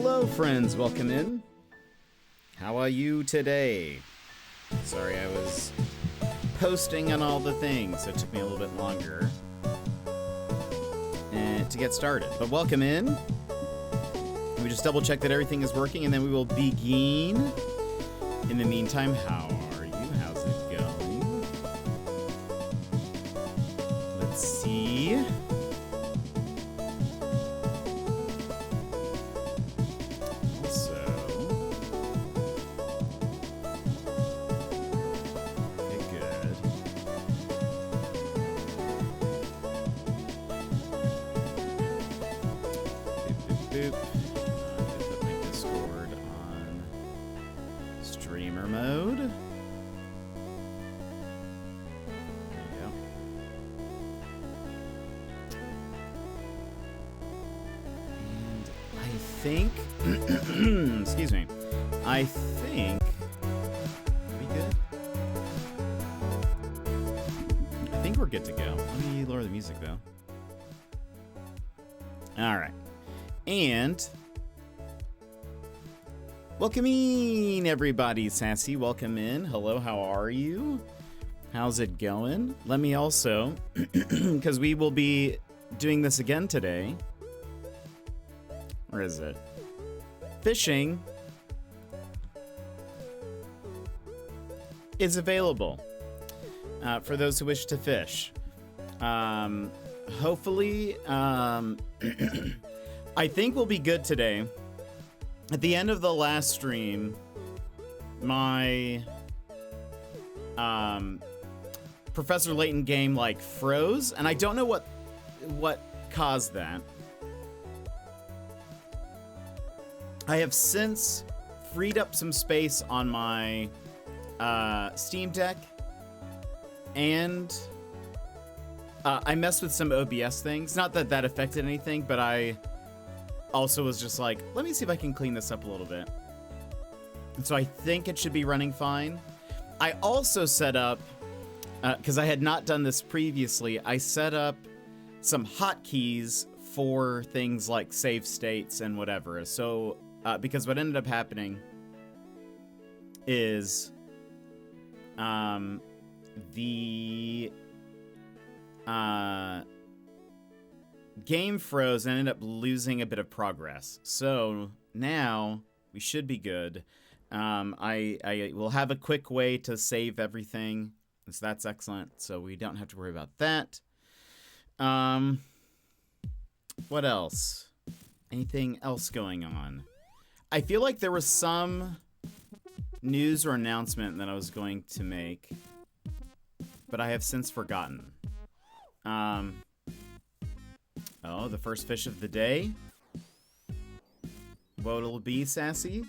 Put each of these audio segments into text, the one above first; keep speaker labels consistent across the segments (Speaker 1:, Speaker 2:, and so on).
Speaker 1: Hello friends, welcome in. How are you today? Sorry, I was posting on all the things, so it took me a little bit longer to get started. But welcome in. We just double check that everything is working and then we will begin. In the meantime, how are you? How's it going? Let's see. Excuse me. I think... Are we good? I think we're good to go. Let me lower the music, though. Alright. And... welcome in, everybody. Sassy, welcome in. Hello, how are you? How's it going? Let me also... because we will be doing this again today. Where is it? Fishing is available for those who wish to fish. Hopefully, I think we'll be good today. At the end of the last stream, my Professor Layton game like froze, and I don't know what caused that. I have since freed up some space on my Steam Deck, and I messed with some OBS things. Not that that affected anything, but I also was just like, let me see if I can clean this up a little bit. And so I think it should be running fine. I also set up, because I had not done this previously, I set up some hotkeys for things like save states and whatever. So... because what ended up happening is the game froze and ended up losing a bit of progress. So now we should be good. I will have a quick way to save everything. So that's excellent. So we don't have to worry about that. What else? Anything else going on? I feel like there was some news or announcement that I was going to make, but I have since forgotten. Oh, the first fish of the day. What'll it be, Sassy?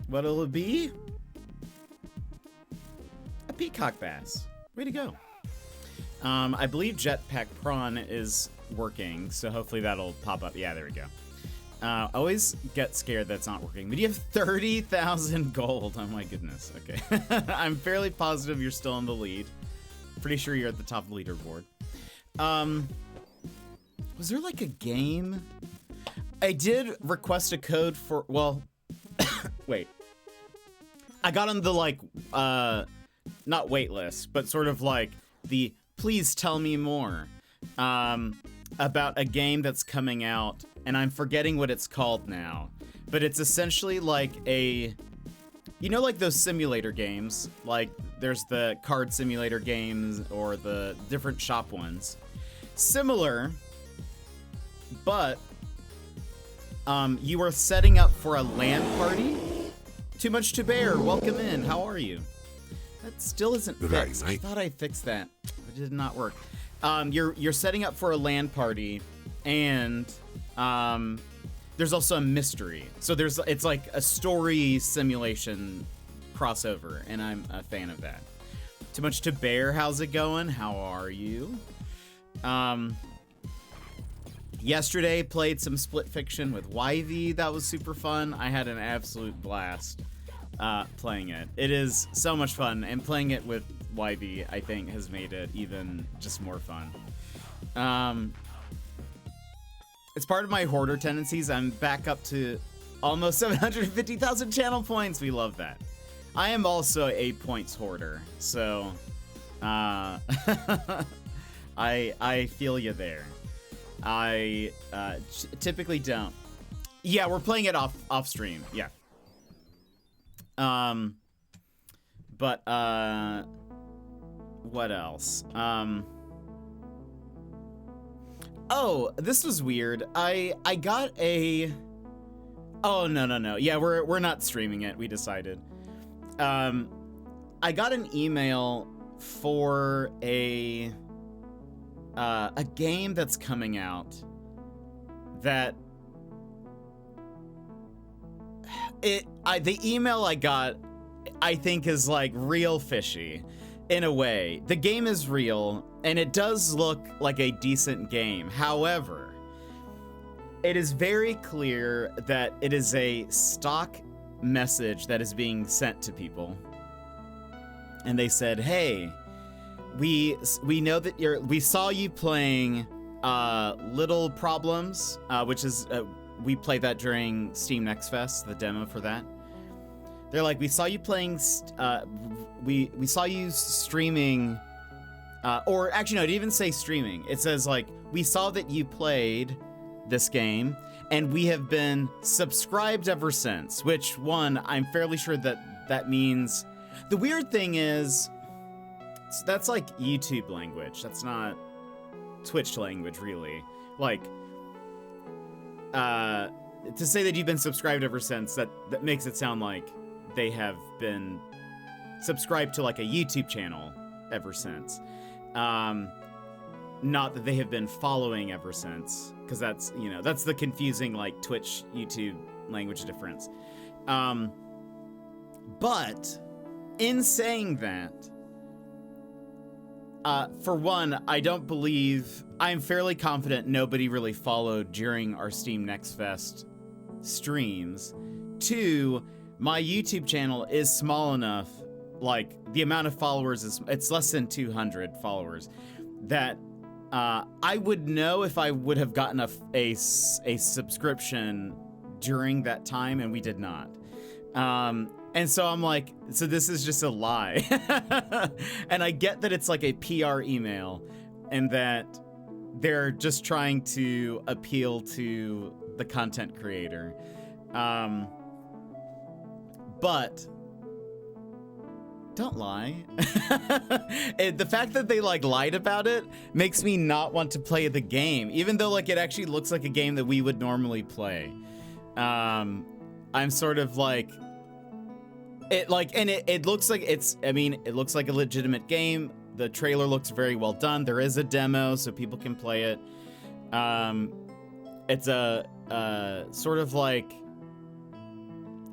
Speaker 1: What'll it be? A peacock bass. Way to go. I believe jetpack prawn is working, so hopefully that'll pop up. Yeah, there we go. Always get scared that's not working, but you have 30,000 gold. Oh my goodness. Okay. I'm fairly positive you're still in the lead. Pretty sure you're at the top of the leaderboard. Was there like a game? I did request a code for, well, wait. I got on the like, not wait list, but sort of like the please tell me more. About a game that's coming out, and I'm forgetting what it's called now, but it's essentially like a, you know, like those simulator games, like there's the card simulator games or the different shop ones. Similar, but you are setting up for a LAN party. Too much to bear. Welcome in. How are you? That still isn't fixed. I thought I fixed that. It did not work. You're setting up for a LAN party, and there's also a mystery. So it's like a story simulation crossover, and I'm a fan of that. Too much to bear. How's it going? How are you? Yesterday played some Split Fiction with YV. That was super fun. I had an absolute blast playing it. It is so much fun, and playing it with YV, I think, has made it even just more fun. It's part of my hoarder tendencies. I'm back up to almost 750,000 channel points. We love that. I am also a points hoarder, so I feel you there. I typically don't. Yeah, we're playing it off stream. Yeah. But what else? Oh, this was weird. I got a. Oh no. Yeah, we're not streaming it. We decided. I got an email for a game that's coming out that the email I got, I think, is like real fishy in a way. The game is real and it does look like a decent game. However, it is very clear that it is a stock message that is being sent to people. And they said, "Hey, we know that we saw you playing Little Problems, which is we played that during Steam Next Fest, the demo for that. They're like, we saw you playing, we saw you streaming, or actually no, it didn't even say streaming. It says like, we saw that you played this game and we have been subscribed ever since," which one, I'm fairly sure that means, the weird thing is, that's like YouTube language. That's not Twitch language, really. Like, to say that you've been subscribed ever since, that makes it sound like they have been subscribed to like a YouTube channel ever since. Not that they have been following ever since, because that's, you know, that's the confusing like Twitch, YouTube language difference. But in saying that, for one, I don't believe, I'm fairly confident nobody really followed during our Steam Next Fest streams. Two, my YouTube channel is small enough, like the amount of followers it's less than 200 followers, that I would know if I would have gotten a subscription during that time, and we did not. And so I'm like, so this is just a lie. And I get that it's like a PR email and that they're just trying to appeal to the content creator. But don't lie. The fact that they like lied about it makes me not want to play the game, even though like it actually looks like a game that we would normally play. I'm sort of like, it looks like it looks like a legitimate game. The trailer looks very well done. There is a demo so people can play it. It's a sort of like,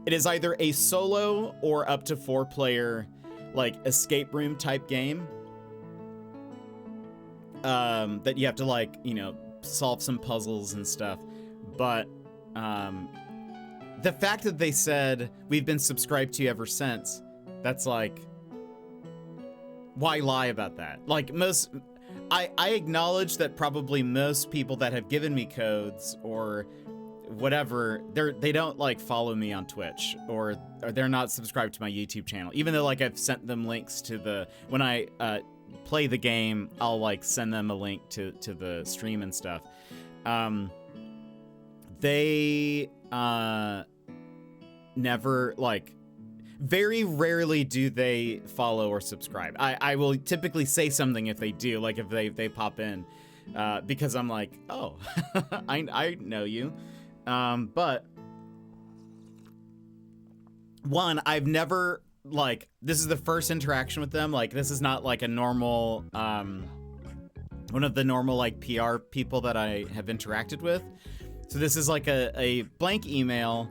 Speaker 1: it is either a solo or up to 4-player like escape room type game that you have to like, you know, solve some puzzles and stuff. But the fact that they said we've been subscribed to you ever since, that's like, why lie about that? Like I acknowledge that probably most people that have given me codes or whatever, they don't like follow me on Twitch or they're not subscribed to my YouTube channel, even though like I've sent them links to when I play the game, I'll like send them a link to the stream and stuff. They never, like, very rarely do they follow or subscribe. I will typically say something if they do, like if they pop in, because I'm like, oh, I know you. But one, I've never, like, this is the first interaction with them. Like, this is not like a normal, one of the normal like PR people that I have interacted with. So this is like a blank email,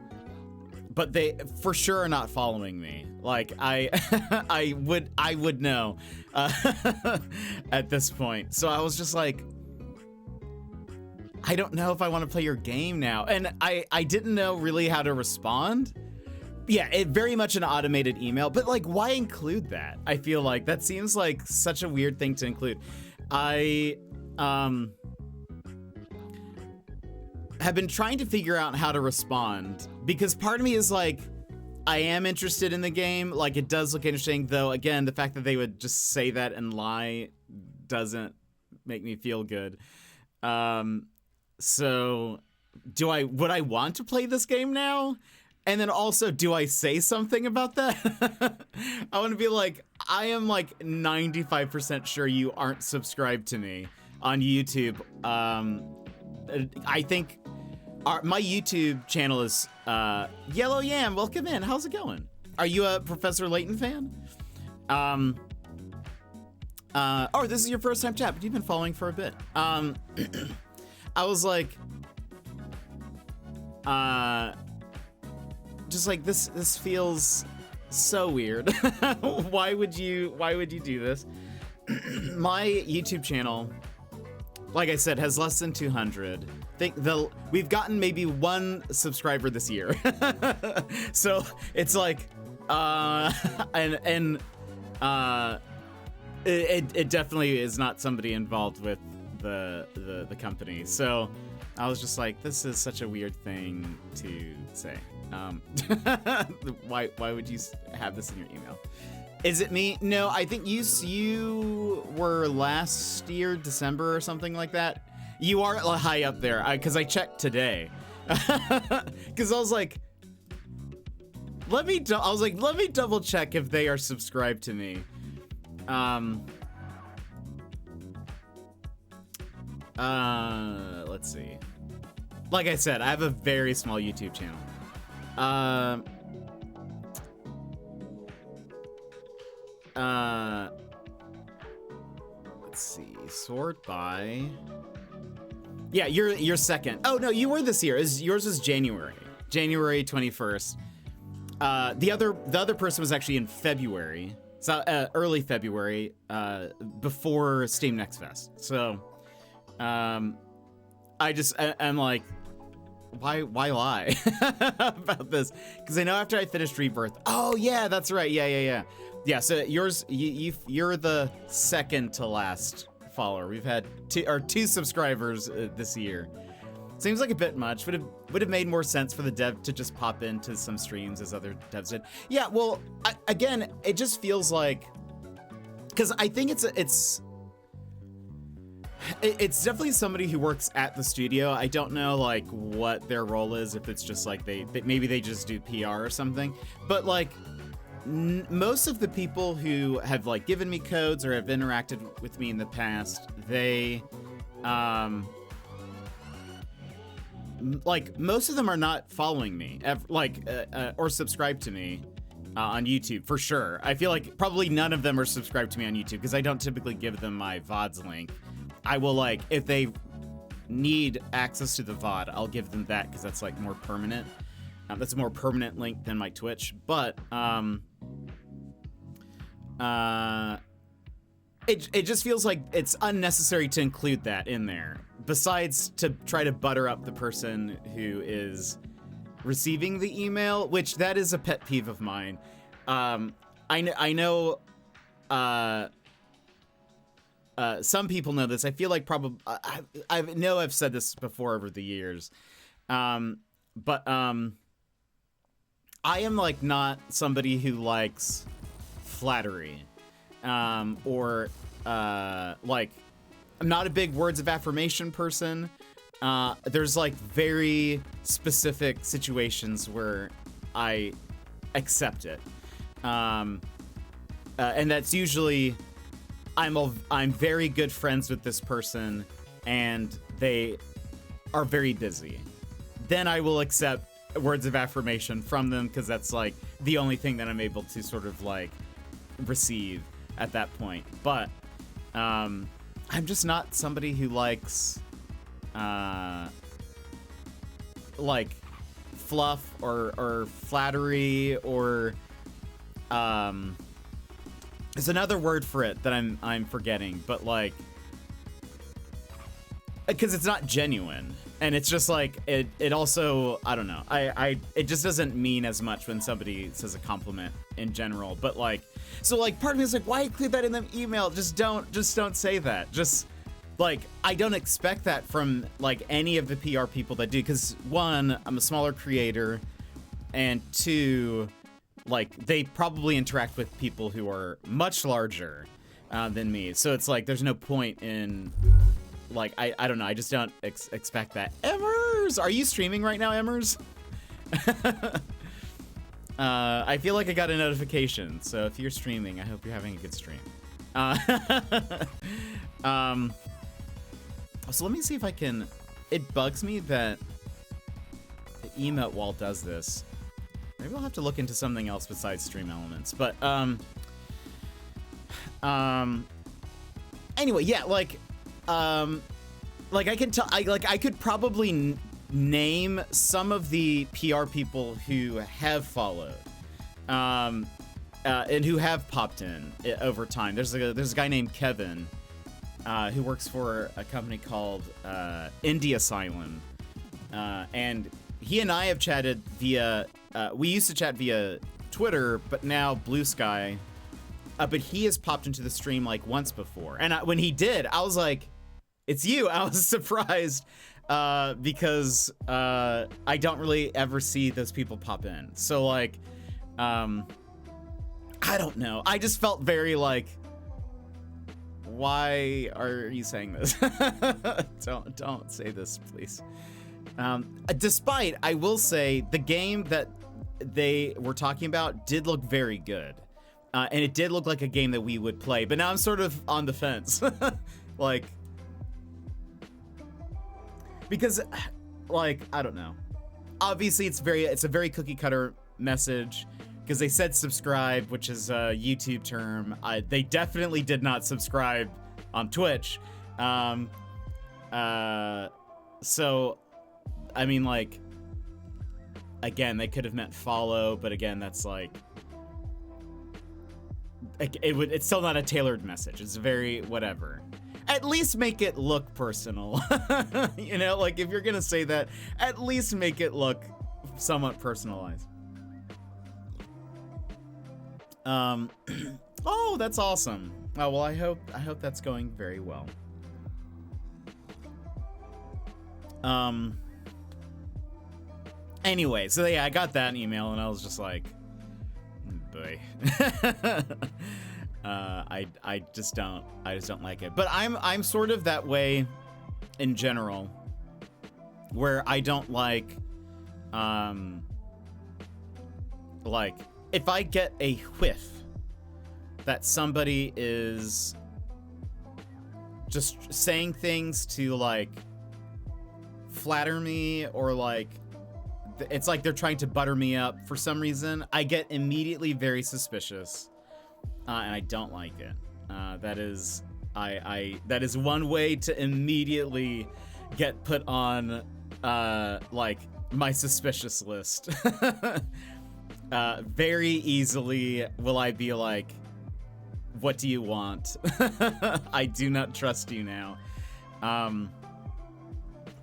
Speaker 1: but they for sure are not following me. Like I would know at this point. So I was just like, I don't know if I want to play your game now. And I didn't know really how to respond. Yeah, it very much an automated email, but like, why include that? I feel like that seems like such a weird thing to include. have been trying to figure out how to respond, because part of me is like, I am interested in the game. Like, it does look interesting, though. Again, the fact that they would just say that and lie doesn't make me feel good. So would I want to play this game now? And then also, do I say something about that? I want to be like, I am like 95% sure you aren't subscribed to me on YouTube. I think my YouTube channel is Yellow Yam. Welcome in. How's it going? Are you a Professor Layton fan? Oh, this is your first time chat, but you've been following for a bit. I was like, just like this feels so weird. Why would you do this? My YouTube channel, like I said, has less than 200. We've gotten maybe 1 subscriber this year. So it's like, it definitely is not somebody involved with the company. So I was just like, this is such a weird thing to say. Why would you have this in your email? Is it me? No, I think you were last year, December or something like that. You are high up there, because I checked today. Because I was like, let me double check if they are subscribed to me. Let's see. Like I said, I have a very small YouTube channel. Let's see. Sort by. Yeah, you're second. Oh no, you were this year. Yours was January 21st. The other person was actually in February. So early February, before Steam Next Fest. So, I'm like, why lie about this? Because I know after I finished Rebirth. Oh yeah, that's right. Yeah. So yours, you're the second to last follower. We've had two subscribers this year. Seems like a bit much. Would have made more sense for the dev to just pop into some streams as other devs did. Yeah, well, again, it just feels like, because I think it's definitely somebody who works at the studio. I don't know like what their role is, if it's just like maybe they just do PR or something. But like most of the people who have like given me codes or have interacted with me in the past, they like most of them are not following me or subscribed to me on YouTube for sure. I feel like probably none of them are subscribed to me on YouTube because I don't typically give them my VODs link. I will like, if they need access to the VOD, I'll give them that because that's like more permanent. That's a more permanent link than my Twitch, but it just feels like it's unnecessary to include that in there. Besides to try to butter up the person who is receiving the email, which that is a pet peeve of mine. I know some people know this. I feel like probably I know I've said this before over the years, but I am like not somebody who likes flattery, or like I'm not a big words of affirmation person. There's like very specific situations where I accept it, and that's usually I'm very good friends with this person and they are very busy. Then I will accept words of affirmation from them because that's like the only thing that I'm able to sort of like receive at that point. But I'm just not somebody who likes like fluff or flattery or there's another word for it that I'm forgetting, but like because it's not genuine. And it's just like it also, I don't know. It just doesn't mean as much when somebody says a compliment in general. But like, so like part of me is like, why include that in the email? Just don't say that. Just like, I don't expect that from, like, any of the PR people that do, because, one, I'm a smaller creator, and two, like, they probably interact with people who are much larger than me. So it's like, there's no point in, like, I don't know, I just don't expect that. Emmers! Are you streaming right now, Emmers? I feel like I got a notification, so if you're streaming, I hope you're having a good stream. So let me see if I can... It bugs me that the emote wall does this. Maybe I'll have to look into something else besides stream elements. But, anyway, yeah, like I can tell... I could probably name some of the PR people who have followed. And who have popped in over time. There's a guy named Kevin who works for a company called Indie Asylum, and he and I have chatted via. We used to chat via Twitter, but now Blue Sky. But he has popped into the stream like once before, and when he did, I was like, "It's you!" I was surprised because I don't really ever see those people pop in. So like. I don't know. I just felt very like, why are you saying this? Don't say this, please. Despite, I will say, the game that they were talking about did look very good. And it did look like a game that we would play, but now I'm sort of on the fence. Like, because, like, I don't know. Obviously, it's a very cookie cutter message. Because they said subscribe, which is a YouTube term. They definitely did not subscribe on Twitch. So, I mean, like, again, they could have meant follow, but again, that's like, it's still not a tailored message. It's very whatever. At least make it look personal. You know, like if you're gonna say that, at least make it look somewhat personalized. Oh, that's awesome. Oh, well, I hope that's going very well. Anyway, so yeah, I got that email and I was just like, boy. I just don't like it. But I'm sort of that way in general, where I don't like if I get a whiff that somebody is just saying things to, like, flatter me, or, like, it's like they're trying to butter me up for some reason, I get immediately very suspicious, and I don't like it. That is one way to immediately get put on, like, my suspicious list. Very easily will I be like, what do you want? I do not trust you now.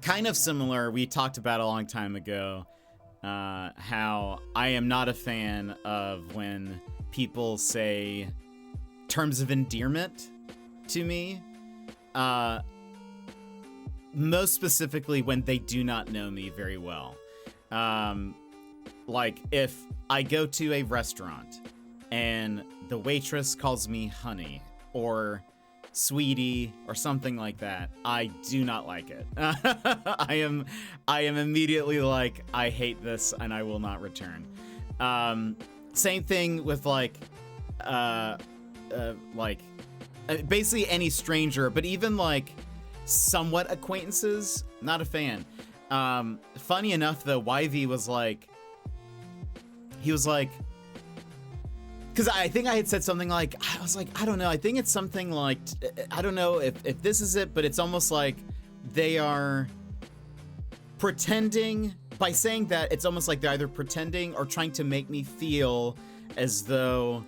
Speaker 1: Kind of similar, we talked about a long time ago, how I am not a fan of when people say terms of endearment to me. Most specifically when they do not know me very well. Like, if I go to a restaurant and the waitress calls me honey or sweetie or something like that, I do not like it. I am immediately like, I hate this and I will not return. Same thing with basically any stranger, but even like somewhat acquaintances, not a fan. Funny enough though, YV was like, he was like, because I think I had said something like, I was like, I don't know, I think it's something like, I don't know if this is it, but it's almost like they are pretending, by saying that, it's almost like they're either pretending or trying to make me feel as though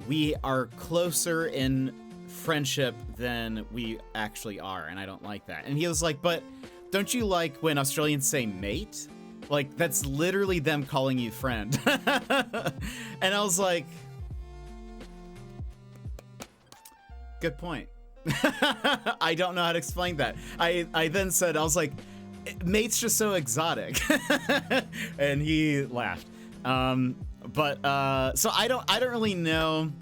Speaker 1: we are closer in friendship than we actually are, and I don't like that. And he was like, but don't you like when Australians say mate? Like, that's literally them calling you friend. And I was like, good point. I don't know how to explain that. I then said, I was like, mate's just so exotic. And he laughed. So I don't really know.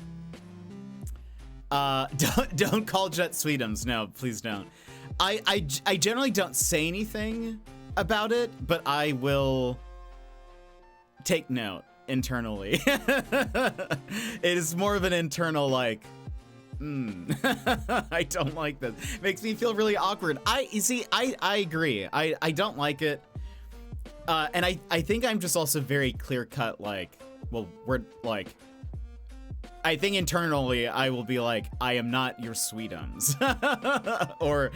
Speaker 1: Don't call Jet Sweetums. No, please don't. I generally don't say anything about it, but I will take note internally. It is more of an internal like, I don't like this. Makes me feel really awkward. You see, I agree. I don't like it. And I think I'm just also very clear cut, like, well, we're like, I think internally I will be like, I am not your Sweetums. or,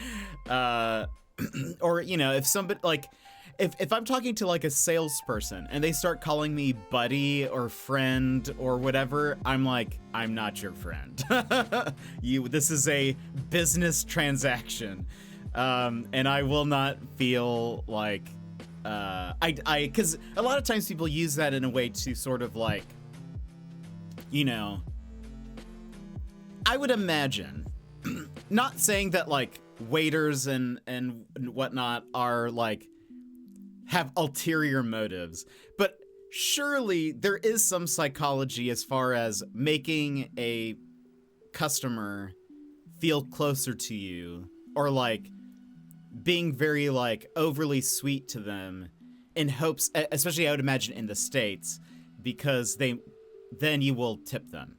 Speaker 1: you know, if somebody like, if I'm talking to like a salesperson and they start calling me buddy or friend or whatever, I'm like, I'm not your friend. This is a business transaction. And I will not feel like, because a lot of times people use that in a way to sort of like, you know, I would imagine, not saying that like waiters and whatnot are like, have ulterior motives, but surely there is some psychology as far as making a customer feel closer to you, or like being very like overly sweet to them in hopes, especially I would imagine in the States, because then you will tip them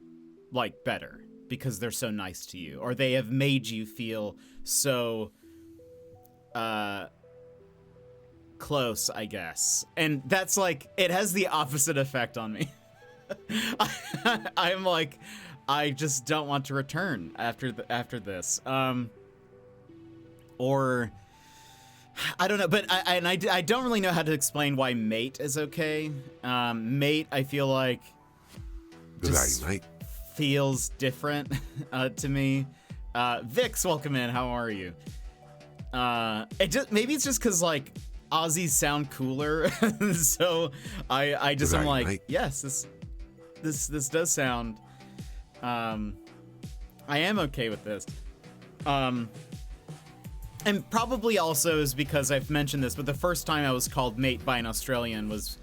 Speaker 1: like better because they're so nice to you, or they have made you feel so close, I guess. And that's like, it has the opposite effect on me. I'm like, I just don't want to return after this. Or I don't know, but I don't really know how to explain why mate is okay. Mate, I feel like just feels different to me. Vix, welcome in. How are you? Maybe it's just because like Aussies sound cooler, so I just am like, yes, this does sound. I am okay with this. And probably also is because I've mentioned this, but the first time I was called mate by an Australian was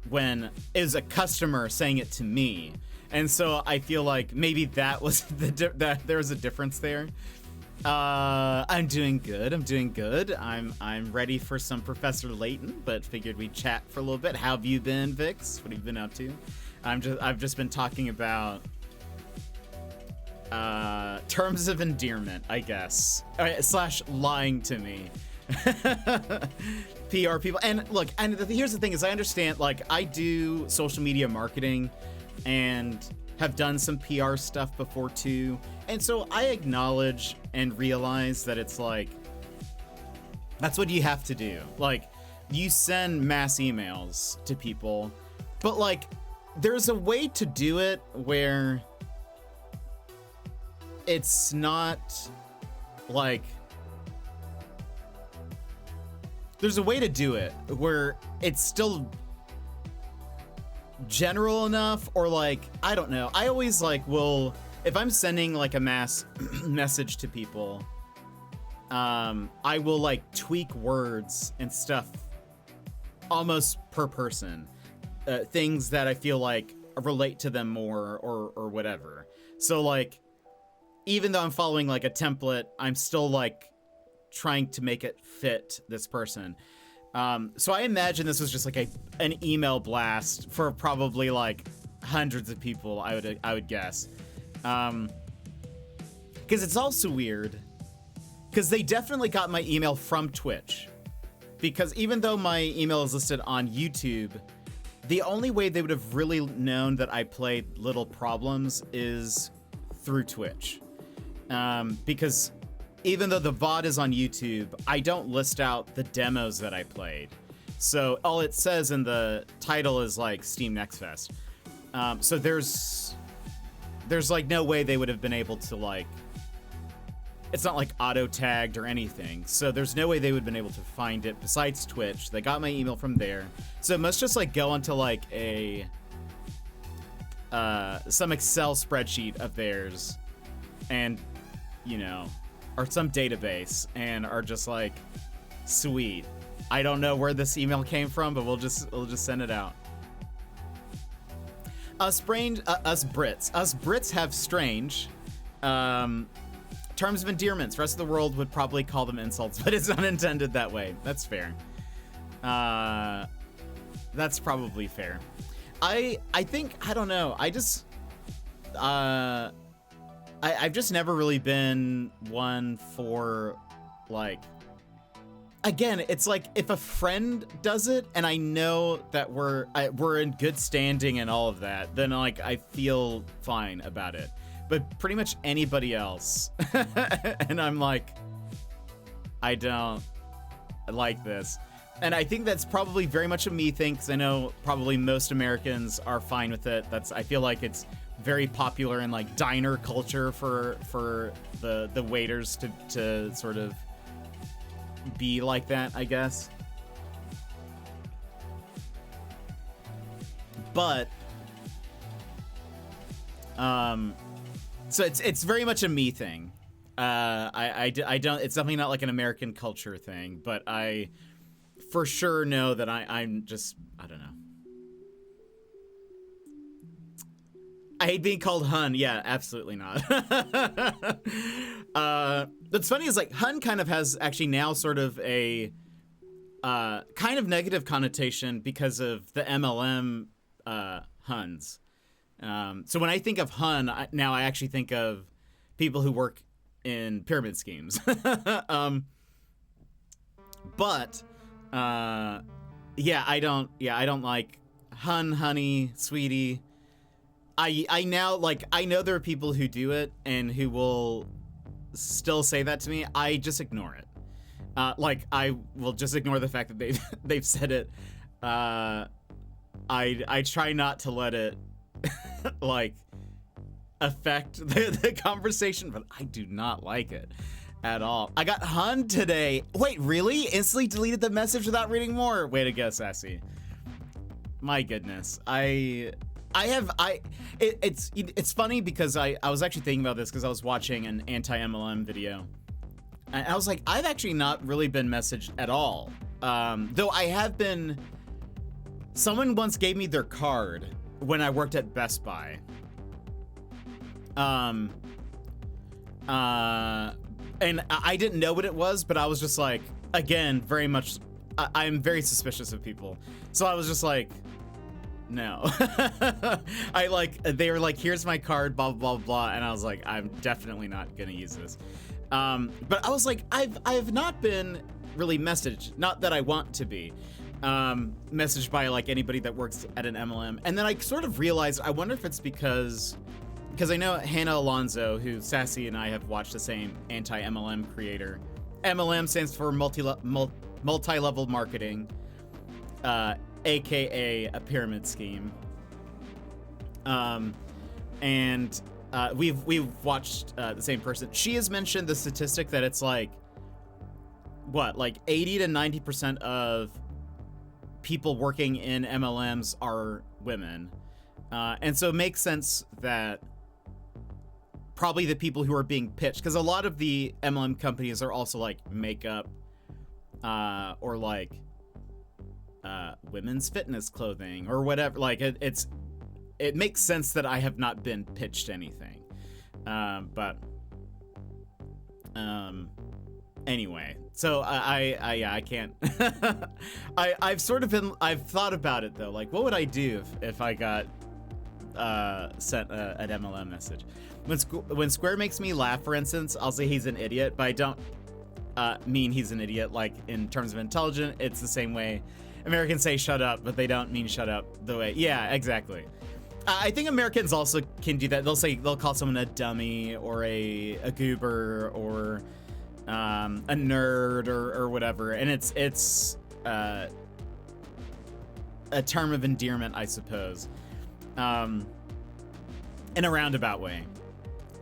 Speaker 1: when it was a customer saying it to me. And so I feel like maybe that was that there was a difference there. I'm doing good. I'm ready for some Professor Layton, but figured we'd chat for a little bit. How have you been, Vix? What have you been up to? I've just been talking about terms of endearment, I guess, / lying to me. PR people. And look, and here's the thing is I understand, like, I do social media marketing and have done some PR stuff before too. And so I acknowledge and realize that it's like, that's what you have to do. Like, you send mass emails to people, but like, there's a way to do it where it's not like, there's a way to do it where it's still general enough, or like, I don't know. I always like will, if I'm sending like a mass message to people, I will like tweak words and stuff almost per person, things that I feel like relate to them more or whatever. So like, even though I'm following like a template, I'm still like trying to make it fit this person. So I imagine this was just like an email blast for probably like hundreds of people, I would guess. Because it's also weird, because they definitely got my email from Twitch. Because even though my email is listed on YouTube, the only way they would have really known that I played Little Problems is through Twitch. Because even though the VOD is on YouTube, I don't list out the demos that I played. So all it says in the title is like Steam Next Fest. So there's like no way they would have been able to like, it's not like auto tagged or anything. So there's no way they would have been able to find it besides Twitch. They got my email from there. So it must just like go onto like a, some Excel spreadsheet of theirs and you know, or some database and are just like, sweet. I don't know where this email came from, but we'll just send it out. Us Brits have strange terms of endearments. Rest of the world would probably call them insults, but it's not intended that way. That's fair. That's probably fair. I think, I don't know. I've just never really been one for, like, again, it's like if a friend does it and I know that we're in good standing and all of that, then like I feel fine about it. But pretty much anybody else, and I'm like, I don't like this. And I think that's probably very much a me thing, because I know probably most Americans are fine with it. I feel like it's very popular in like diner culture for the waiters to sort of be like that, I guess. But so it's very much a me thing. I don't, it's definitely not like an American culture thing, but I for sure know that I'm just, I don't know. I hate being called hun. Yeah, absolutely not. What's funny is like hun kind of has actually now sort of a kind of negative connotation because of the MLM huns. So when I think of hun, now I actually think of people who work in pyramid schemes. But yeah, I don't like hun, honey, sweetie. I now, like, I know there are people who do it and who will still say that to me. I just ignore it. Like, I will just ignore the fact that they've said it. I try not to let it like affect the conversation, but I do not like it at all. I got hun today. Wait, really? Instantly deleted the message without reading more? Way to go, Sassy. My goodness. It's funny because I was actually thinking about this because I was watching an anti-MLM video. And I was like, I've actually not really been messaged at all. Though I have been, someone once gave me their card when I worked at Best Buy. And I didn't know what it was, but I was just like, again, very much, I'm very suspicious of people. So I was just like, no. They were like, here's my card, blah, blah, blah. And I was like, I'm definitely not gonna use this. But I was like, I've not been really messaged, not that I want to be, messaged by like anybody that works at an MLM. And then I sort of realized, I wonder if it's because I know Hannah Alonso, who Sassy and I have watched the same anti-MLM creator. MLM stands for multi-level marketing, AKA a pyramid scheme. And we've watched the same person. She has mentioned the statistic that it's like, what, like 80 to 90% of people working in MLMs are women. And so it makes sense that probably the people who are being pitched, because a lot of the MLM companies are also like makeup or like women's fitness clothing or whatever. Like it makes sense that I have not been pitched anything. But anyway, so I can't. I've thought about it though. Like, what would I do if I got sent an MLM message? When Square makes me laugh, for instance, I'll say he's an idiot, but I don't mean he's an idiot like in terms of intelligent. It's the same way Americans say shut up, but they don't mean shut up the way. Yeah, exactly. I think Americans also can do that. They'll call someone a dummy or a goober or a nerd or whatever, and it's a term of endearment, I suppose, in a roundabout way.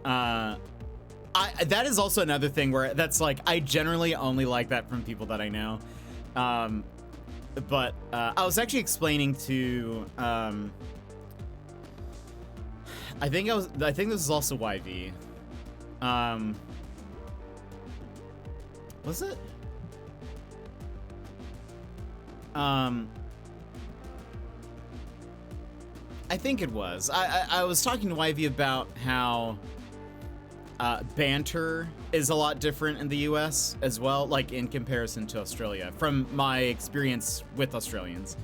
Speaker 1: That is also another thing where that's like, I generally only like that from people that I know. But I was actually explaining to I think this is also YV. Was it? I think it was. I was talking to Ivy about how banter is a lot different in the US as well, like in comparison to Australia, from my experience with Australians.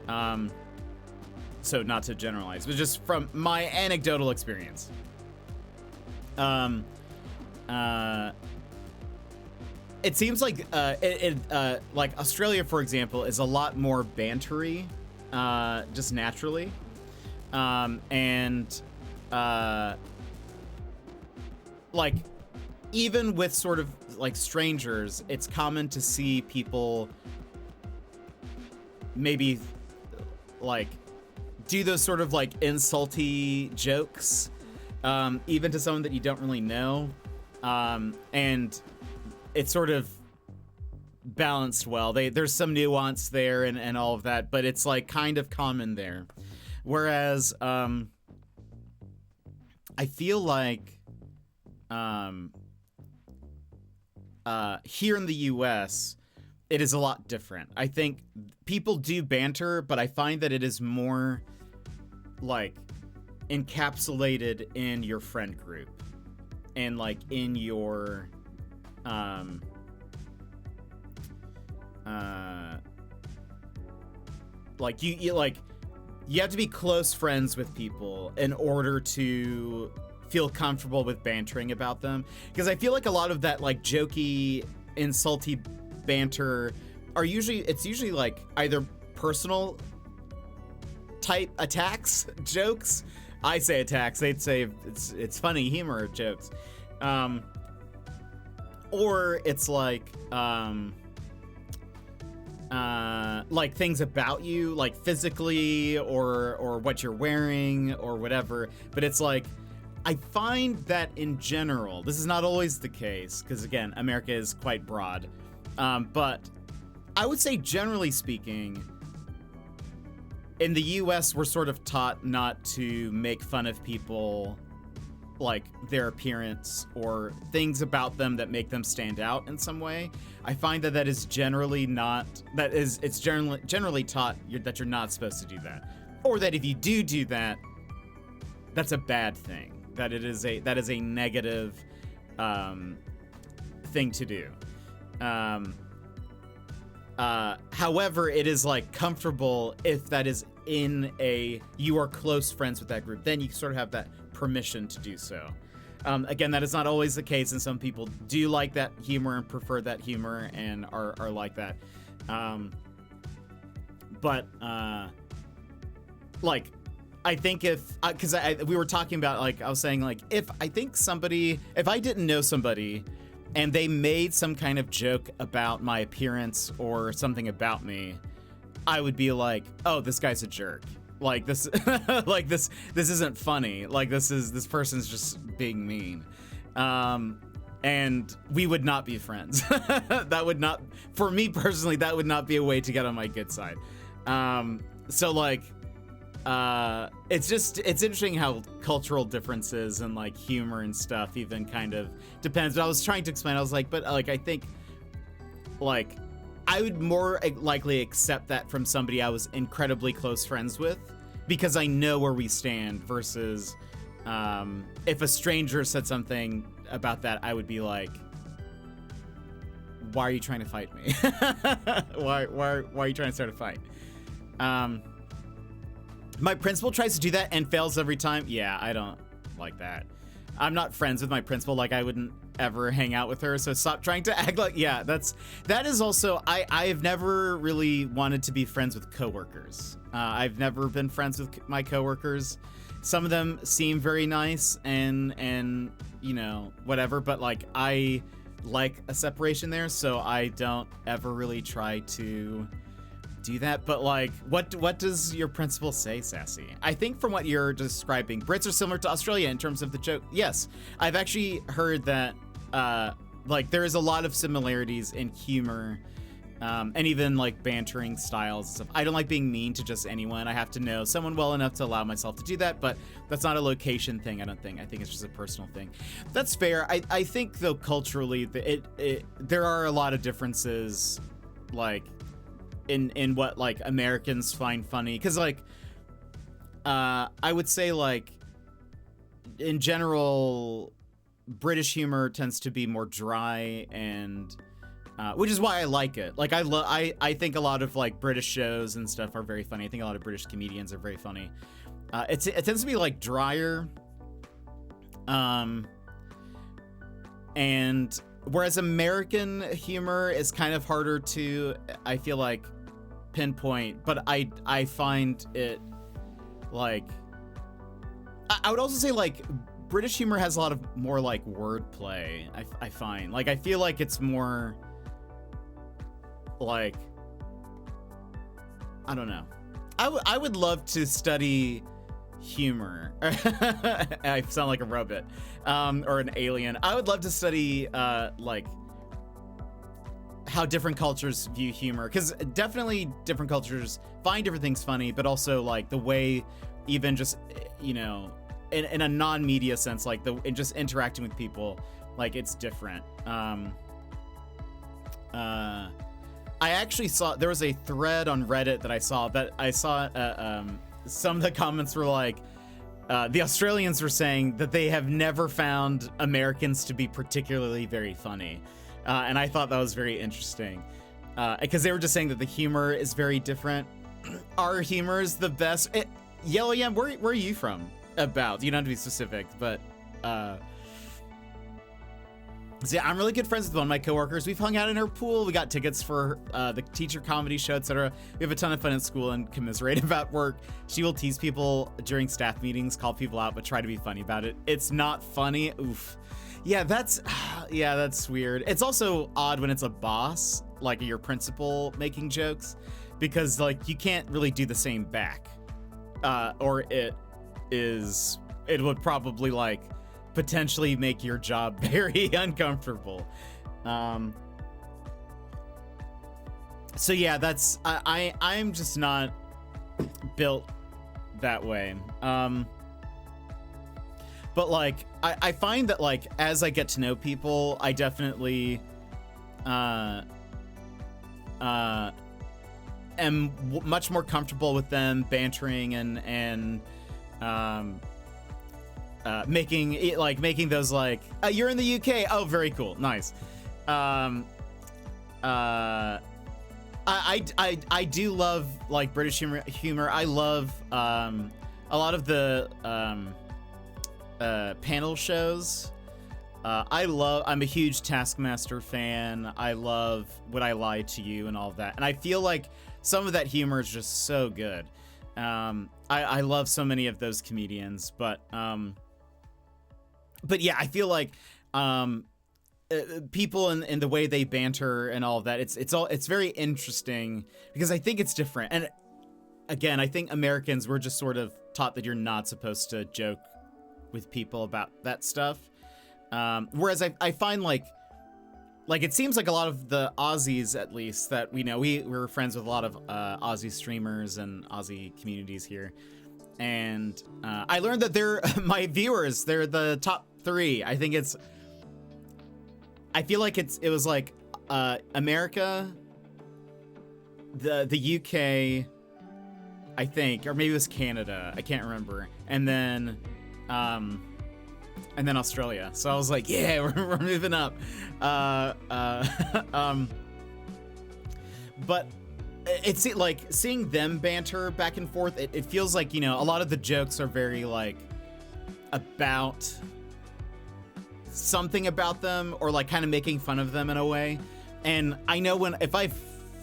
Speaker 1: So not to generalize, but just from my anecdotal experience. It seems like like Australia, for example, is a lot more bantery, just naturally. Like, even with sort of like strangers, it's common to see people maybe like do those sort of like insulty jokes, even to someone that you don't really know. And it's sort of balanced well. There's some nuance there and all of that, but it's like kind of common there. Whereas, I feel like, here in the US, it is a lot different. I think people do banter, but I find that it is more like encapsulated in your friend group and like in your, like you have to be close friends with people in order to feel comfortable with bantering about them, because I feel like a lot of that like jokey, insulty banter it's usually like either personal type attacks, jokes. I say attacks, they'd say it's funny humor jokes, or it's like things about you, like physically or what you're wearing or whatever. But it's like, I find that in general, this is not always the case, because again, America is quite broad, but I would say generally speaking, in the US, we're sort of taught not to make fun of people, like their appearance or things about them that make them stand out in some way. I find that is generally not, it's generally taught that you're not supposed to do that, or that if you do that, that's a bad thing. That is a negative thing to do. However, it is like comfortable if that is you are close friends with that group, then you sort of have that permission to do so. Again, that is not always the case, and some people do like that humor and prefer that humor and are like that. Like, I think because we were talking about, like, I was saying, like, if I didn't know somebody and they made some kind of joke about my appearance or something about me, I would be like, oh, this guy's a jerk. Like, this, like, this isn't funny. Like, this person's just being mean. And we would not be friends. That would not, for me personally, that would not be a way to get on my good side. So, like, it's interesting how cultural differences and like humor and stuff even kind of depends. But I was trying to explain, I was like, but like, I think like I would more likely accept that from somebody I was incredibly close friends with, because I know where we stand, versus if a stranger said something about that, I would be like, why are you trying to fight me? why are you trying to start a fight? My principal tries to do that and fails every time. Yeah, I don't like that. I'm not friends with my principal. Like, I wouldn't ever hang out with her, so stop trying to act like, yeah, that is also, I've never really wanted to be friends with coworkers. I've never been friends with my coworkers. Some of them seem very nice and you know, whatever, but like, I like a separation there, so I don't ever really try to do that. But like, what does your principal say, Sassy? I think from what you're describing, Brits are similar to Australia in terms of the joke. Yes, I've actually heard that like there is a lot of similarities in humor And even like bantering styles and stuff. I don't like being mean to just anyone. I have to know someone well enough to allow myself to do that, but that's not a location thing, I don't think. I think it's just a personal thing. That's fair. I think though culturally there are a lot of differences like in what like Americans find funny, because like I would say like in general British humor tends to be more dry and which is why I like it. Like I think a lot of like British shows and stuff are very funny. I think a lot of British comedians are very funny. It tends to be like drier. And whereas American humor is kind of harder to, I feel like, pinpoint, but I find it like, I would also say like British humor has a lot of more like wordplay. I find like, I feel like it's more like, I don't know. I would love to study humor. I sound like a robot, or an alien. I would love to study like how different cultures view humor, because definitely different cultures find different things funny, but also like the way, even just, you know, in a non-media sense, like in just interacting with people, like it's different. I actually saw, there was a thread on Reddit that I saw some of the comments were like, the Australians were saying that they have never found Americans to be particularly very funny. And I thought that was very interesting. Because they were just saying that the humor is very different. Our humor is the best. Yellow Yam, where are you from? About, you don't have to be specific, but so yeah, I'm really good friends with one of my coworkers. We've hung out in her pool. We got tickets for the teacher comedy show, etc. We have a ton of fun at school and commiserate about work. She will tease people during staff meetings, call people out, but try to be funny about it. It's not funny. Oof. Yeah, that's weird. It's also odd when it's a boss, like your principal, making jokes, because like you can't really do the same back, or it would probably like potentially make your job very uncomfortable. So yeah, that's I'm just not built that way. But like I find that like as I get to know people, I definitely am much more comfortable with them bantering and making those like, you're in the UK. Oh, very cool. Nice. I do love like British humor. I love a lot of the panel shows. I'm a huge Taskmaster fan. I love Would I Lie to You and all of that. And I feel like some of that humor is just so good. I love so many of those comedians, but yeah, I feel like people in the way they banter and all of that, it's very interesting because I think it's different. And again, I think Americans, we're just sort of taught that you're not supposed to joke with people about that stuff. Whereas I find like it seems like a lot of the Aussies, at least, that we know, we're friends with a lot of Aussie streamers and Aussie communities here. And I learned that they're my viewers. They're the top 3. I feel like it was like America, the UK, I think, or maybe it was Canada. I can't remember. And then Australia. So I was like, yeah, we're moving up. But it's like seeing them banter back and forth. It feels like, you know, a lot of the jokes are very like about something about them, or like kind of making fun of them in a way. And I know if I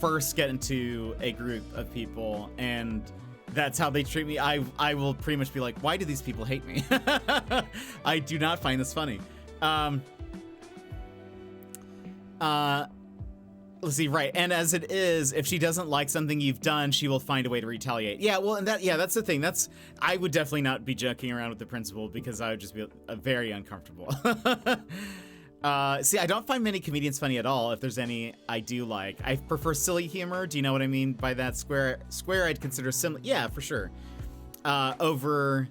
Speaker 1: first get into a group of people and that's how they treat me, I will pretty much be like, why do these people hate me? I do not find this funny. Let's see, right. And as it is, if she doesn't like something you've done, she will find a way to retaliate. Yeah, well, and that's the thing. I would definitely not be joking around with the principal because I would just be very uncomfortable. See, I don't find many comedians funny at all. If there's any I do like, I prefer silly humor. Do you know what I mean by that? Square I'd consider similar. Yeah, for sure. Over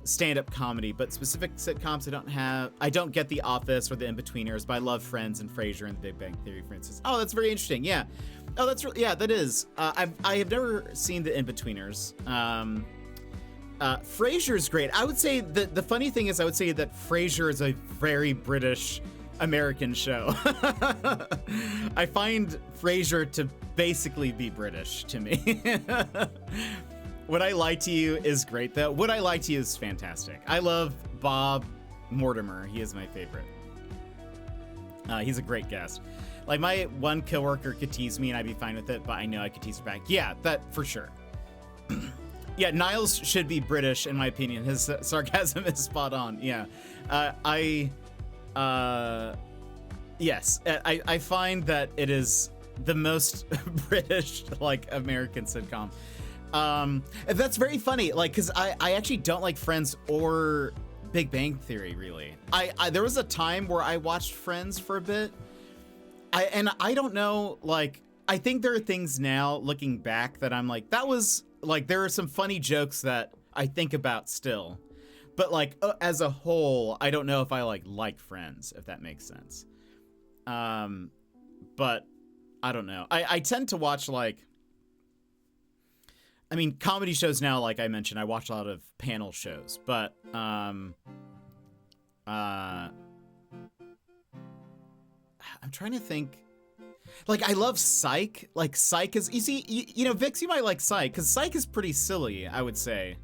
Speaker 1: stand-up comedy, but specific sitcoms I don't get The Office or The In-Betweeners, but I love Friends and Frasier and The Big Bang Theory, for instance. Oh, that's very interesting. Yeah. Oh, that's yeah, that is. I have never seen The In-Betweeners. Frasier's great. I would say the funny thing is I would say that Frasier is a very British American show. I find Frasier to basically be British to me. Would I Lie to You is great though. Would I Lie to You is fantastic. I love Bob Mortimer. He is my favorite. He's a great guest. Like, my one coworker could tease me and I'd be fine with it, but I know I could tease her back. Yeah, that for sure. Yeah, Niles should be British, in my opinion. His sarcasm is spot on. Yeah. Yes, I find that it is the most British, like, American sitcom. That's very funny, like, because I actually don't like Friends or Big Bang Theory, really. There was a time where I watched Friends for a bit. I don't know, like, I think there are things now, looking back, that I'm like, that was, like, there are some funny jokes that I think about still. But, like, as a whole, I don't know if I, like Friends, if that makes sense. But, I don't know. I tend to watch, like, I mean, comedy shows now, like I mentioned, I watch a lot of panel shows, but, I'm trying to think. Like, I love Psych. Like, Psych is, you see, you know, Vix, you might like Psych, because Psych is pretty silly, I would say.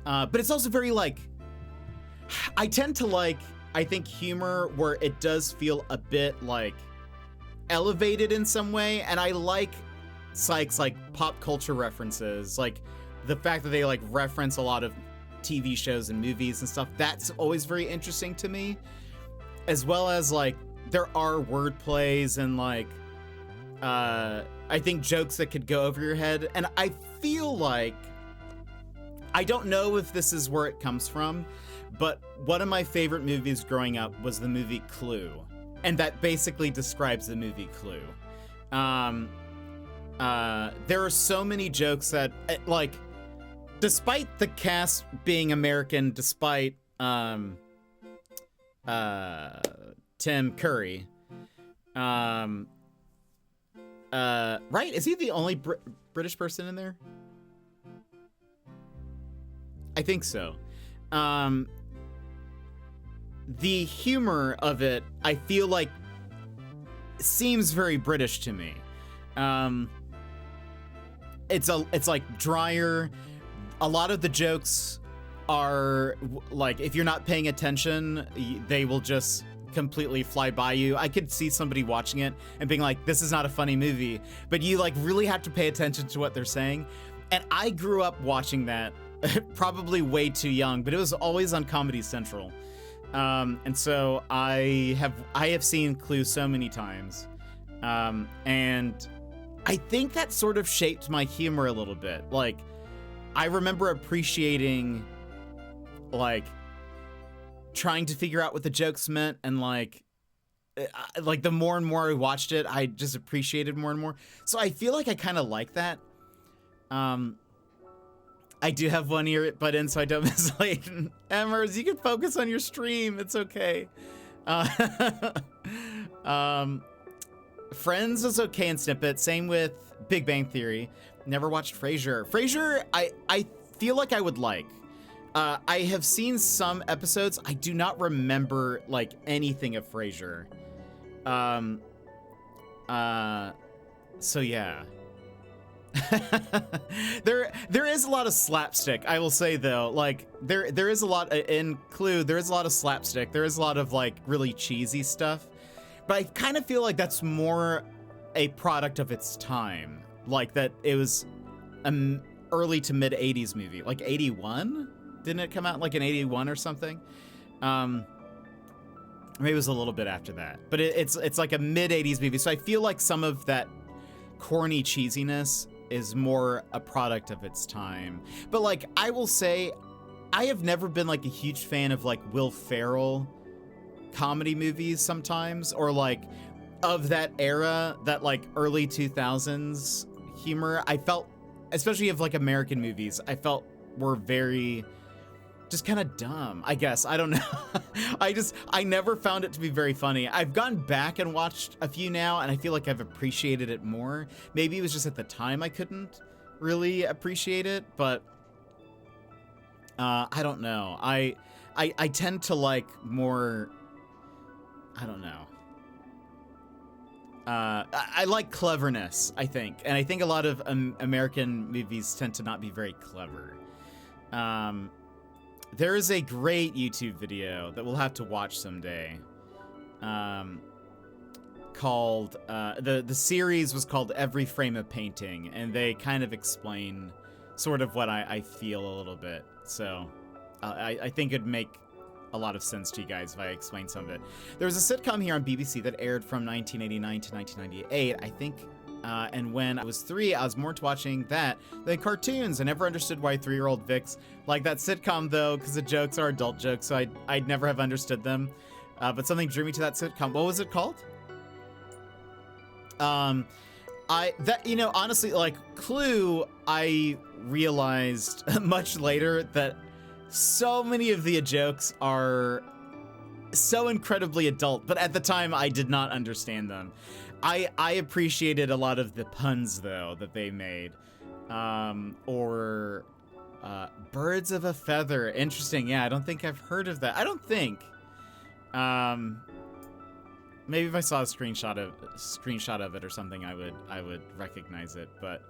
Speaker 1: But it's also very, like, I tend to like, I think, humor where it does feel a bit, like, elevated in some way, and I like Psych's, like, pop culture references, like, the fact that they, like, reference a lot of TV shows and movies and stuff, that's always very interesting to me, as well as, like, there are word plays and, like, I think jokes that could go over your head, and I feel like, I don't know if this is where it comes from, but one of my favorite movies growing up was the movie Clue, and that basically describes the movie Clue. There are so many jokes that, like, despite the cast being American, despite Tim Curry, right? Is he the only British person in there? I think so. The humor of it, I feel like, seems very British to me. It's like drier. A lot of the jokes are like, if you're not paying attention, they will just completely fly by you. I could see somebody watching it and being like, this is not a funny movie, but you, like, really have to pay attention to what they're saying. And I grew up watching that probably way too young, but it was always on Comedy Central. And so I have seen Clue so many times. And I think that sort of shaped my humor a little bit. Like, I remember appreciating, like, trying to figure out what the jokes meant, and, like the more and more I watched it, I just appreciated more and more. So I feel like I kind of like that. I do have one ear butt in, so I don't miss Layton. Emmers, you can focus on your stream. It's okay. Friends is okay in snippets. Same with Big Bang Theory. Never watched Frasier. Frasier, I feel like I would like. I have seen some episodes. I do not remember, like, anything of Frasier. So yeah. There is a lot of slapstick, I will say, though. Like, there is a lot in Clue. There is a lot of slapstick. There is a lot of, like, really cheesy stuff. But I kind of feel like that's more a product of its time. Like, that it was an early to mid 80s movie. Like 81? Didn't it come out like in 81 or something? Maybe it was a little bit after that. But it's like a mid 80s movie. So I feel like some of that corny cheesiness is more a product of its time. But, like, I will say, I have never been, like, a huge fan of, like, Will Ferrell comedy movies sometimes, or like of that era, that like early 2000s humor, I felt, especially of like American movies, I felt were very just kind of dumb, I guess. I don't know. I never found it to be very funny. I've gone back and watched a few now, and I feel like I've appreciated it more. Maybe it was just at the time I couldn't really appreciate it, but I don't know. I tend to like more, I don't know. I like cleverness, I think. And I think a lot of American movies tend to not be very clever. There is a great YouTube video that we'll have to watch someday. Called, the series was called Every Frame of Painting, and they kind of explain sort of what I feel a little bit. So I think it'd make a lot of sense to you guys if I explain some of it. There was a sitcom here on BBC that aired from 1989 to 1998, I think. And when I was 3, I was more into watching that than cartoons. I never understood why 3-year-old Vics like that sitcom, though, because the jokes are adult jokes, so I'd never have understood them. But something drew me to that sitcom. What was it called? Honestly, like, Clue, I realized much later that so many of the jokes are so incredibly adult, but at the time I did not understand them. I appreciated a lot of the puns, though, that they made. Birds of a Feather. Interesting. Yeah, I don't think I've heard of that. I don't think. Maybe if I saw a screenshot of it or something, I would recognize it. But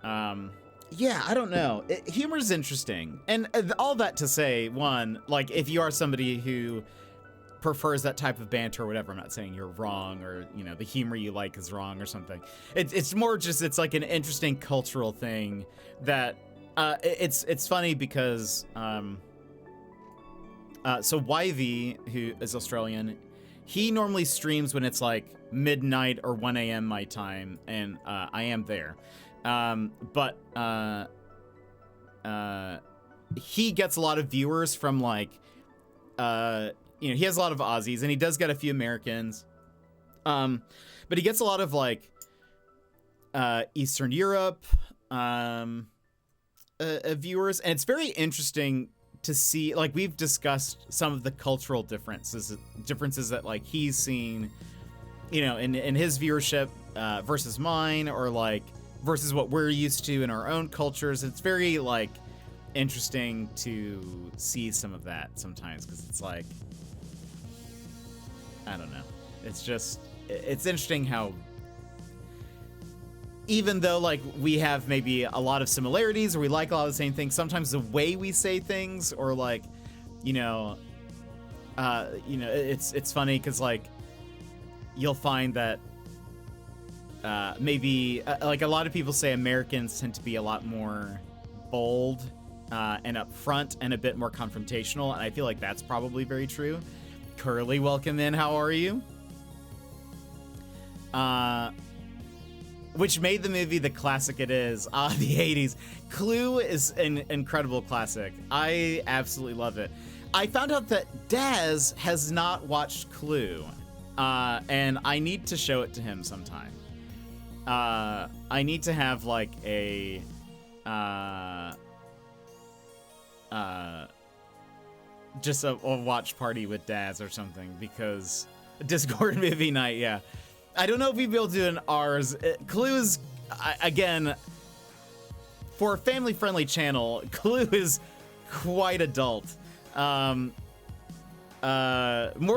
Speaker 1: yeah, I don't know. Humor is interesting, and all that to say, one, like, if you are somebody who prefers that type of banter or whatever, I'm not saying you're wrong, or, you know, the humor you like is wrong or something. It's more just, it's like an interesting cultural thing that it's funny because so Yv, who is Australian, he normally streams when it's like midnight or 1 a.m. my time, and I am there. But he gets a lot of viewers from like he has a lot of Aussies, and he does get a few Americans. But he gets a lot of like Eastern Europe viewers, and it's very interesting to see, like, we've discussed some of the cultural differences that like he's seen, you know, in his viewership versus mine, or like versus what we're used to in our own cultures. It's very like interesting to see some of that sometimes, because it's like, I don't know. It's just, it's interesting how, even though like we have maybe a lot of similarities, or we like a lot of the same things, sometimes the way we say things, or like, it's funny because like you'll find that maybe like a lot of people say Americans tend to be a lot more bold and upfront and a bit more confrontational, and I feel like that's probably very true. Curly, welcome in. How are you? Which made the movie the classic it is. The 80s. Clue is an incredible classic. I absolutely love it. I found out that Daz has not watched Clue, and I need to show it to him sometime. I need to have like a just a watch party with Daz or something, because Discord movie night, yeah. I don't know if we'd be able to do an ours. Clue is, again, for a family-friendly channel, Clue is quite adult. More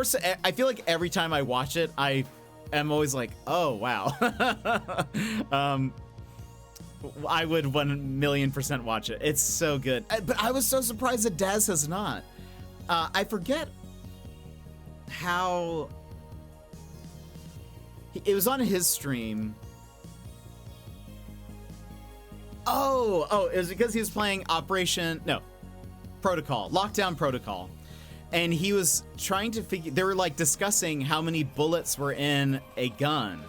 Speaker 1: so, I feel like every time I watch it, I am always like, oh, wow. I would 1,000,000% watch it. It's so good. But I was so surprised that Daz has not. I forget how... It was on his stream. Oh, it was because he was playing Protocol, Lockdown Protocol. And he was trying to figure, they were like discussing how many bullets were in a gun.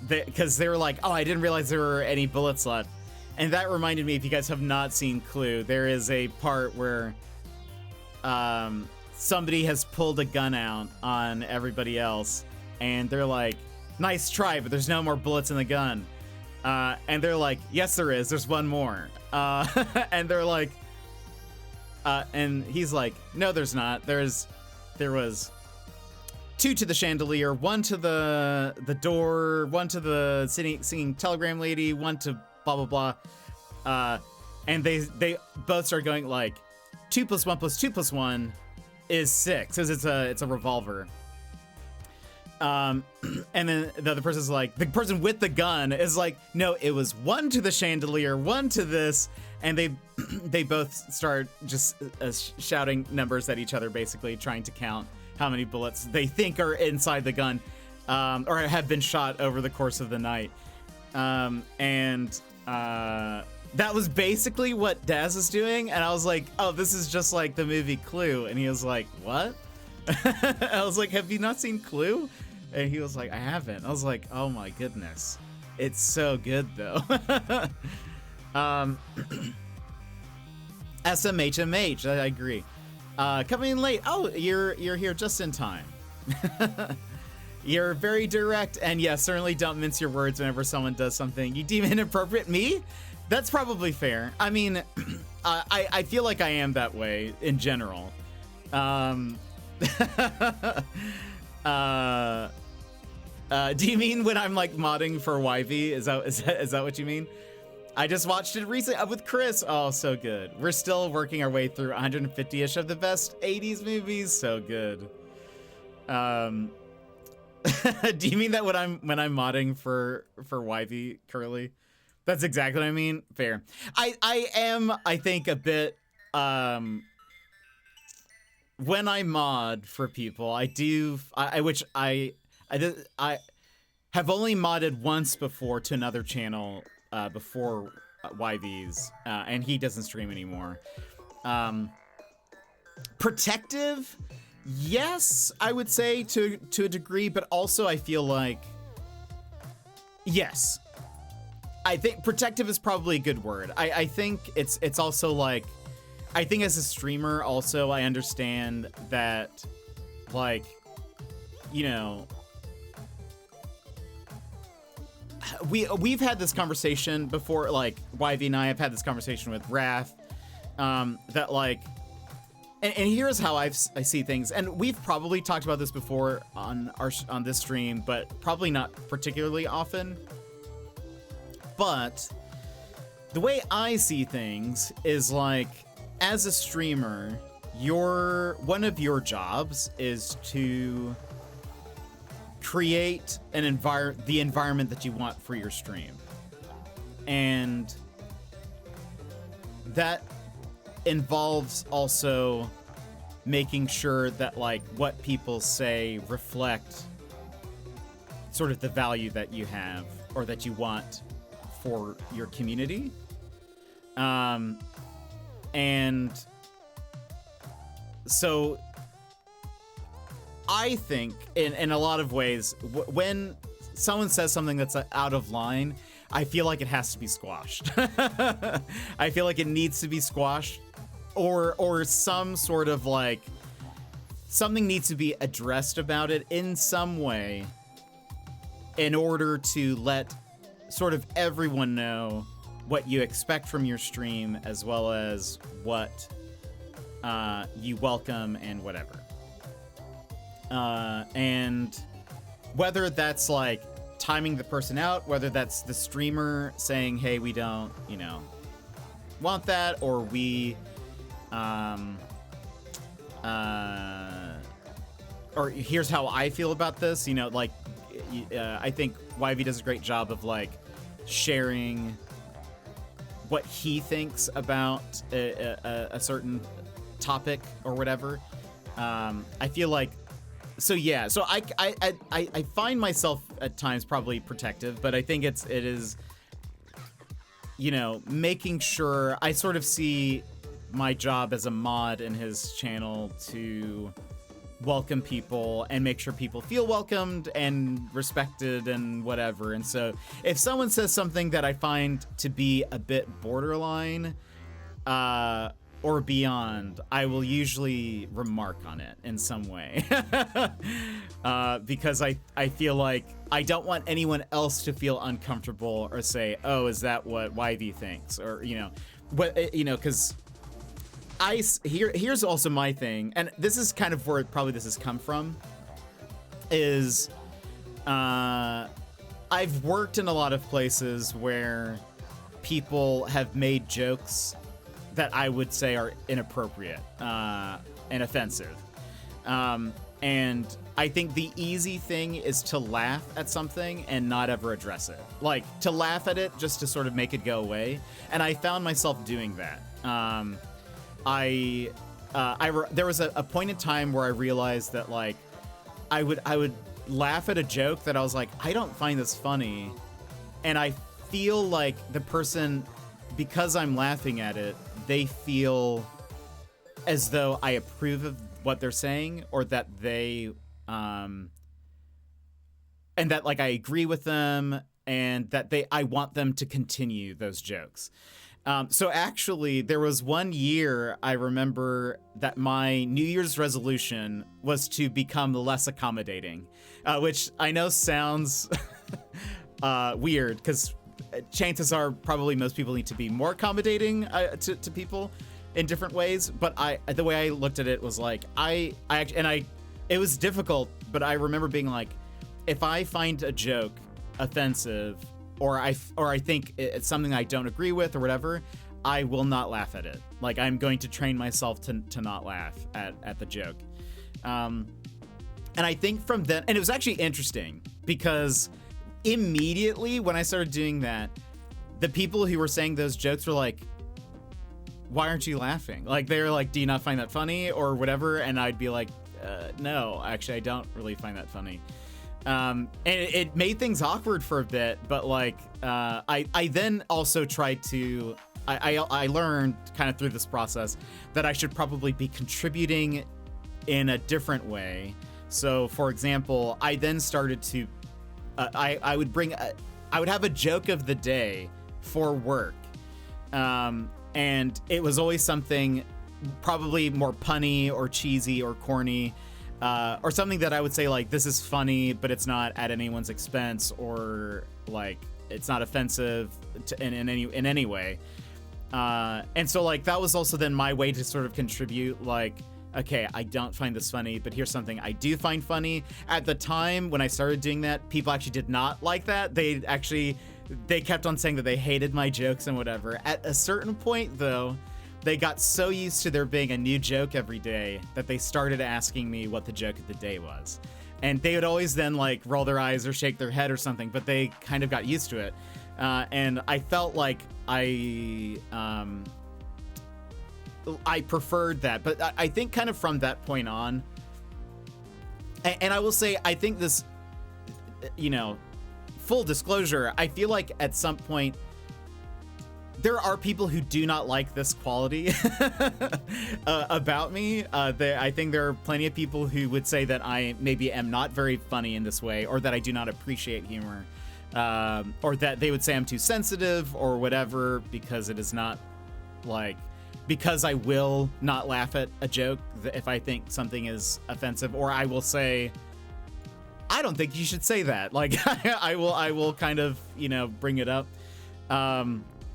Speaker 1: Because they were like, oh, I didn't realize there were any bullets left. And that reminded me, if you guys have not seen Clue, there is a part where somebody has pulled a gun out on everybody else, and they're like, nice try, but there's no more bullets in the gun. And they're like, yes, there is. There's one more. And they're like, and he's like, no, there's not. There was 2 to the chandelier, 1 to the door, 1 to the singing telegram lady, 1 to blah, blah, blah. And they both start going like, 2 + 1 + 2 + 1 is 6, because it's a revolver. And then the other person's like, the person with the gun is like, no, it was 1 to the chandelier, 1 to this, and they both start just shouting numbers at each other, basically trying to count how many bullets they think are inside the gun, or have been shot over the course of the night. That was basically what Daz is doing, and I was like, oh, this is just like the movie Clue, and he was like, what? I was like, have you not seen Clue? And he was like, I haven't. I was like, oh my goodness. It's so good though. SMHMH, I agree. Coming in late. Oh, you're here just in time. You're very direct, and yes, certainly don't mince your words whenever someone does something you deem inappropriate. Me? That's probably fair. I mean, I feel like I am that way in general. Do you mean when I'm like modding for YV? Is that what you mean? I just watched it recently with Chris. Oh, so good. We're still working our way through 150-ish of the best 80s movies. So good. Do you mean that when I'm modding for YV curly? That's exactly what I mean. Fair. I am, I think, a bit when I mod for people, I have only modded once before to another channel before YV's, and he doesn't stream anymore. Protective, yes, I would say to a degree, but also I feel like yes. I think protective is probably a good word. I think it's also like, I think as a streamer also I understand that, like, you know, we've had this conversation before, like YV and I have had this conversation with Wrath, that like, and here's how I see things, and we've probably talked about this before on this stream, but probably not particularly often. But the way I see things is like, as a streamer, one of your jobs is to create the environment that you want for your stream. And that involves also making sure that like what people say reflect sort of the value that you have or that you want for your community. And so I think in a lot of ways, when someone says something that's out of line, I feel like it has to be squashed. I feel like it needs to be squashed, or some sort of like, something needs to be addressed about it in some way in order to let sort of everyone know what you expect from your stream, as well as what you welcome and whatever. And whether that's like timing the person out, whether that's the streamer saying, hey, we don't, you know, want that, or we, or here's how I feel about this, you know, like, I think YV does a great job of like sharing what he thinks about a certain topic or whatever. I feel like, so yeah, so I find myself at times probably protective, but I think it is, you know, making sure I sort of see my job as a mod in his channel to welcome people and make sure people feel welcomed and respected and whatever. And so if someone says something that I find to be a bit borderline, or beyond, I will usually remark on it in some way. Because I feel like I don't want anyone else to feel uncomfortable or say, oh, is that what YV thinks? Or, you know, what, you know, because here's also my thing, and this is kind of where probably this has come from, is I've worked in a lot of places where people have made jokes that I would say are inappropriate and offensive. And I think the easy thing is to laugh at something and not ever address it. Like, to laugh at it just to sort of make it go away. And I found myself doing that. There was a point in time where I realized that, like, I would laugh at a joke that I was like, I don't find this funny. And I feel like the person, because I'm laughing at it, they feel as though I approve of what they're saying, or that they, and that, like, I agree with them, and that I want them to continue those jokes. So actually, there was one year I remember that my New Year's resolution was to become less accommodating, which I know sounds weird, because chances are probably most people need to be more accommodating to people in different ways. But the way I looked at it was like, it was difficult, but I remember being like, if I find a joke offensive, or I think it's something I don't agree with or whatever, I will not laugh at it. Like, I'm going to train myself to not laugh at the joke. And I think from then, and it was actually interesting because immediately when I started doing that, the people who were saying those jokes were like, why aren't you laughing? Like, they were like, do you not find that funny or whatever? And I'd be like, no, actually, I don't really find that funny. And it made things awkward for a bit, but like, I then also tried to, I learned kind of through this process that I should probably be contributing in a different way. So for example, I then started to, I would have a joke of the day for work. And it was always something probably more punny or cheesy or corny, or something that I would say, like, this is funny, but it's not at anyone's expense, or like it's not offensive in any way. And so, like, that was also then my way to sort of contribute, like, okay, I don't find this funny, but here's something I do find funny. At the time when I started doing that, people actually did not like that. They kept on saying that they hated my jokes and whatever. At a certain point, though, they got so used to there being a new joke every day that they started asking me what the joke of the day was. And they would always then, like, roll their eyes or shake their head or something, but they kind of got used to it. And I felt like I preferred that. But I think kind of from that point on, and I will say, I think this, you know, full disclosure, I feel like at some point, there are people who do not like this quality about me. I think there are plenty of people who would say that I maybe am not very funny in this way, or that I do not appreciate humor, or that they would say I'm too sensitive or whatever, because it is not, like, because I will not laugh at a joke if I think something is offensive, or I will say, I don't think you should say that. Like, I will kind of, you know, bring it up.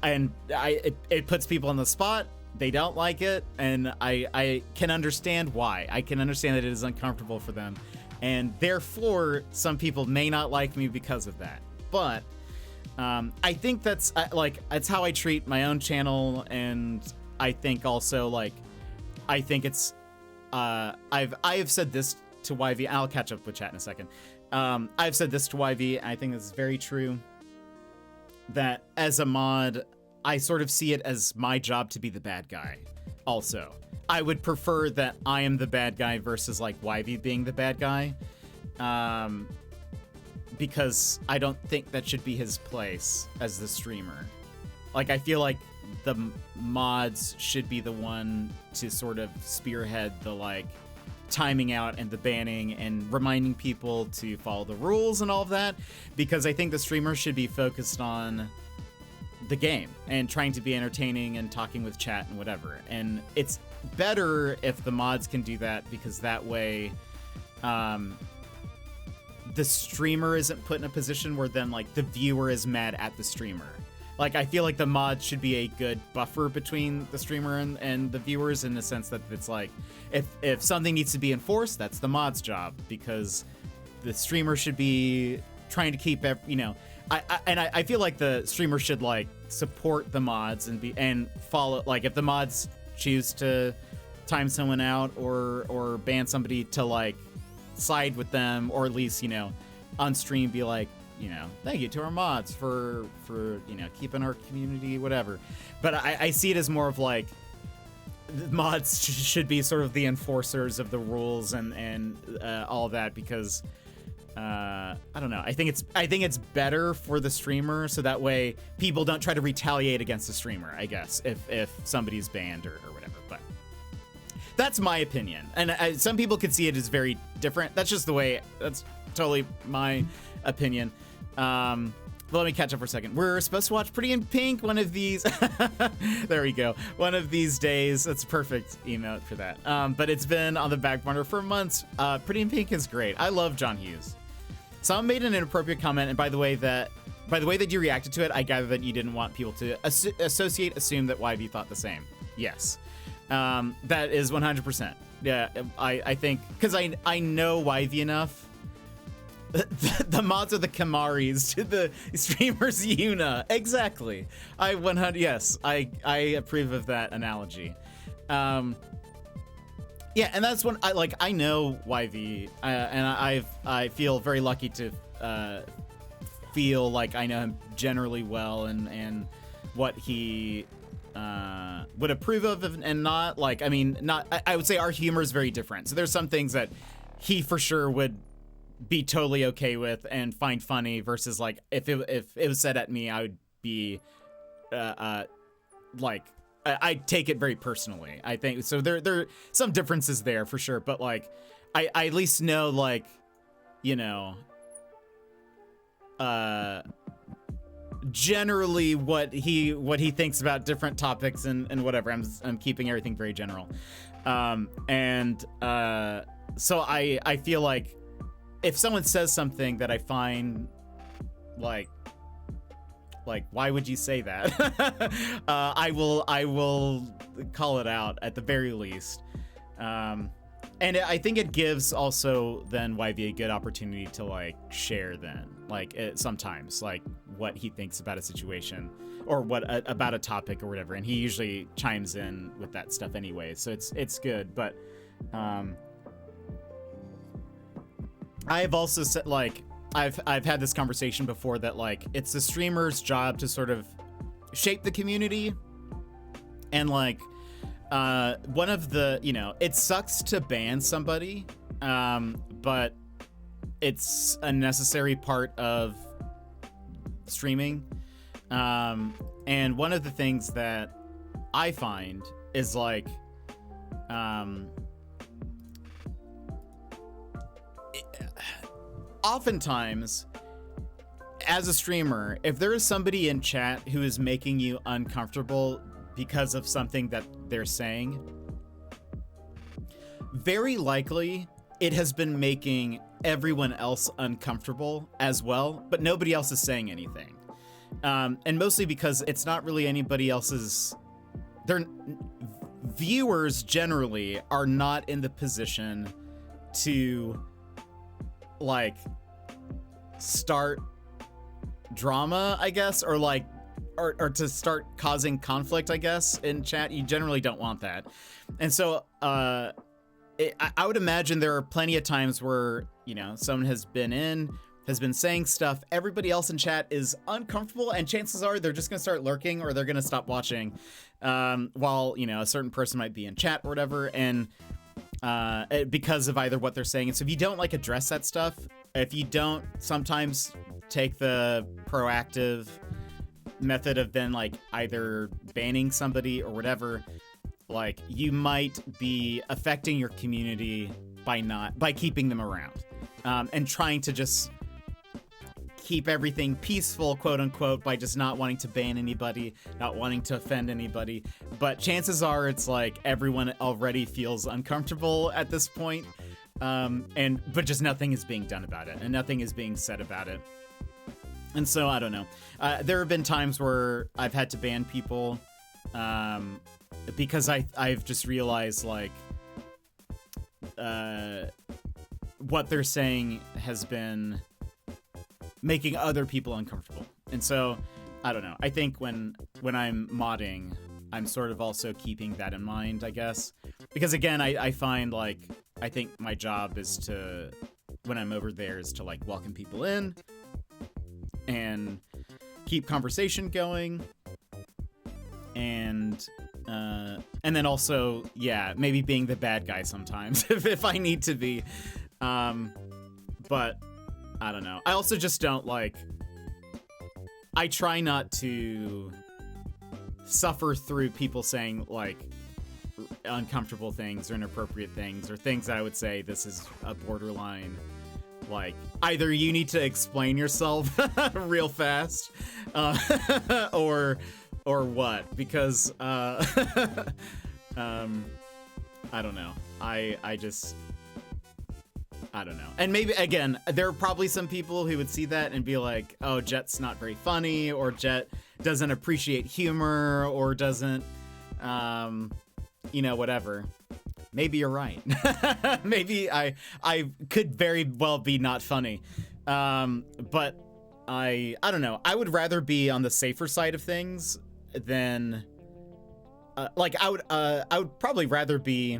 Speaker 1: And it puts people on the spot. They don't like it, and I can understand why. I can understand that it is uncomfortable for them, and therefore some people may not like me because of that. But I think that's it's how I treat my own channel, and I think also, like, I think it's I have said this to YV. I'll catch up with chat in a second. I've said this to YV, and I think this is very true, that as a mod, I sort of see it as my job to be the bad guy. Also, I would prefer that I am the bad guy versus, like, YV being the bad guy, because I don't think that should be his place as the streamer. Like, I feel like the mods should be the one to sort of spearhead the, like, timing out and the banning and reminding people to follow the rules and all of that, because I think the streamer should be focused on the game and trying to be entertaining and talking with chat and whatever. And it's better if the mods can do that, because that way the streamer isn't put in a position where then like the viewer is mad at the streamer. Like, I feel like the mod should be a good buffer between the streamer and the viewers, in the sense that it's like, if something needs to be enforced, that's the mod's job, because the streamer should be trying to keep, you know, I feel like the streamer should like support the mods and follow, like if the mods choose to time someone out or ban somebody, to like side with them, or at least, you know, on stream be like, you know, thank you to our mods for you know, keeping our community, whatever. But I see it as more of like, the mods should be sort of the enforcers of the rules and all that, because I don't know. I think it's better for the streamer, so that way people don't try to retaliate against the streamer, I guess, if somebody's banned or whatever. But that's my opinion, and some people could see it as very different. That's just the way. That's totally my opinion. Let me catch up for a second. We're supposed to watch Pretty in Pink one of these. There we go. One of these days. That's a perfect emote for that. But it's been on the back burner for months. Pretty in Pink is great. I love John Hughes. Someone made an inappropriate comment, and by the way that you reacted to it, I gather that you didn't want people to assume that YV thought the same. Yes. That is 100%. Yeah, I think, because I know YV enough. The mods are the Kamaris to the streamers Yuna. Exactly. Yes, I approve of that analogy. Yeah, and that's when I know YV, and I feel very lucky to feel like I know him generally well, and what he would approve of and not. Like, I mean, not. I would say our humor is very different. So there's some things that he for sure would be totally okay with and find funny, versus like if it was said at me, I would be like I take it very personally. I think so. There are some differences there for sure, but like I at least know, like, you know, generally what he thinks about different topics and whatever. I'm keeping everything very general, and so I feel like if someone says something that I find like why would you say that? I will call it out at the very least. And I think it gives also then YV a good opportunity to like share then, like sometimes like what he thinks about a situation or about a topic or whatever. And he usually chimes in with that stuff anyway. So it's good. But I've also said, like, I've had this conversation before that, like, it's the streamer's job to sort of shape the community. And, like, one of the, you know, it sucks to ban somebody, but it's a necessary part of streaming. And one of the things that I find is, like, oftentimes, as a streamer, if there is somebody in chat who is making you uncomfortable because of something that they're saying, very likely it has been making everyone else uncomfortable as well, but nobody else is saying anything. And mostly because it's not really anybody else's... Viewers generally are not in the position to, like, start drama, I guess, or like, or to start causing conflict, I guess, in chat. You generally don't want that. And so I would imagine there are plenty of times where, you know, someone has been saying stuff, everybody else in chat is uncomfortable, and chances are they're just gonna start lurking or they're gonna stop watching, while, you know, a certain person might be in chat or whatever, and because of either what they're saying. And so if you don't like address that stuff, if you don't sometimes take the proactive method of then like either banning somebody or whatever, like, you might be affecting your community by keeping them around, and trying to just keep everything peaceful, quote unquote, by just not wanting to ban anybody, not wanting to offend anybody. But chances are it's like everyone already feels uncomfortable at this point. But just nothing is being done about it, and nothing is being said about it. And so I don't know. There have been times where I've had to ban people because I've just realized like what they're saying has been making other people uncomfortable. And so I don't know. I think when I'm modding, I'm sort of also keeping that in mind, I guess. Because again, I find like, I think my job is to, when I'm over there, is to like welcome people in and keep conversation going. And then also, yeah, maybe being the bad guy sometimes if I need to be. But I don't know. I also just don't like, I try not to suffer through people saying like uncomfortable things or inappropriate things or things that I would say this is a borderline, like either you need to explain yourself real fast or what, because I don't know. I don't know. And maybe, again, there are probably some people who would see that and be like, oh, Jet's not very funny, or Jet doesn't appreciate humor, or doesn't, whatever. Maybe you're right. Maybe I could very well be not funny. But I don't know. I would rather be on the safer side of things than, I would probably rather be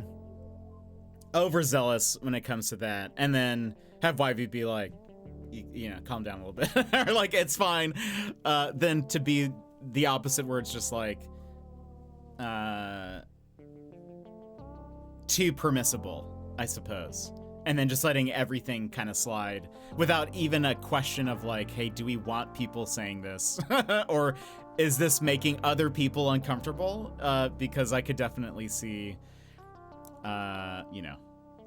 Speaker 1: overzealous when it comes to that, and then have YV be like, calm down a little bit, or like it's fine, than to be the opposite, where it's just like too permissible, I suppose, and then just letting everything kind of slide without even a question of like, hey, do we want people saying this, or is this making other people uncomfortable? Because I could definitely see,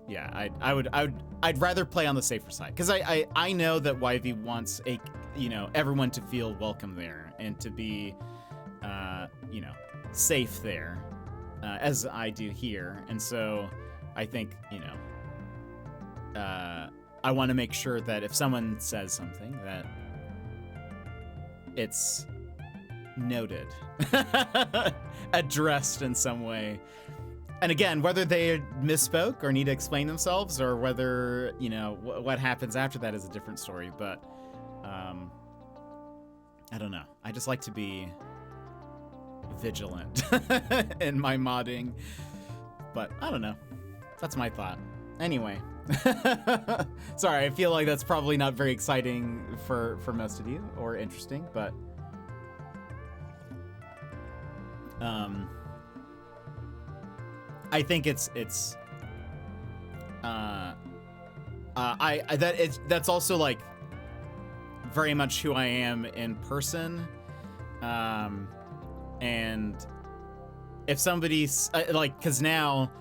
Speaker 1: yeah, I'd rather play on the safer side, because I know that YV wants everyone to feel welcome there and to be safe there, as I do here. And so I think I want to make sure that if someone says something, that it's noted, addressed in some way. And again, whether they misspoke or need to explain themselves, or whether, what happens after that is a different story. But I don't know. I just like to be vigilant in my modding. But I don't know. That's my thought. Anyway. Sorry, I feel like that's probably not very exciting for most of you, or interesting, but I think that's also like very much who I am in person, and if somebody's because now,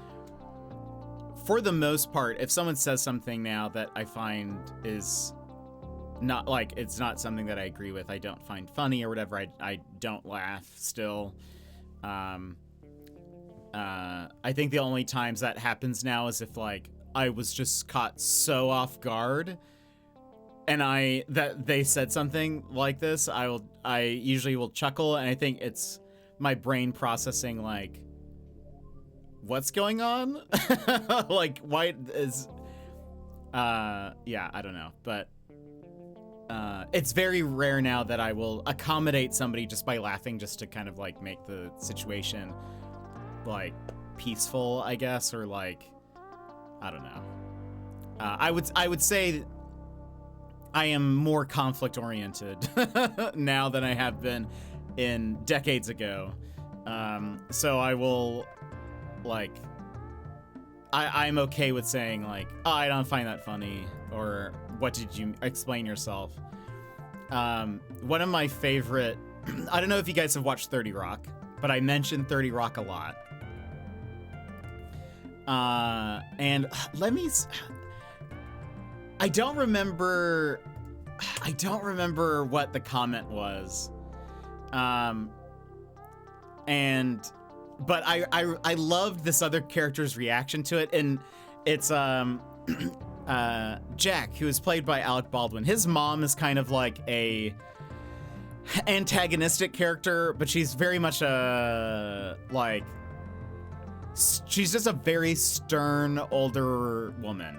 Speaker 1: for the most part, if someone says something now that I find is not like, it's not something that I agree with, I don't find funny or whatever, I don't laugh still. I think the only times that happens now is if like I was just caught so off guard and that they said something like this, I usually will chuckle, and I think it's my brain processing like, what's going on? Like, why is yeah, I don't know, but it's very rare now that I will accommodate somebody just by laughing, just to kind of like make the situation like peaceful, I guess, or like, I don't know. I would say I am more conflict oriented now than I have been in decades ago. So I will like, I'm okay with saying like, oh, I don't find that funny, or what did you explain yourself? One of my favorite, I don't know if you guys have watched 30 Rock, but I mentioned 30 Rock a lot. And I don't remember I don't remember what the comment was. But I loved this other character's reaction to it, and it's Jack, who is played by Alec Baldwin. His mom is kind of like a antagonistic character, but she's very much she's just a very stern older woman,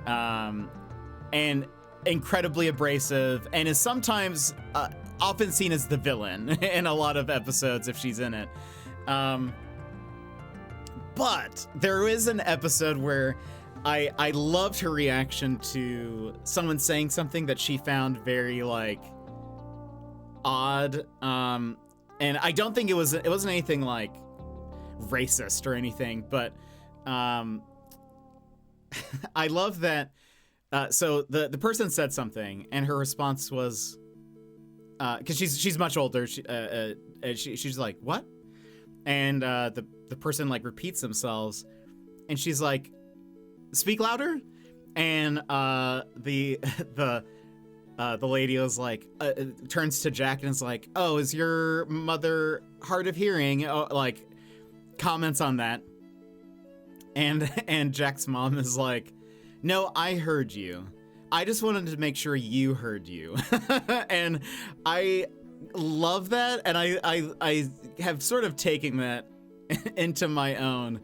Speaker 1: and incredibly abrasive, and is sometimes often seen as the villain in a lot of episodes if she's in it. But there is an episode where I loved her reaction to someone saying something that she found very like odd, and I don't think it wasn't anything like racist or anything, but I love that. So the person said something, and her response was, because she's much older, she's like, what? And the person like repeats themselves, and she's like, speak louder. And the lady was like, turns to Jack and is like, oh, is your mother hard of hearing? Oh, like comments on that. And Jack's mom is like, no, I heard you. I just wanted to make sure you heard you. And I love that, and I have sort of taken that into my own.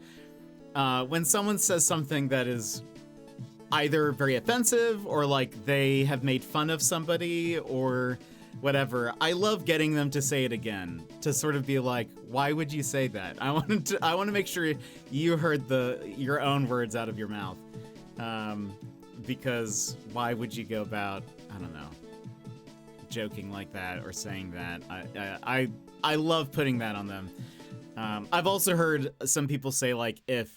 Speaker 1: When someone says something that is either very offensive or like they have made fun of somebody or whatever, I love getting them to say it again, to sort of be like, why would you say that? I want to make sure you heard your own words out of your mouth. Because why would you go about, I don't know, joking like that or saying that? I love putting that on them. I've also heard some people say, like, if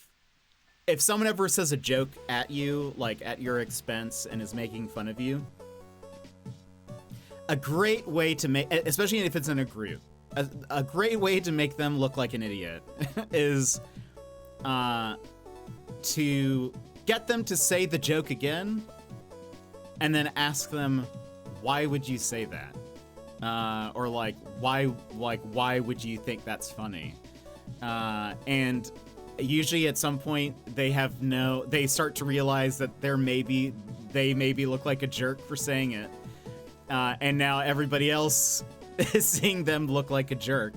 Speaker 1: someone ever says a joke at you, like at your expense, and is making fun of you, a great way to make, especially if it's in a group, a great way to make them look like an idiot is to get them to say the joke again, and then ask them, why would you say that? Or why would you think that's funny? And usually at some point they start to realize that they maybe look like a jerk for saying it. And now everybody else is seeing them look like a jerk.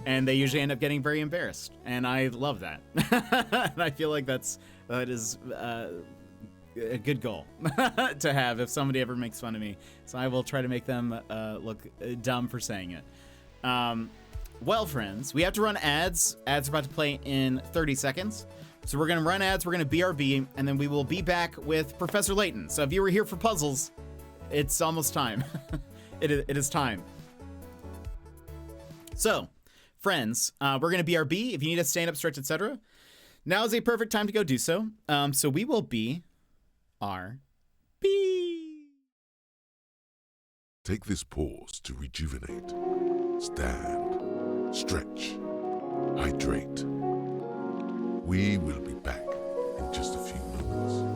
Speaker 1: And they usually end up getting very embarrassed. And I love that. And I feel like that is a good goal to have if somebody ever makes fun of me. So I will try to make them look dumb for saying it. Well, friends, we have to run ads. Ads are about to play in 30 seconds. So we're going to run ads, we're going to BRB, and then we will be back with Professor Layton. So if you were here for puzzles, it's almost time. It is time. So, friends, we're going to BRB. If you need to stand up, stretch, etc., now is a perfect time to go do so. So we will BRB.
Speaker 2: Take this pause to rejuvenate. Stand, stretch, hydrate. We will be back in just a few moments.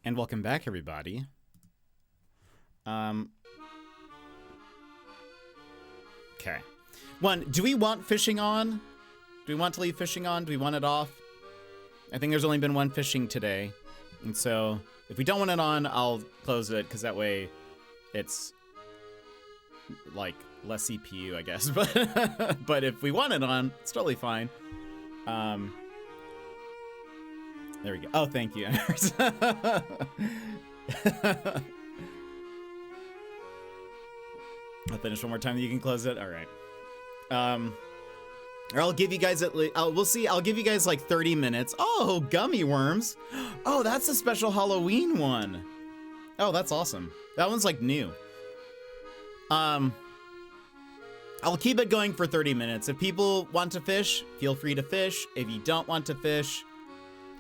Speaker 1: And welcome back, everybody. Okay. One, do we want fishing on? Do we want to leave fishing on? Do we want it off? I think there's only been one fishing today. And so if we don't want it on, I'll close it, because that way it's like less CPU, I guess. But if we want it on, it's totally fine. There we go. Oh, thank you. I'll finish one more time. You can close it. All right. Or I'll give you guys at least. We'll see. I'll give you guys like 30 minutes. Oh, gummy worms. Oh, that's a special Halloween one. Oh, that's awesome. That one's like new. I'll keep it going for 30 minutes. If people want to fish, feel free to fish. If you don't want to fish,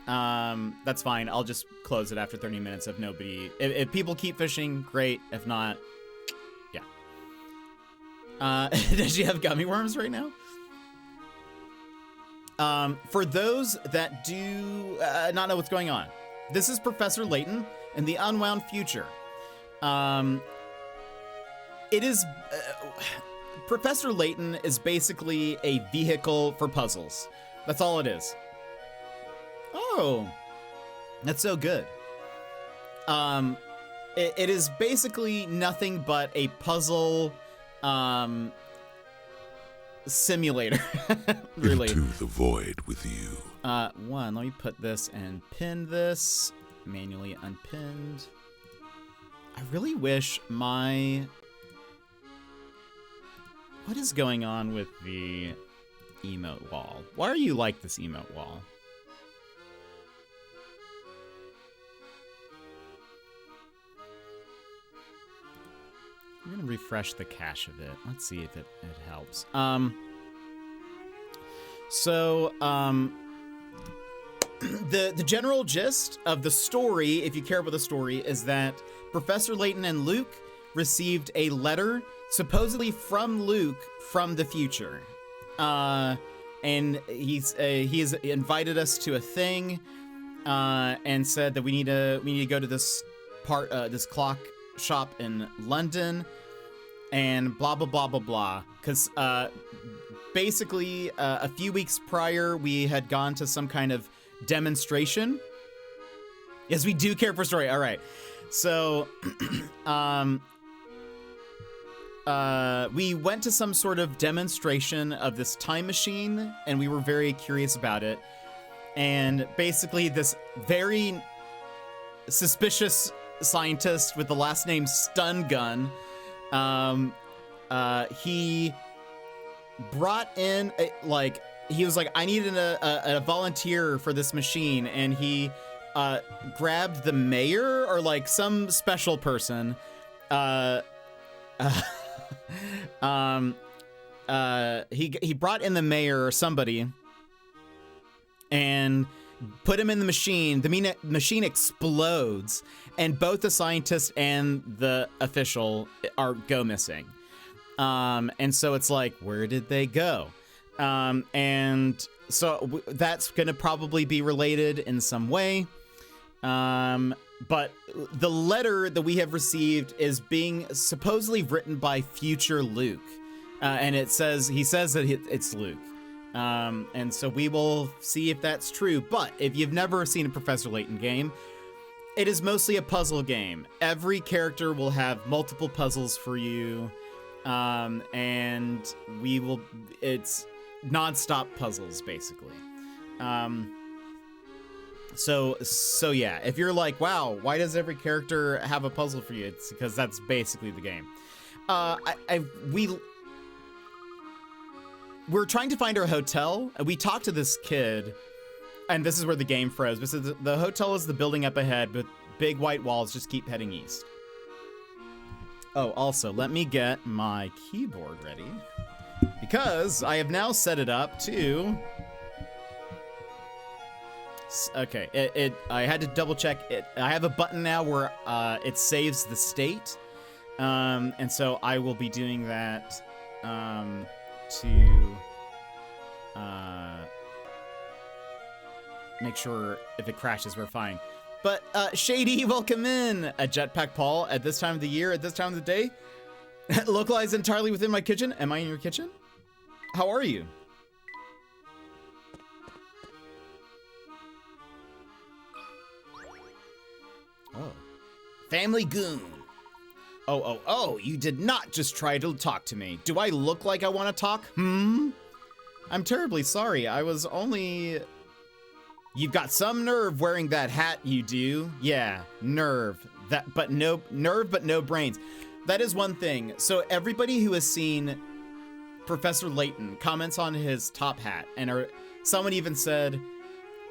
Speaker 1: that's fine. I'll just close it after 30 minutes if nobody... If people keep fishing, great. If not, yeah. Does she have gummy worms right now? For those that do not know what's going on, this is Professor Layton in the Unwound Future. It is... Professor Layton is basically a vehicle for puzzles. That's all it is. Oh, that's so good. It is basically nothing but a puzzle simulator, really.
Speaker 2: Into the void with you.
Speaker 1: One, let me put this and pin this. Manually unpinned. I really wish my... What is going on with the emote wall? Why are you like this emote wall? I'm gonna refresh the cache of it. Let's see if it helps. The general gist of the story, if you care about the story, is that Professor Layton and Luke received a letter supposedly from Luke from the future, and he's invited us to a thing, and said that we need to go to this clock shop in London, and blah blah blah blah blah. Because basically, a few weeks prior, we had gone to some kind of demonstration. Yes, we do care for story. All right, so we went to some sort of demonstration of this time machine, and we were very curious about it. And basically, this very suspicious scientist with the last name Stun Gun, he brought in he was like, I needed a volunteer for this machine, and he grabbed the mayor or like some special person. He brought in the mayor or somebody and put him in the machine. The machine explodes, and both the scientist and the official go missing. And so it's like, where did they go? And so that's gonna probably be related in some way. But the letter that we have received is being supposedly written by future Luke. And he says that it's Luke. And so we will see if that's true. But if you've never seen a Professor Layton game, it is mostly a puzzle game. Every character will have multiple puzzles for you. And it's non-stop puzzles, basically. So yeah, if you're like, wow, why does every character have a puzzle for you? It's because that's basically the game. We're trying to find our hotel, and we talked to this kid, and this is where the game froze. Because the hotel is the building up ahead, with big white walls. Just keep heading east. Oh, also, let me get my keyboard ready, because I have now set it up to... Okay, I had to double check it. I have a button now where it saves the state, and so I will be doing that to make sure if it crashes, we're fine. But Shady, welcome in. A jetpack Paul at this time of the year, at this time of the day. Localized entirely within my kitchen. Am I in your kitchen? How are you? Oh. Family Goon. Oh, you did not just try to talk to me. Do I look like I want to talk? I'm terribly sorry. I was only... You've got some nerve wearing that hat, you do. Yeah, nerve. But no brains. That is one thing. So everybody who has seen Professor Layton comments on his top hat, and someone even said,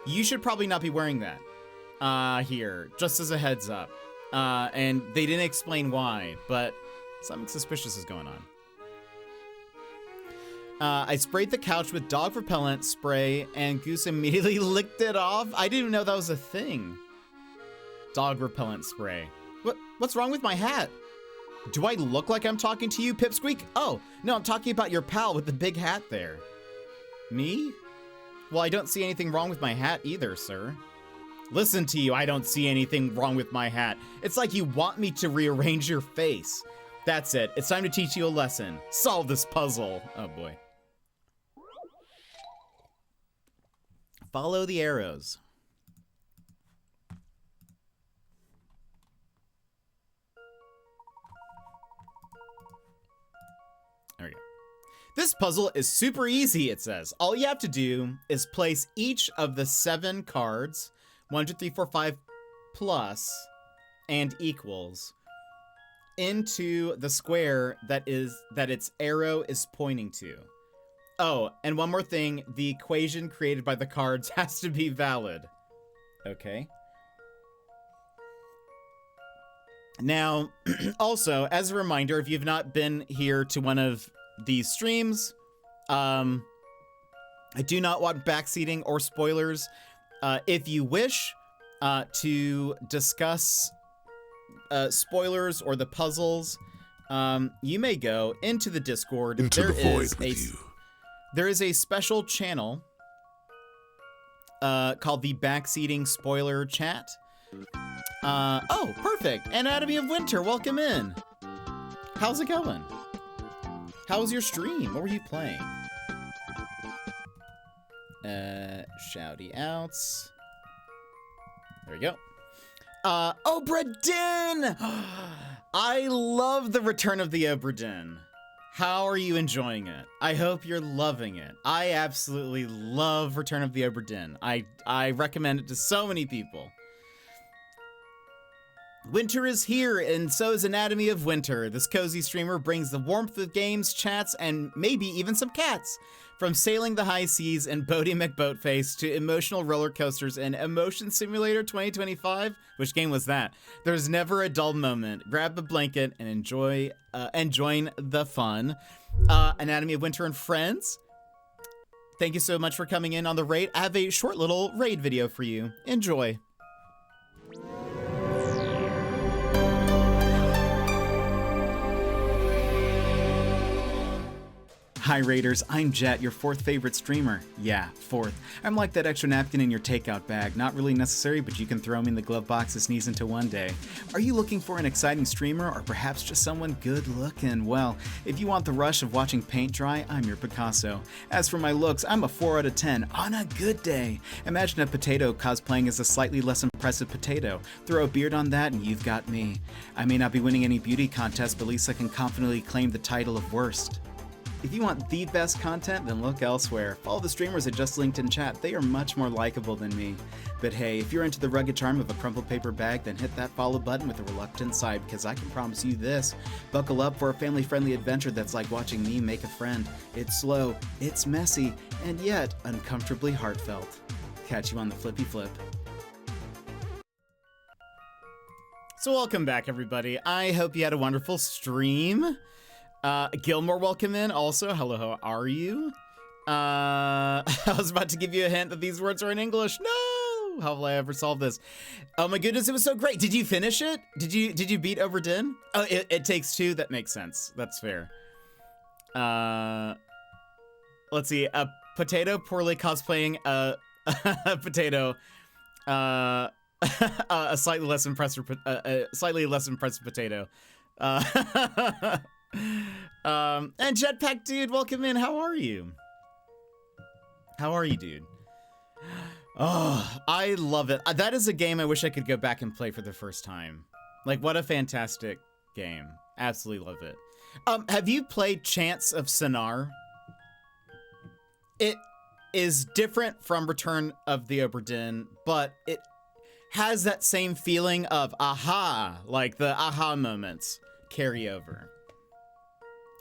Speaker 1: you should probably not be wearing that. Here, just as a heads up. And they didn't explain why, but something suspicious is going on. I sprayed the couch with dog repellent spray and Goose immediately licked it off. I didn't even know that was a thing. Dog repellent spray. What's wrong with my hat? Do I look like I'm talking to you, Pipsqueak? Oh, no, I'm talking about your pal with the big hat there. Me? Well, I don't see anything wrong with my hat either, sir. Listen to you, I don't see anything wrong with my hat. It's like you want me to rearrange your face. That's it. It's time to teach you a lesson. Solve this puzzle. Oh, boy. Follow the arrows. There we go. This puzzle is super easy, it says. All you have to do is place each of the 7 cards, 1, 2, 3, 4, 5, plus, and equals, into the square that its arrow is pointing to. Oh, and one more thing, the equation created by the cards has to be valid. Okay. Now, also, as a reminder, if you've not been here to one of these streams, I do not want backseating or spoilers. If you wish to discuss spoilers or the puzzles, you may go into the Discord.
Speaker 2: Into the void with you.
Speaker 1: There is a special channel called the Backseating Spoiler Chat. Oh, perfect. Anatomy of Winter, welcome in. How's it going? How was your stream? What were you playing? Shouty outs. There we go. Obra Dinn! I love the return of the Obra Dinn. How are you enjoying it? I hope you're loving it. I absolutely love Return of the Obra Dinn. I recommend it to so many people. Winter is here, and so is Anatomy of Winter. This cozy streamer brings the warmth of games, chats, and maybe even some cats. From sailing the high seas and Bodie McBoatface to emotional roller coasters and Emotion Simulator 2025. Which game was that? There's never a dull moment. Grab a blanket and enjoy and join the fun. Anatomy of Winter and friends. Thank you so much for coming in on the raid. I have a short little raid video for you. Enjoy. Hi Raiders, I'm Jet, your 4th favorite streamer. Yeah, 4th. I'm like that extra napkin in your takeout bag. Not really necessary, but you can throw me in the glove box to sneeze into one day. Are you looking for an exciting streamer, or perhaps just someone good looking? Well, if you want the rush of watching paint dry, I'm your Picasso. As for my looks, I'm a 4 out of 10 on a good day. Imagine a potato cosplaying as a slightly less impressive potato. Throw a beard on that and you've got me. I may not be winning any beauty contest, but at least I can confidently claim the title of worst. If you want the best content, then look elsewhere. Follow the streamers I just linked in chat. They are much more likable than me. But hey, if you're into the rugged charm of a crumpled paper bag, then hit that follow button with a reluctant sigh, because I can promise you this. Buckle up for a family-friendly adventure that's like watching me make a friend. It's slow, it's messy, and yet uncomfortably heartfelt. Catch you on the flippy flip. So welcome back, everybody. I hope you had a wonderful stream. Gilmore, welcome in. Also, hello, how are you? I was about to give you a hint that these words are in English. No! How will I ever solve this? Oh my goodness, it was so great. Did you finish it? Did you beat Obra Dinn? Oh, it takes 2. That makes sense. That's fair. Let's see. A potato poorly cosplaying a potato. a slightly less impressive potato. And Jetpack Dude, welcome in. How are you? How are you, dude? Oh, I love it. That is a game I wish I could go back and play for the first time. Like, what a fantastic game. Absolutely love it. Have you played Chants of Sennaar? It is different from Return of the Obra Dinn, but it has that same feeling of aha, like the aha moments carry over.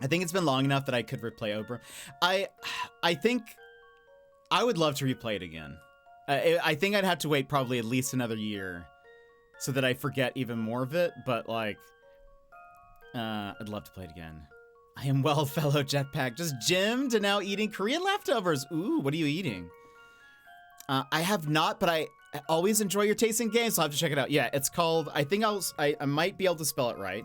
Speaker 1: I think it's been long enough that I could replay Obra. I think I would love to replay it again. I think I'd have to wait probably at least another year so that I forget even more of it, but like, I'd love to play it again. I am well, fellow Jetpack. Just gymmed and now eating Korean leftovers. Ooh, what are you eating? I have not, but I always enjoy your taste in games, so I'll have to check it out. Yeah, it's called, I think I might be able to spell it right.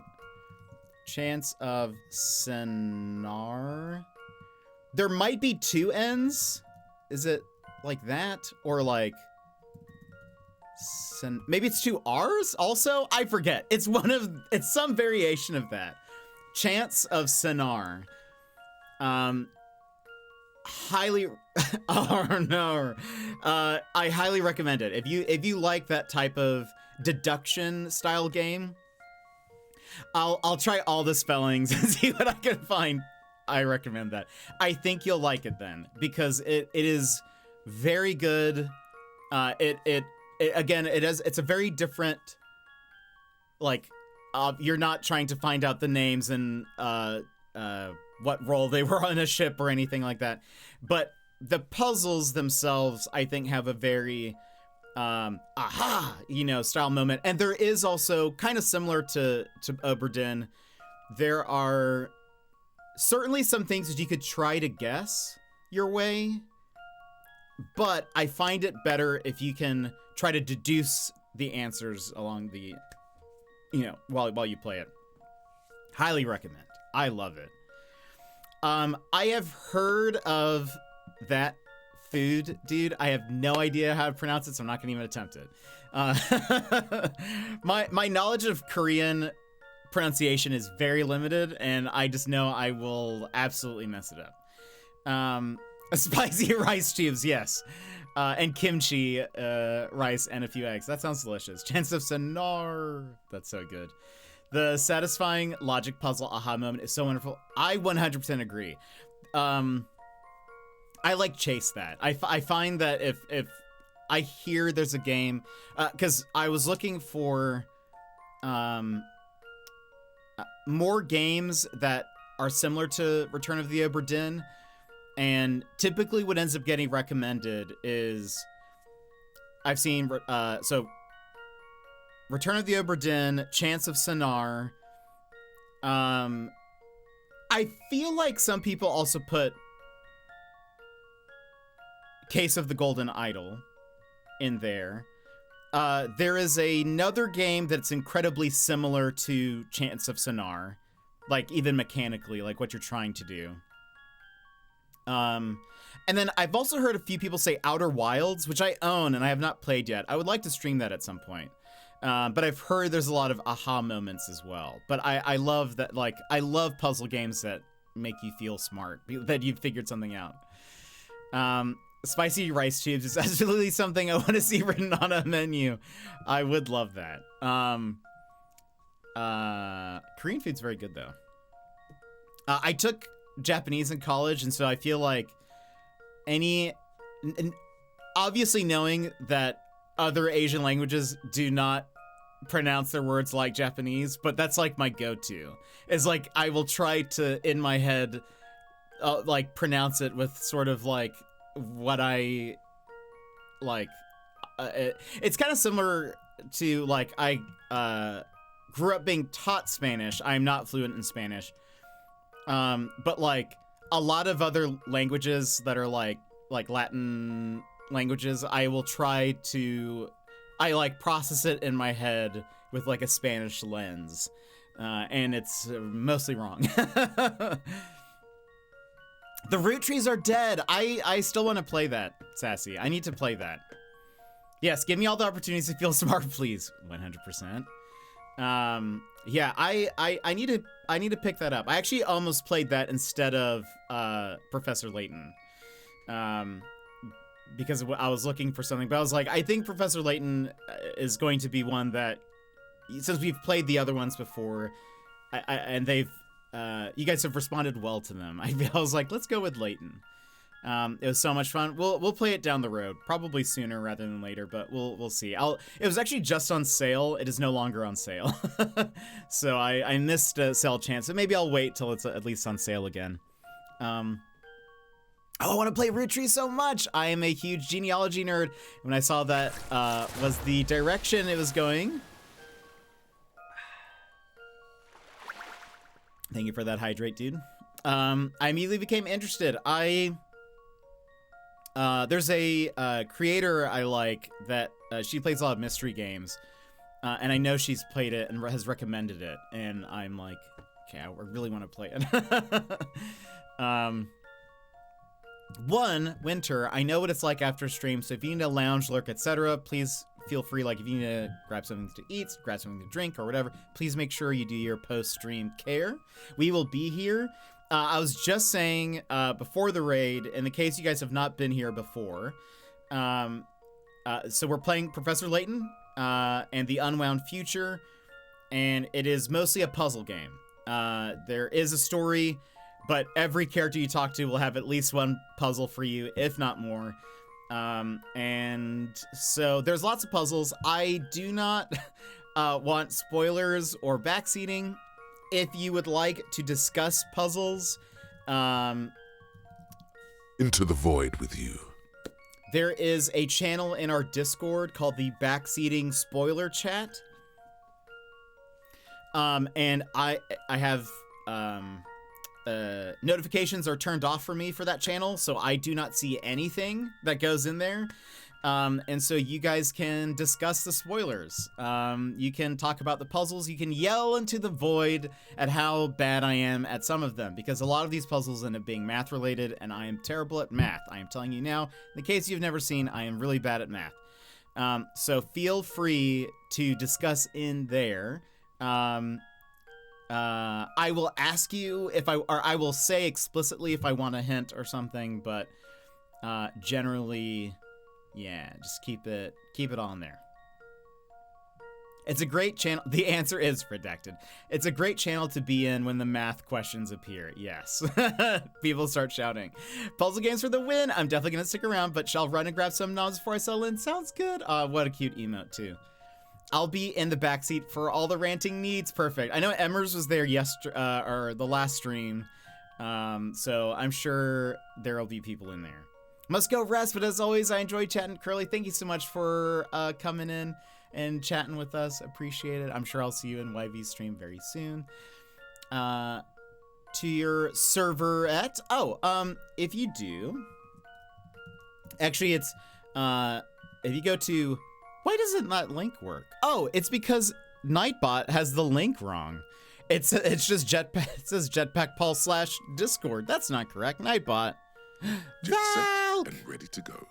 Speaker 1: Chants of Sennaar. There might be 2 N's. Is it like that? Or like, maybe it's 2 R's also? I forget. It's some variation of that. Chants of Sennaar. Highly, oh no. I highly recommend it. If you like that type of deduction style game, I'll try all the spellings and see what I can find. I recommend that. I think you'll like it then, because it is very good. It's a very different, like, you're not trying to find out the names and what role they were on a ship or anything like that. But the puzzles themselves, I think, have a very aha, style moment. And there is also, kind of similar to Obra Dinn, there are certainly some things that you could try to guess your way, but I find it better if you can try to deduce the answers along the, while you play it. Highly recommend. I love it. I have heard of that food, dude. I have no idea how to pronounce it, so I'm not gonna even attempt it. My knowledge of Korean pronunciation is very limited, and I just know I will absolutely mess it up. Spicy rice tubes, yes. And kimchi rice and a few eggs. That sounds delicious. Chants of Sennaar. That's so good. The satisfying logic puzzle aha moment is so wonderful. I 100% agree. I like chase that. I find that if I hear there's a game, because I was looking for more games that are similar to Return of the Obra Dinn, and typically what ends up getting recommended is, I've seen so Return of the Obra Dinn, Chants of Sennaar. I feel like some people also put Case of the Golden Idol in there. There is another game that's incredibly similar to Chants of Sennaar, like even mechanically, like what you're trying to do. And then I've also heard a few people say Outer Wilds, which I own and I have not played yet. I would like to stream that at some point. But I've heard there's a lot of aha moments as well. But I love that, like, I love puzzle games that make you feel smart, that you've figured something out. Spicy rice tubes is absolutely something I want to see written on a menu. I would love that. Korean food's very good, though. I took Japanese in college, and so I feel like obviously knowing that other Asian languages do not pronounce their words like Japanese, but that's like my go-to. Is like I will try to, in my head, like pronounce it with sort of like what I like. It's kind of similar to like I grew up being taught Spanish. I'm not fluent in Spanish, but like a lot of other languages that are like Latin languages, I will try to, I like process it in my head with like a Spanish lens, and it's mostly wrong. The root trees are dead. I still want to play that, Sassy. I need to play that. Yes, give me all the opportunities to feel smart, please. 100%. Yeah, I need to pick that up. I actually almost played that instead of Professor Layton. Because I was looking for something, but I was like, I think Professor Layton is going to be one that, since we've played the other ones before, and they've, you guys have responded well to them. I was like, let's go with Layton. It was so much fun. We'll play it down the road, probably sooner rather than later, but we'll see. It was actually just on sale. It is no longer on sale. So I missed a sale chance, so maybe I'll wait till it's at least on sale again. Oh, I want to play Root Tree so much. I am a huge genealogy nerd. When I saw that was the direction it was going. Thank you for that hydrate, dude. I immediately became interested. There's a creator I like that she plays a lot of mystery games, and I know she's played it and has recommended it, and I'm like, okay, I really want to play it. Winter, I know what it's like after stream, so if you need a lounge, lurk, etc., please feel free. Like, if you need to grab something to eat, grab something to drink, or whatever, please make sure you do your post-stream care. We will be here. I was just saying before the raid, in the case you guys have not been here before, so we're playing Professor Layton and the Unwound Future, and it is mostly a puzzle game. There is a story, but every character you talk to will have at least one puzzle for you, if not more. And so there's lots of puzzles. I do not want spoilers or backseating. If you would like to discuss puzzles,
Speaker 2: Into the void with you.
Speaker 1: There is a channel in our Discord called the Backseating Spoiler Chat. And I have notifications are turned off for me for that channel, so I do not see anything that goes in there. And so you guys can discuss the spoilers. You can talk about the puzzles. You can yell into the void at how bad I am at some of them, because a lot of these puzzles end up being math related, and I am terrible at math. I am telling you now, in case you've never seen, I am really bad at math. So feel free to discuss in there. I will ask you I will say explicitly if I want a hint or something, but generally, yeah, just keep it on there. It's a great channel. The answer is redacted. It's a great channel to be in when the math questions appear. Yes. People start shouting. Puzzle games for the win. I'm definitely going to stick around, but shall run and grab some nods before I settle in. Sounds good. What a cute emote, too. I'll be in the backseat for all the ranting needs. Perfect. I know Emmers was there or the last stream, so I'm sure there'll be people in there. Must go rest, but as always, I enjoy chatting. Curly, thank you so much for coming in and chatting with us. Appreciate it. I'm sure I'll see you in YV's stream very soon. To your serverette. Oh, if you do, actually, it's if you go to. Why doesn't that link work? Oh, it's because Nightbot has the link wrong. It's just jetpack. It says jetpackpaul/Discord. That's not correct. Nightbot.
Speaker 2: Val! Set and ready to go.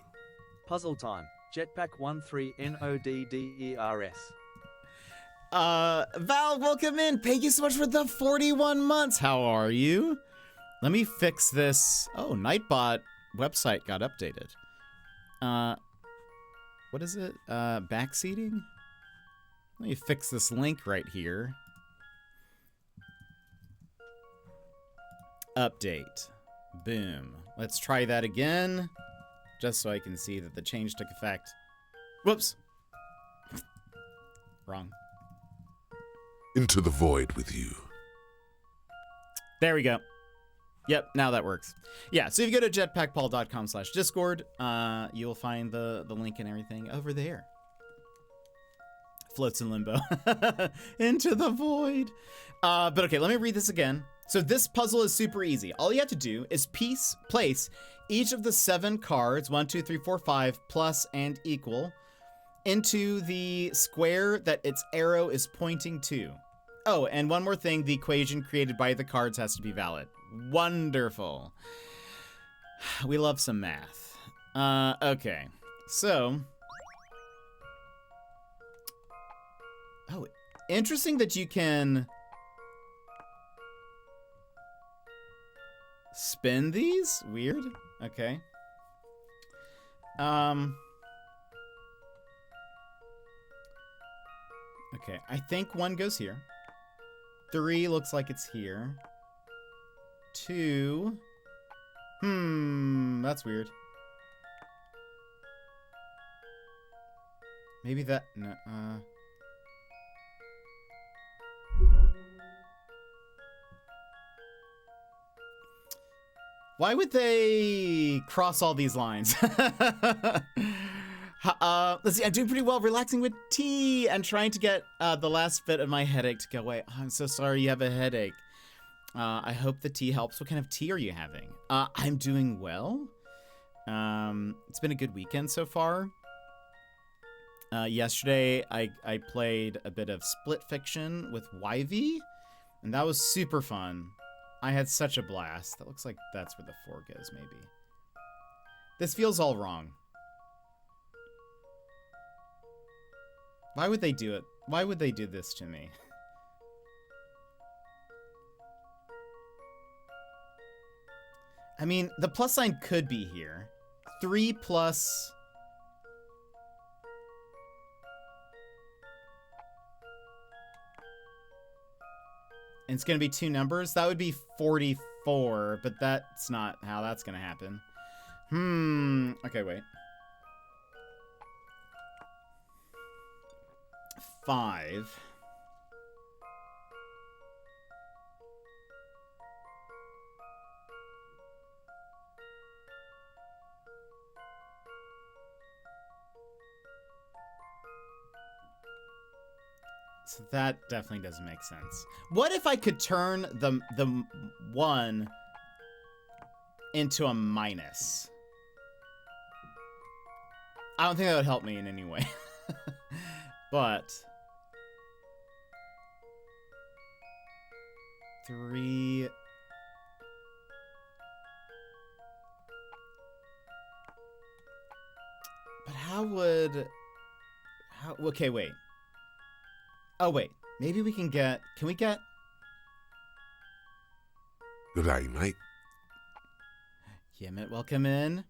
Speaker 3: Puzzle time. Jetpack 13NODDERS.
Speaker 1: Val, welcome in. Thank you so much for the 41 months. How are you? Let me fix this. Oh, Nightbot website got updated. What is it? Backseating? Let me fix this link right here. Update. Boom. Let's try that again, just so I can see that the change took effect. Whoops. Wrong.
Speaker 2: Into the void with you.
Speaker 1: There we go. Yep, now that works. Yeah, so if you go to jetpackpaul.com/Discord, you will find the link and everything over there. Floats in limbo. Into the void. But okay, let me read this again. So this puzzle is super easy. All you have to do is place each of the 7 cards, 1, 2, 3, 4, 5, plus and equal, into the square that its arrow is pointing to. Oh, and one more thing, the equation created by the cards has to be valid. Wonderful. We love some math. Okay, so Oh, interesting that you can spin these? Weird. Okay. Okay, I think 1 goes here. 3 looks like it's here. 2. That's weird. Maybe that, no, why would they cross all these lines? Let's see, I'm doing pretty well relaxing with tea and trying to get the last bit of my headache to go away. Oh, I'm so sorry you have a headache. I hope the tea helps. What kind of tea are you having? I'm doing well. It's been a good weekend so far. Yesterday, I played a bit of Split Fiction with Yvy, and that was super fun. I had such a blast. That looks like that's where the 4 goes, maybe. This feels all wrong. Why would they do it? Why would they do this to me? I mean, the plus sign could be here. 3 plus... And it's going to be 2 numbers? That would be 44, but that's not how that's going to happen. Okay, wait. 5. So that definitely doesn't make sense. What if I could turn the 1 into a minus? I don't think that would help me in any way. But 3. But how would... Okay, wait. Oh, wait. Maybe we can get... Can we get...
Speaker 2: Good day, mate.
Speaker 1: Yemit, welcome in.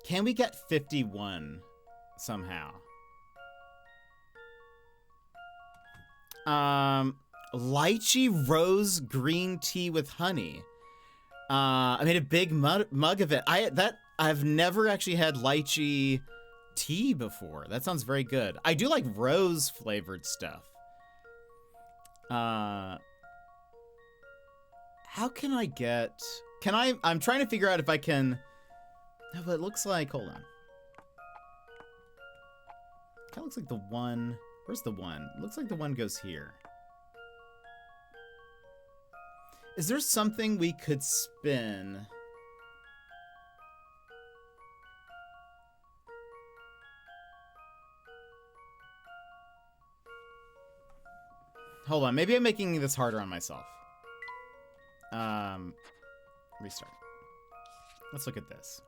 Speaker 1: Can we get 51 somehow? Lychee rose green tea with honey. I made a big mug of it. I've never actually had lychee tea before. That sounds very good. I do like rose flavored stuff. How can I get... I'm trying to figure out if I can... No, but it looks like... Hold on. Kind of looks like the 1... Where's the 1? It looks like the 1 goes here. Is there something we could spin? Hold on, maybe I'm making this harder on myself. Restart. Let's look at this.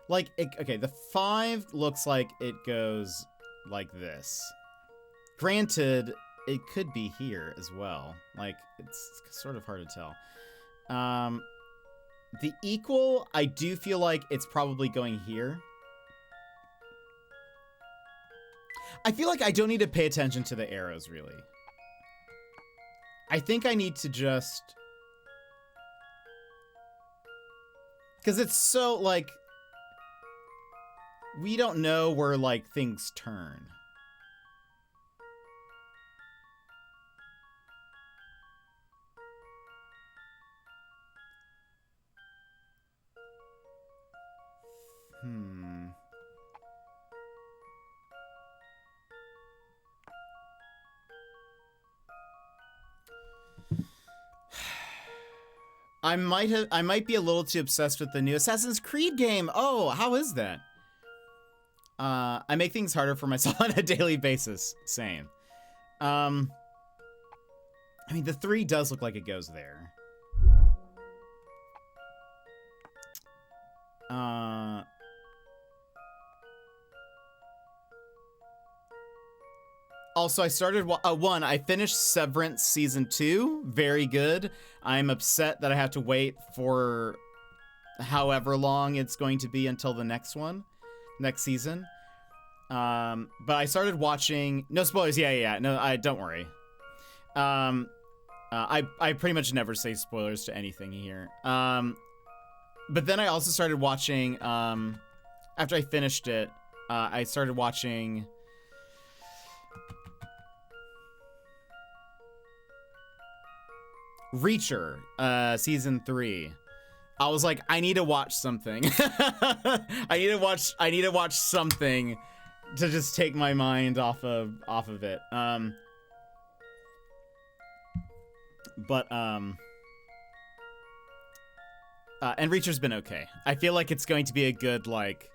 Speaker 1: Like, okay, the 5 looks like it goes like this. Granted, it could be here as well. Like, it's sort of hard to tell. The equal, I do feel like it's probably going here. I feel like I don't need to pay attention to the arrows, really. I think I need to just... Because it's so, like... We don't know where, like, things turn. I might be a little too obsessed with the new Assassin's Creed game. Oh, how is that? I make things harder for myself on a daily basis. Same. I mean, the 3 does look like it goes there. also I started one. I finished Severance season 2. Very good. I'm upset that I have to wait for however long it's going to be until the next season. But I started watching. No spoilers. Yeah. No, don't worry. I pretty much never say spoilers to anything here. But then I also started watching. After I finished it, I started watching. Reacher, season 3. I was like, I need to watch something. I need to watch something to just take my mind off of it. And Reacher's been okay. I feel like it's going to be a good, like,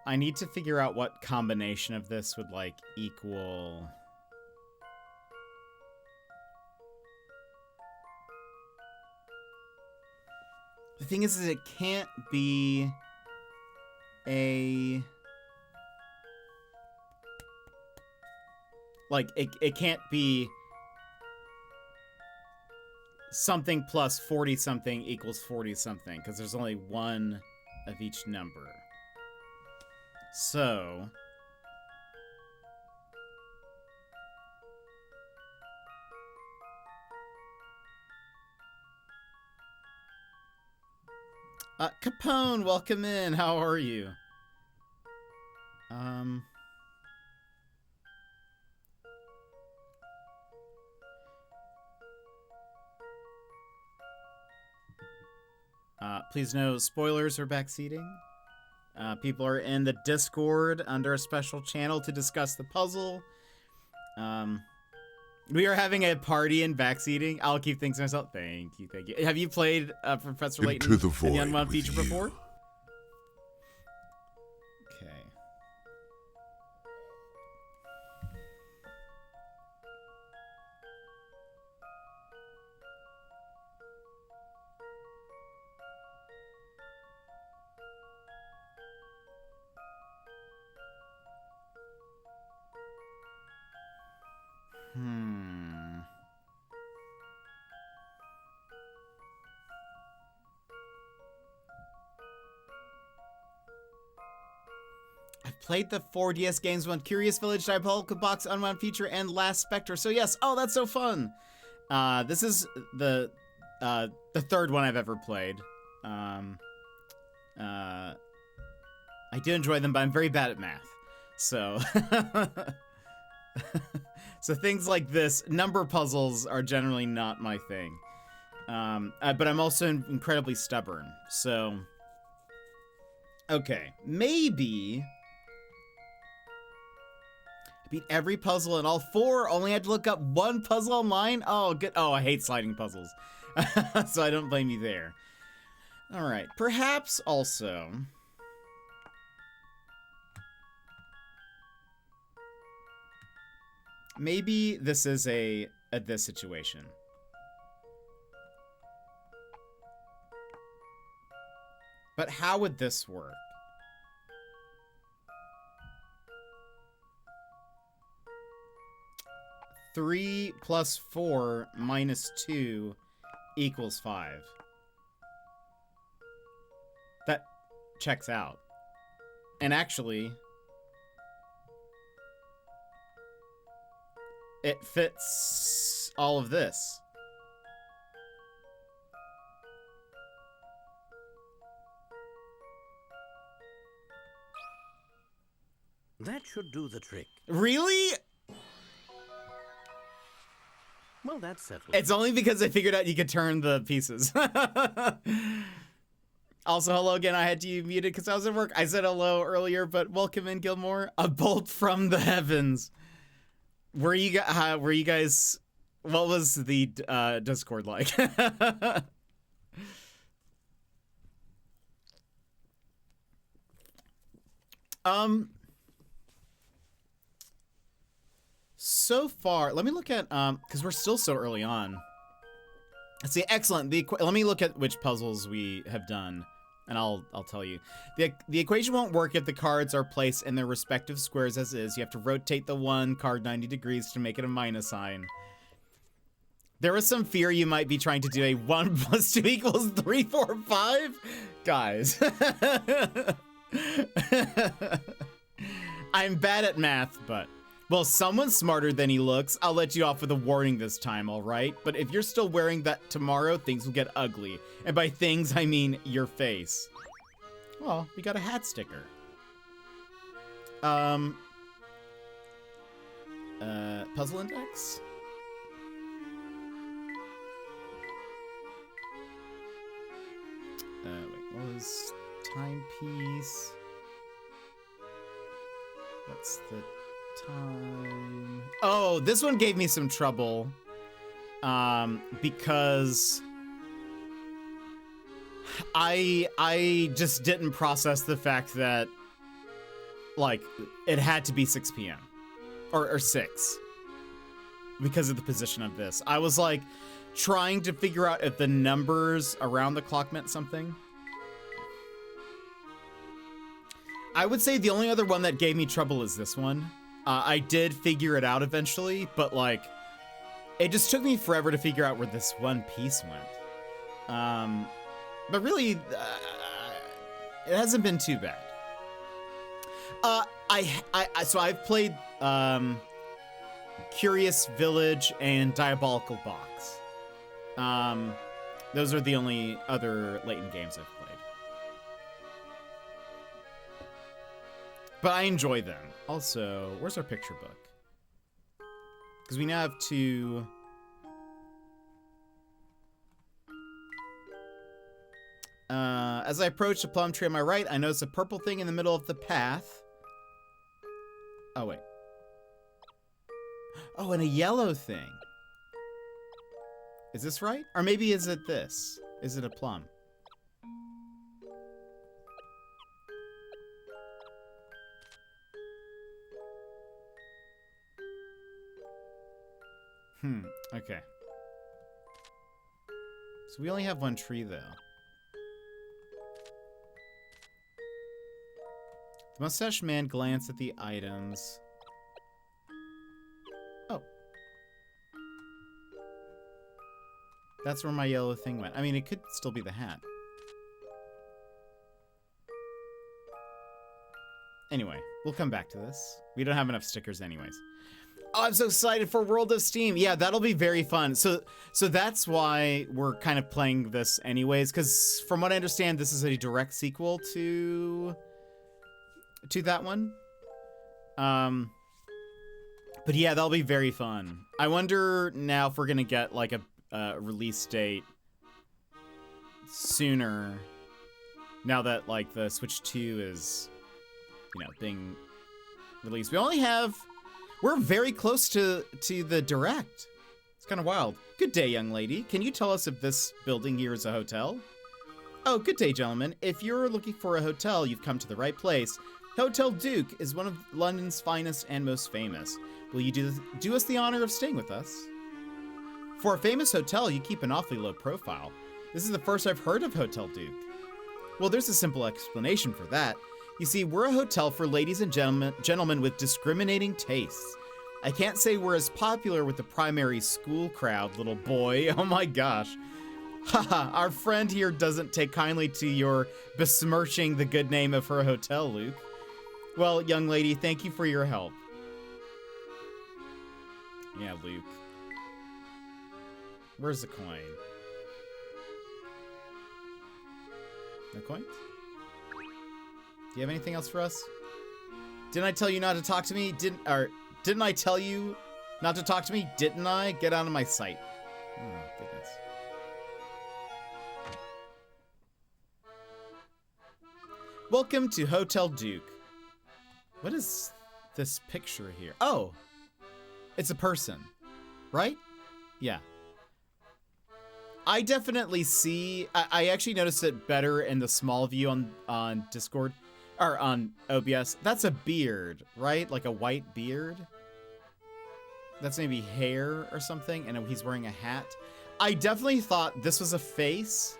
Speaker 1: I need to figure out what combination of this would, like, equal... The thing is it can't be a... Like, it can't be something plus 40-something equals 40-something, because there's only one of each number. So... Capone, welcome in. How are you? Please no spoilers or backseating. People are in the Discord under a special channel to discuss the puzzle. We are having a party in backseating. I'll keep things to myself. Thank you, thank you. Have you played Professor Layton
Speaker 2: Into the
Speaker 1: in
Speaker 2: void
Speaker 1: the Unwound
Speaker 2: with
Speaker 1: Future
Speaker 2: you.
Speaker 1: before? Okay. I've played the 4DS games one, Curious Village, Diabolical Box, Unwound Future, and Last Spectre. So yes, oh, that's so fun. This is the third one I've ever played. I do enjoy them, but I'm very bad at math. So, so things like this, number puzzles are generally not my thing. But I'm also incredibly stubborn. So, okay, maybe beat every puzzle in all four. Only had to look up one puzzle online. Oh, good. Oh, I hate sliding puzzles, so I don't blame you there. All right, perhaps also. Maybe this is a this situation. But how would this work? Three plus 4 minus 2 equals 5. That checks out. And actually, it fits all of this.
Speaker 4: That should do the trick.
Speaker 1: Really?
Speaker 4: Well, that's settled.
Speaker 1: It's only because I figured out you could turn the pieces. Also, hello again. I had you muted because I was at work. I said hello earlier, but welcome in, Gilmore. A bolt from the heavens. Were you guys? What was the Discord like? So far, let me look at because we're still so early on. Let's see, excellent. Let me look at which puzzles we have done, and I'll tell you. The equation won't work if the cards are placed in their respective squares as is. You have to rotate the one card 90 degrees to make it a minus sign. There was some fear you might be trying to do a 1 plus 2 equals 3, 4, 5. Guys. I'm bad at math, but... Well, someone's smarter than he looks. I'll let you off with a warning this time, all right? But if you're still wearing that tomorrow, things will get ugly. And by things, I mean your face. Well, we got a hat sticker. Puzzle index? Wait, what was timepiece? What's the time? Oh, this one gave me some trouble. Because I just didn't process the fact that like, it had to be 6 p.m. Or 6. Because of the position of this. I was, like, trying to figure out if the numbers around the clock meant something. I would say the only other one that gave me trouble is this one. I did figure it out eventually, but, like, it just took me forever to figure out where this one piece went. But really, it hasn't been too bad. So I've played Curious Village and Diabolical Box. Those are the only other Layton games I've played. But I enjoy them. Also, where's our picture book? Because we now have two... As I approach the plum tree on my right, I notice a purple thing in the middle of the path. Oh, wait. Oh, and a yellow thing. Is this right? Or maybe is it this? Is it a plum? Okay. So we only have one tree, though. The mustache man glanced at the items. Oh. That's where my yellow thing went. I mean, it could still be the hat. Anyway, we'll come back to this. We don't have enough stickers anyways. Oh, I'm so excited for World of Steam. Yeah, that'll be very fun. So that's why we're kind of playing this anyways, because from what I understand, this is a direct sequel to that one. But yeah, that'll be very fun. I wonder now if we're gonna get like a release date sooner, now that like the Switch 2 is, you know, being released. We're very close to the Direct. It's kind of wild. Good day, young lady. Can you tell us if this building here is a hotel? Oh, good day, gentlemen. If you're looking for a hotel, you've come to the right place. Hotel Duke is one of London's finest and most famous. Will you do us the honor of staying with us? For a famous hotel, you keep an awfully low profile. This is the first I've heard of Hotel Duke. Well, there's a simple explanation for that. You see, we're a hotel for ladies and gentlemen with discriminating tastes. I can't say we're as popular with the primary school crowd, little boy. Oh my gosh. Haha, our friend here doesn't take kindly to your besmirching the good name of her hotel, Luke. Well, young lady, thank you for your help. Yeah, Luke. Where's the coin? No coins? Do you have anything else for us? Didn't I tell you not to talk to me? Didn't I tell you not to talk to me? Didn't I? Get out of my sight. Oh, goodness. Welcome to Hotel Duke. What is this picture here? Oh, it's a person, right? Yeah. I definitely see, I actually noticed it better in the small view on Discord, or on OBS. That's a beard, right? Like a white beard. That's maybe hair or something, and he's wearing a hat. I definitely thought this was a face.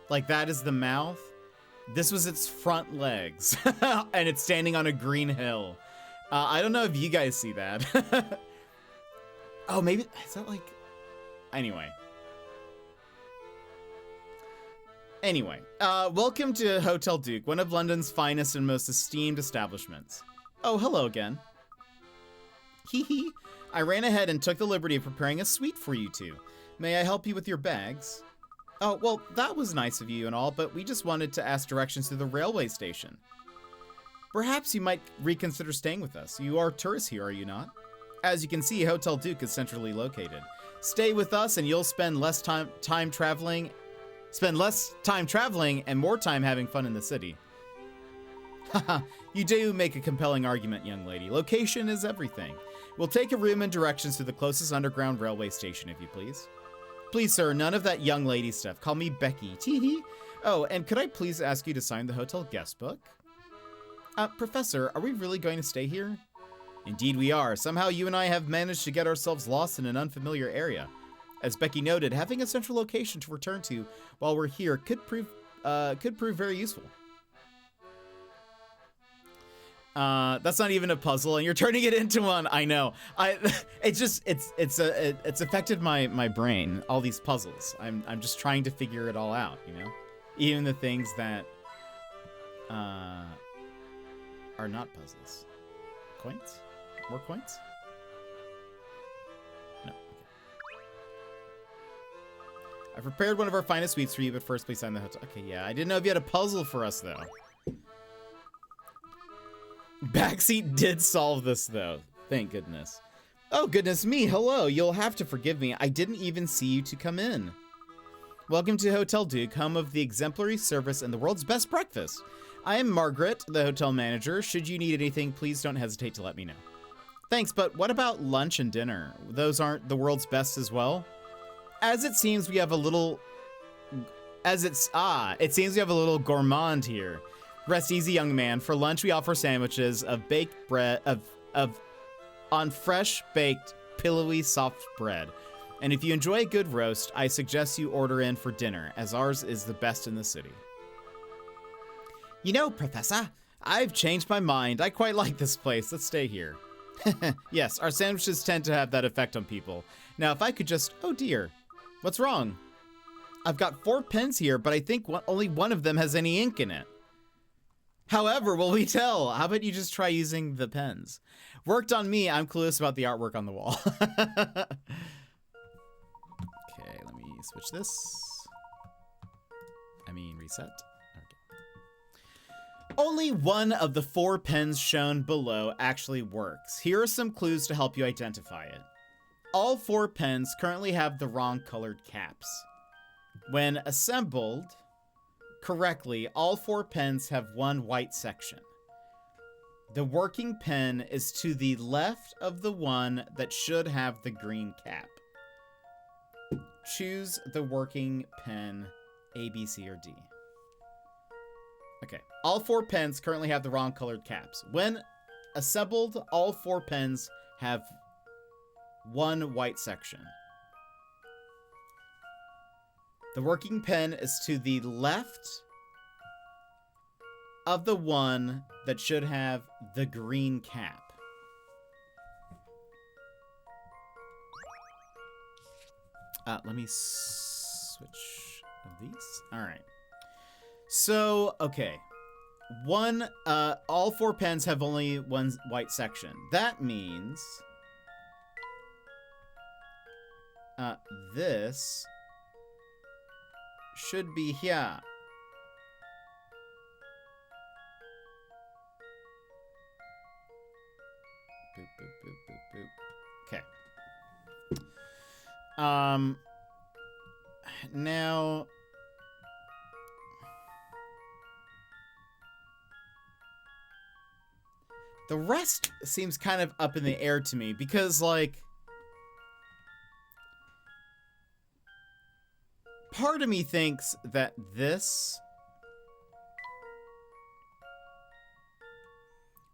Speaker 1: Like that is the mouth. This was its front legs, and it's standing on a green hill. I don't know if you guys see that. Oh, maybe, is that like, anyway. Anyway, welcome to Hotel Duke, one of London's finest and most esteemed establishments. Oh, hello again. Hee hee. I ran ahead and took the liberty of preparing a suite for you two. May I help you with your bags? Oh, well, that was nice of you and all, but we just wanted to ask directions to the railway station. Perhaps you might reconsider staying with us. You are tourists here, are you not? As you can see, Hotel Duke is centrally located. Stay with us and you'll spend less time traveling and more time having fun in the city. Haha, you do make a compelling argument, young lady. Location is everything. We'll take a room and directions to the closest underground railway station, if you please. Please, sir, none of that young lady stuff. Call me Becky. Teehee. Oh, and could I please ask you to sign the hotel guest book? Professor, are we really going to stay here? Indeed we are. Somehow you and I have managed to get ourselves lost in an unfamiliar area. As Becky noted, having a central location to return to while we're here could prove very useful. That's not even a puzzle, and you're turning it into one. I know. It's affected my brain. All these puzzles. I'm just trying to figure it all out. You know, even the things that are not puzzles. Coins? More coins? No. Okay. I prepared one of our finest sweets for you, but first please sign the hotel. Okay, yeah. I didn't know if you had a puzzle for us though. Backseat did solve this, though. Thank goodness. Oh, goodness me. Hello. You'll have to forgive me. I didn't even see you to come in. Welcome to Hotel Duke, home of the exemplary service and the world's best breakfast. I am Margaret, the hotel manager. Should you need anything, please don't hesitate to let me know. Thanks, but what about lunch and dinner? Those aren't the world's best as well? It seems we have a little gourmand here. Rest easy, young man. For lunch, we offer sandwiches of baked bread on fresh baked, pillowy, soft bread. And if you enjoy a good roast, I suggest you order in for dinner, as ours is the best in the city. You know, Professor, I've changed my mind. I quite like this place. Let's stay here. Yes, our sandwiches tend to have that effect on people. Now, if I could just... Oh, dear. What's wrong? I've got 4 pens here, but I think only one of them has any ink in it. However, will we tell? How about you just try using the pens? Worked on me. I'm clueless about the artwork on the wall. Okay, let me switch this. Reset. Okay. Only one of the 4 pens shown below actually works. Here are some clues to help you identify it. All 4 pens currently have the wrong colored caps. When assembled correctly, all 4 pens have one white section. The working pen is to the left of the one that should have the green cap. Choose the working pen A, B, C, or D. Okay, all 4 pens currently have the wrong colored caps. When assembled, all 4 pens have one white section. The working pen is to the left of the one that should have the green cap. Let me switch these. All right. So, okay. All 4 pens have only one white section. That means this should be here. Boop, boop, boop, boop, boop. Okay. Now, the rest seems kind of up in the air to me because, like, part of me thinks that this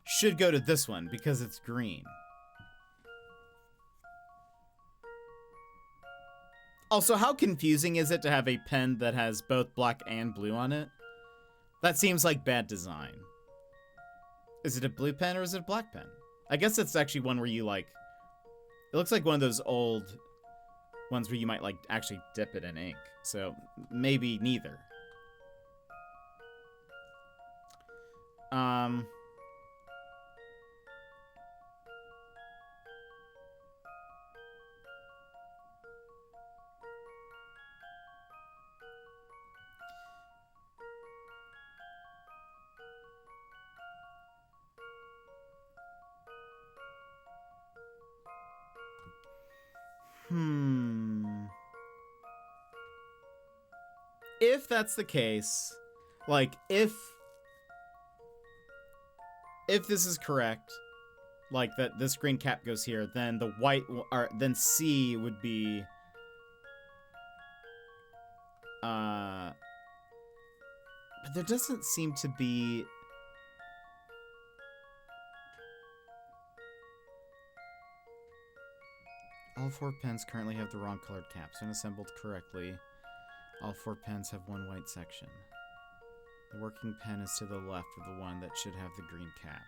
Speaker 1: should go to this one because it's green. Also, how confusing is it to have a pen that has both black and blue on it? That seems like bad design. Is it a blue pen or is it a black pen? I guess it's actually one where you, like... It looks like one of those old ones where you might, like, actually dip it in ink. So, maybe neither. If that's the case, like, if this is correct, like, that this green cap goes here, then the white, or then C would be, but there doesn't seem to be All 4 pens currently have the wrong colored caps. When assembled correctly, all 4 pens have one white section. The working pen is to the left of the one that should have the green cap.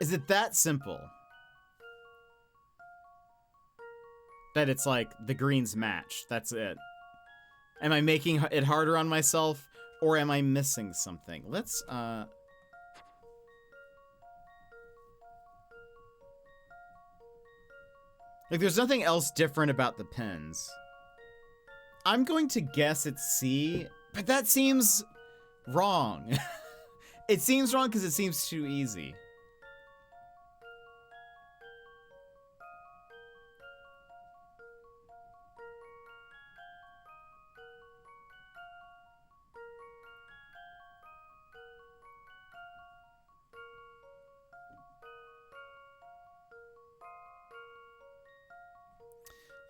Speaker 1: Is it that simple? That it's like the greens match. That's it. Am I making it harder on myself, or am I missing something? Let's like, there's nothing else different about the pens. I'm going to guess it's C, but that seems wrong. It seems wrong because it seems too easy.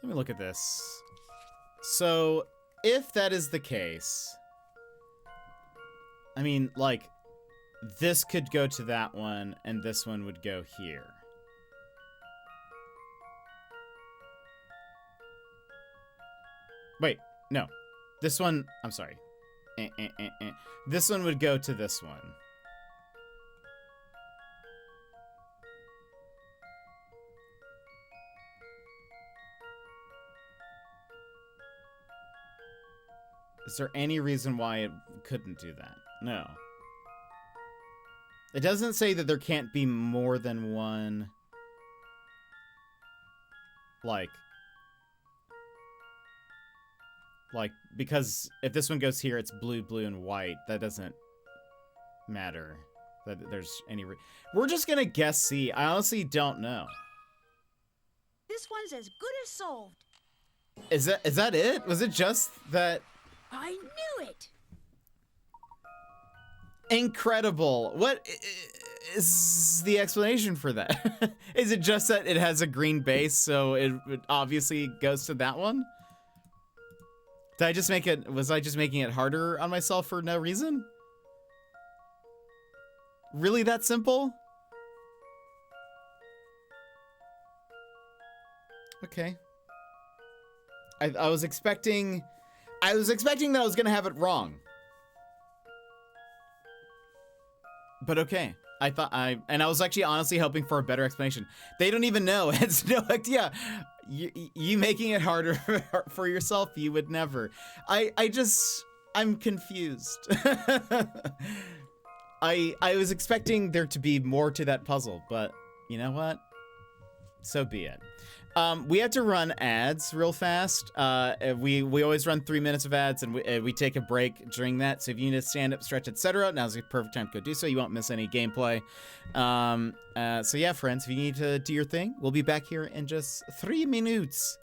Speaker 1: Let me look at this. So, if that is the case, I mean, like, this could go to that one, and this one would go here. Wait, no. This one, I'm sorry. This one would go to this one. Is there any reason why it couldn't do that? No. It doesn't say that there can't be more than one, like, because if this one goes here, it's blue, blue, and white. That doesn't matter that there's any we're just gonna guess C. I honestly don't know.
Speaker 5: This one's as good as solved.
Speaker 1: Is that it? Was it just that?
Speaker 5: I knew it.
Speaker 1: Incredible. What is the explanation for that? Is it just that it has a green base, so it obviously goes to that one? Did I just make it, was I just making it harder on myself for no reason? Really that simple? Okay. I was expecting that I was gonna have it wrong. But okay. I was actually honestly hoping for a better explanation. They don't even know. It's no idea. You making it harder for yourself, you would never. I'm confused. I was expecting there to be more to that puzzle, but you know what? So be it. We have to run ads real fast. We always run 3 minutes of ads, and we take a break during that. So if you need to stand up, stretch, etc., now's the perfect time to go do so. You won't miss any gameplay. So yeah, friends, if you need to do your thing, we'll be back here in just 3 minutes.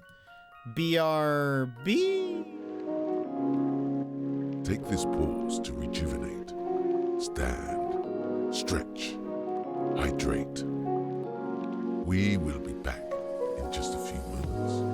Speaker 1: BRB.
Speaker 2: Take this pause to rejuvenate. Stand, stretch, hydrate. We will be back in just a few moments.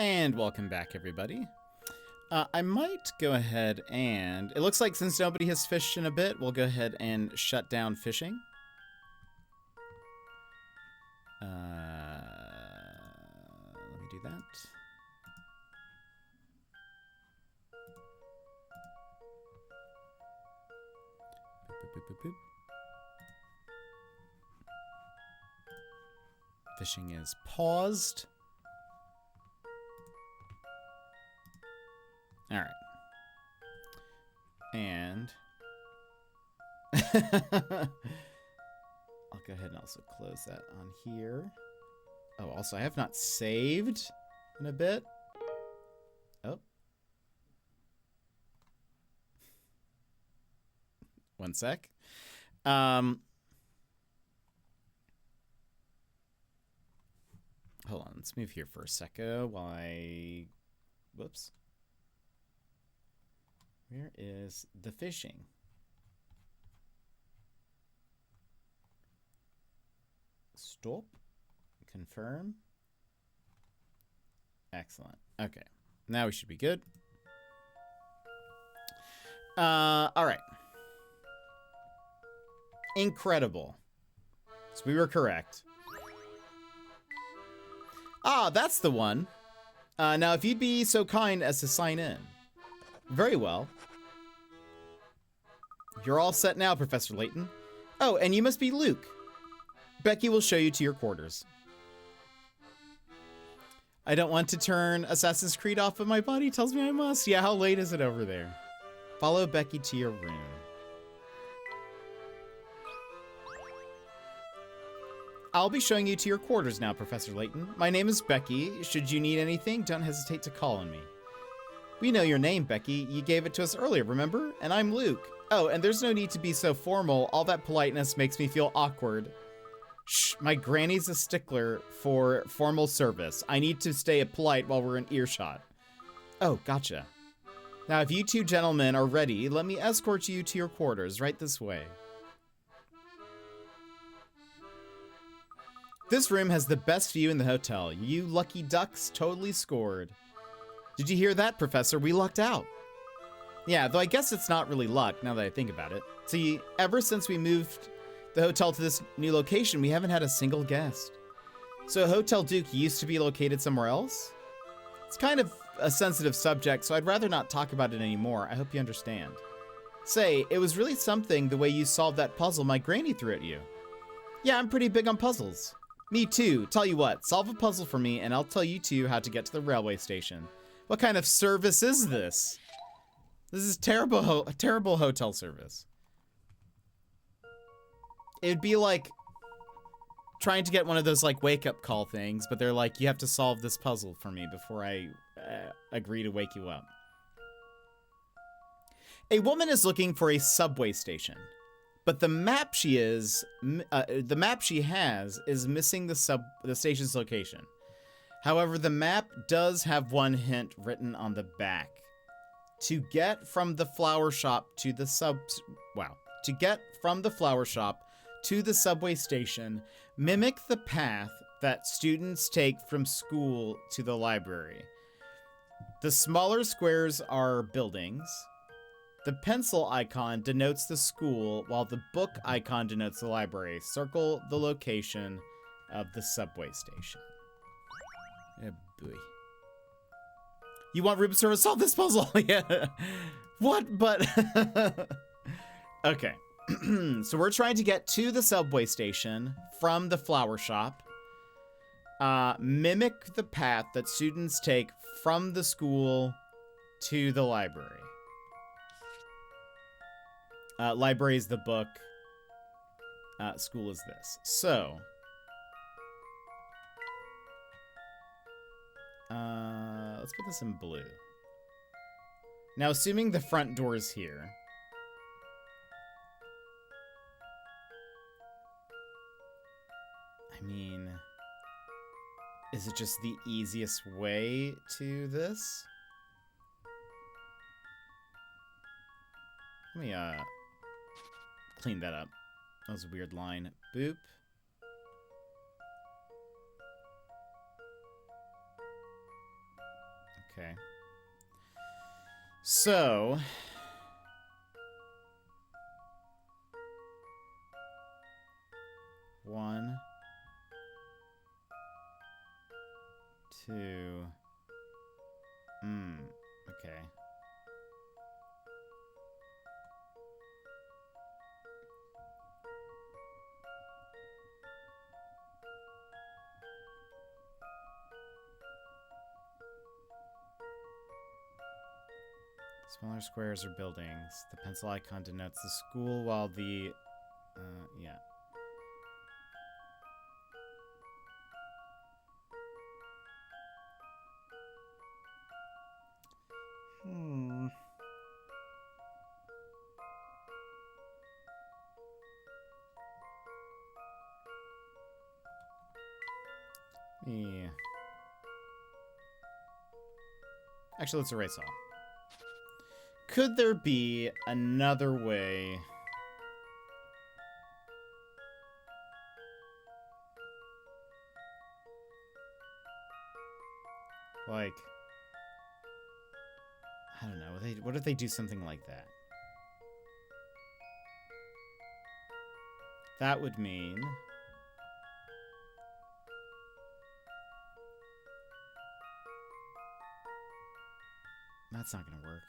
Speaker 1: And welcome back, everybody. I might go ahead and... It looks like since nobody has fished in a bit, we'll go ahead and shut down fishing. Let me do that. Boop, boop, boop, boop, boop. Fishing is paused. All right. And I'll go ahead and also close that on here. Oh, also, I have not saved in a bit. Oh. One sec. Hold on, let's move here for a second while I... Whoops. Where is the fishing? Stop. Confirm. Excellent. Okay. Now we should be good. All right. Incredible. So we were correct. Ah, that's the one. Now, if you'd be so kind as to sign in. Very well. You're all set now, Professor Layton. Oh, and you must be Luke. Becky will show you to your quarters. I don't want to turn Assassin's Creed off, but my body tells me I must. Yeah, how late is it over there? Follow Becky to your room. I'll be showing you to your quarters now, Professor Layton. My name is Becky. Should you need anything, don't hesitate to call on me. We know your name, Becky. You gave it to us earlier, remember? And I'm Luke. Oh, and there's no need to be so formal. All that politeness makes me feel awkward. Shh, my granny's a stickler for formal service. I need to stay polite while we're in earshot. Oh, gotcha. Now, if you two gentlemen are ready, let me escort you to your quarters right this way. This room has the best view in the hotel. You lucky ducks totally scored. Did you hear that, Professor? We lucked out. Yeah, though I guess it's not really luck, now that I think about it. See, ever since we moved the hotel to this new location, we haven't had a single guest. So Hotel Duke used to be located somewhere else? It's kind of a sensitive subject, so I'd rather not talk about it anymore. I hope you understand. Say, it was really something the way you solved that puzzle my granny threw at you. Yeah, I'm pretty big on puzzles. Me too. Tell you what, solve a puzzle for me and I'll tell you two how to get to the railway station. What kind of service is this? This is terrible hotel service. It'd be like trying to get one of those like wake-up call things, but they're like, you have to solve this puzzle for me before I agree to wake you up. A woman is looking for a subway station, but the map she has is missing the station's location. However, the map does have one hint written on the back. To get from the flower shop to the subway station, mimic the path that students take from school to the library. The smaller squares are buildings. The pencil icon denotes the school, while the book icon denotes the library. Circle the location of the subway station. Oh boy. You want room service? Solve this puzzle! Yeah. What? But... Okay. So we're trying to get to the subway station from the flower shop. Mimic the path that students take from the school to the library. Library is the book. School is this. So... let's put this in blue. Now, assuming the front door is here. I mean, is it just the easiest way to this? Let me, clean that up. That was a weird line. Boop. Okay. So... One... Two... Okay. Smaller squares are buildings. The pencil icon denotes the school, while the... yeah. Yeah. Actually, let's erase all. Could there be another way? Like, I don't know. What if they do something like that? That would mean... That's not gonna work.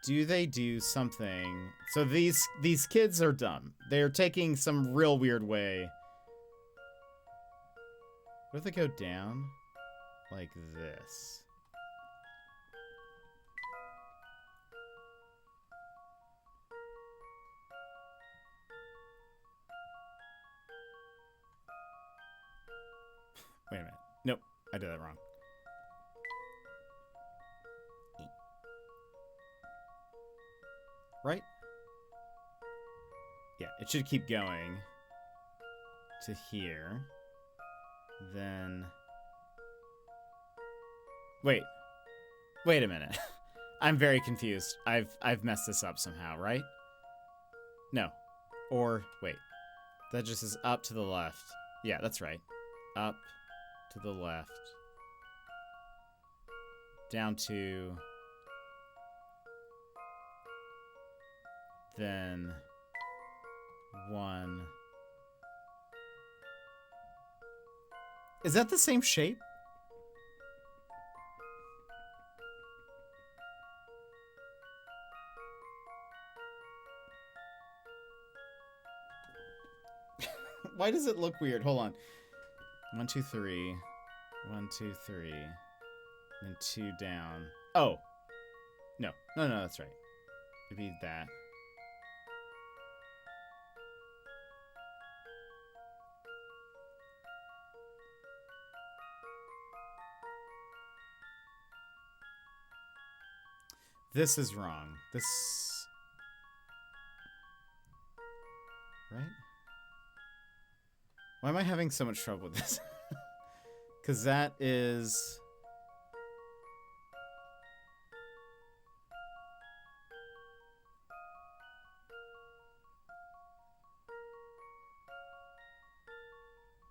Speaker 1: Do they do something? So these kids are dumb. They're taking some real weird way. What if they go down? Like this. Wait a minute. Nope, I did that wrong. Right? Yeah, it should keep going to here. Then... Wait a minute. I'm very confused. I've messed this up somehow, right? No. Or, wait. That just is up to the left. Yeah, that's right. Up to the left. Down to... Then... 1... Is that the same shape? Why does it look weird? Hold on. 1, 2, 3. 1, 2, 3. Then 2 down. Oh. No, that's right. It'd be that. This is wrong. This... Right? Why am I having so much trouble with this? Because that is...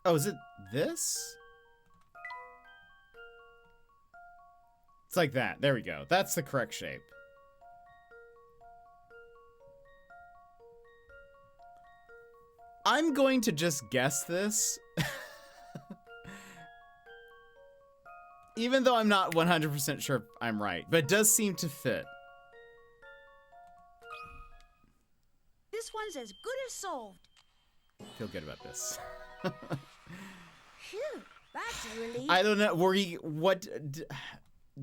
Speaker 1: Oh, is it this? It's like that. There we go. That's the correct shape. I'm going to just guess this. Even though I'm not 100% sure I'm right. But it does seem to fit.
Speaker 5: This one's as good as solved.
Speaker 1: Feel good about this.
Speaker 5: Phew, that's a relief.
Speaker 1: I don't know. What...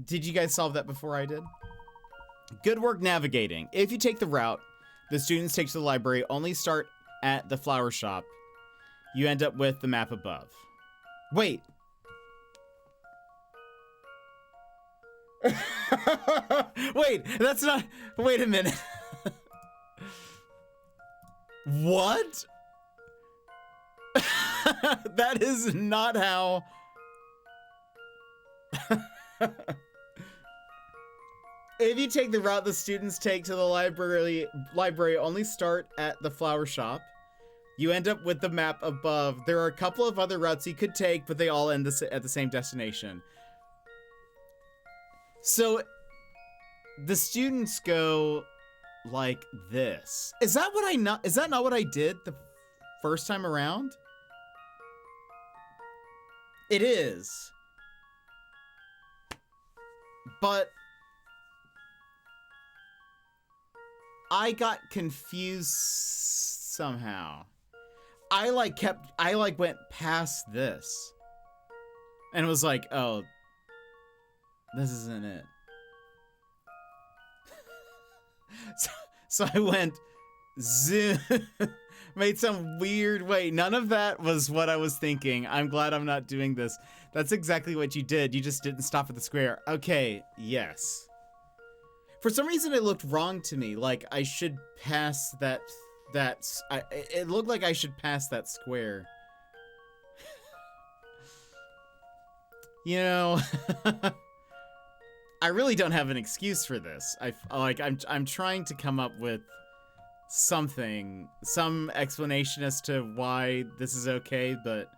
Speaker 1: Did you guys solve that before I did? Good work navigating. If you take the route the students take to the library, only start at the flower shop. You end up with the map above. Wait. Wait, that's not... Wait a minute. What? That is not how... If you take the route the students take to the library only start at the flower shop. You end up with the map above. There are a couple of other routes you could take, but they all end at the same destination. So the students go like this. Is that not what I did the first time around? It is. But I got confused somehow. I went past this and was like, oh, this isn't it. So I went zoom, made some weird way. None of that was what I was thinking. I'm glad I'm not doing this. That's exactly what you did. You just didn't stop at the square. Okay, yes. For some reason it looked wrong to me. Like I should pass it looked like I should pass that square. You know, I really don't have an excuse for this. I'm trying to come up with something, some explanation as to why this is okay, but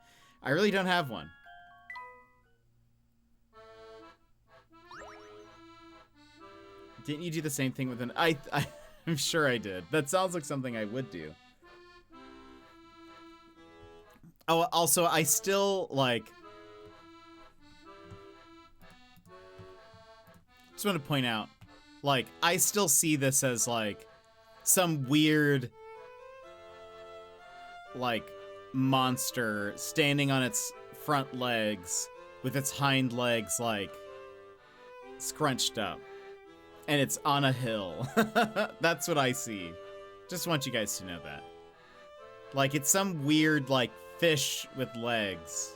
Speaker 1: I really don't have one. Didn't you do the same thing with an... I'm sure I did. That sounds like something I would do. Oh, also, I still, like... Just want to point out, like, I still see this as, like, some weird, like, monster standing on its front legs with its hind legs, like, scrunched up. And it's on a hill. That's what I see. Just want you guys to know that. Like, it's some weird, like, fish with legs.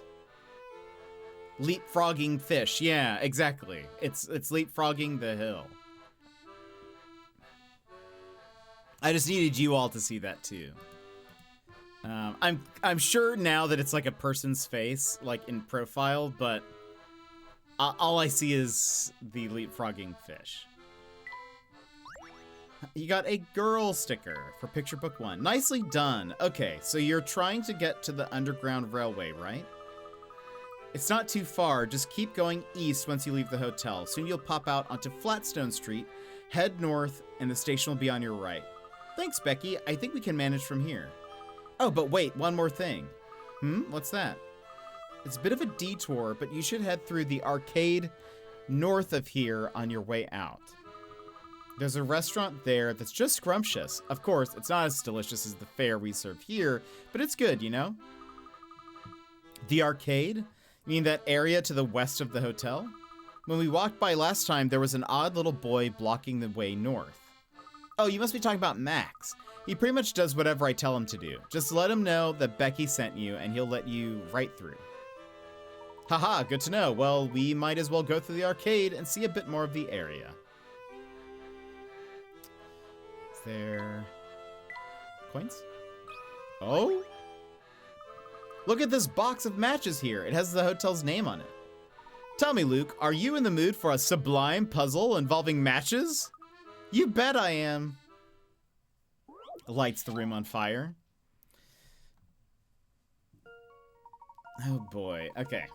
Speaker 1: Leapfrogging fish. Yeah, exactly. It's leapfrogging the hill. I just needed you all to see that too. I'm sure now that it's like a person's face, like in profile, but all I see is the leapfrogging fish. You got a girl sticker for picture book 1. Nicely done. Okay, so you're trying to get to the Underground Railway, right? It's not too far. Just keep going east once you leave the hotel. Soon you'll pop out onto Flatstone Street, head north, and the station will be on your right. Thanks, Becky. I think we can manage from here. Oh, but wait, one more thing. What's that? It's a bit of a detour, but you should head through the arcade north of here on your way out. There's a restaurant there that's just scrumptious. Of course, it's not as delicious as the fare we serve here, but it's good, you know? The arcade? You mean that area to the west of the hotel? When we walked by last time, there was an odd little boy blocking the way north. Oh, you must be talking about Max. He pretty much does whatever I tell him to do. Just let him know that Becky sent you, and he'll let you right through. Haha, good to know. Well, we might as well go through the arcade and see a bit more of the area. Is there... coins? Oh? Look at this box of matches here. It has the hotel's name on it. Tell me, Luke, are you in the mood for a sublime puzzle involving matches? You bet I am. Lights the room on fire. Oh boy. Okay.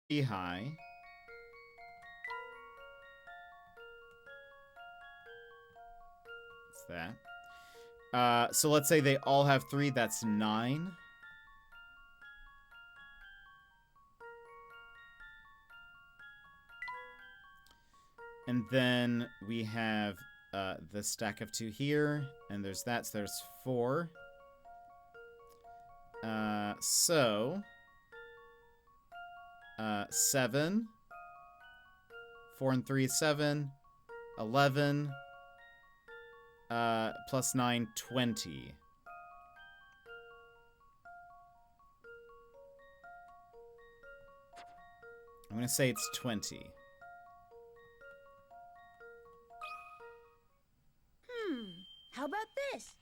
Speaker 1: Be high. What's that? So let's say they all have 3. That's 9. And then we have the stack of 2 here, and there's that, so there's 4. So 7. 4 and 3 is 7. 11. Plus 9, 20. I'm gonna say it's 20.
Speaker 5: How about this?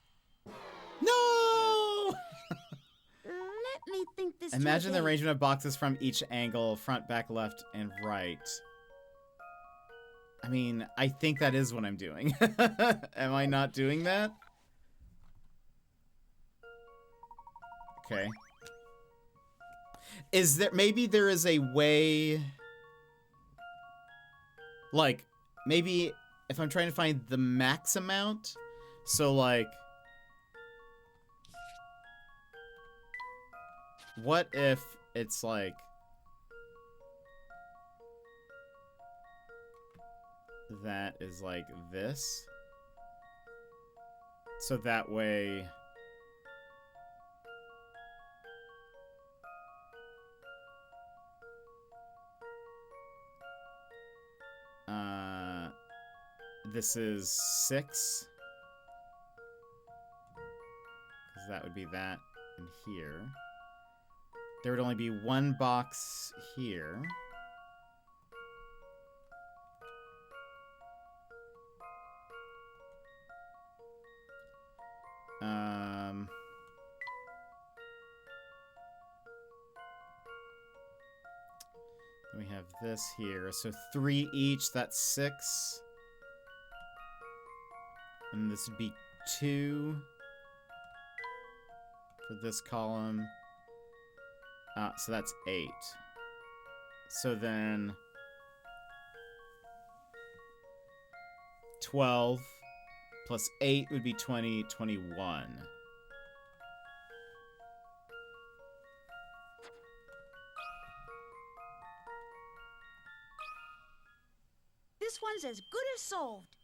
Speaker 1: No!
Speaker 5: Let me think this
Speaker 1: Imagine the
Speaker 5: through.
Speaker 1: arrangement of boxes from each angle, front, back, left, and right. I mean, I think that is what I'm doing. Am I not doing that? Okay. Is there... Maybe there is a way... Like, maybe if I'm trying to find the max amount... So, like... What if it's, like... That is, like, this? So that way... This is 6. Because that would be that in here. There would only be 1 box here. We have this here. So 3 each, that's 6. And this would be 2 for this column. So that's 8. So then 12 plus 8 would be 20, 21.
Speaker 5: This one's as good as solved.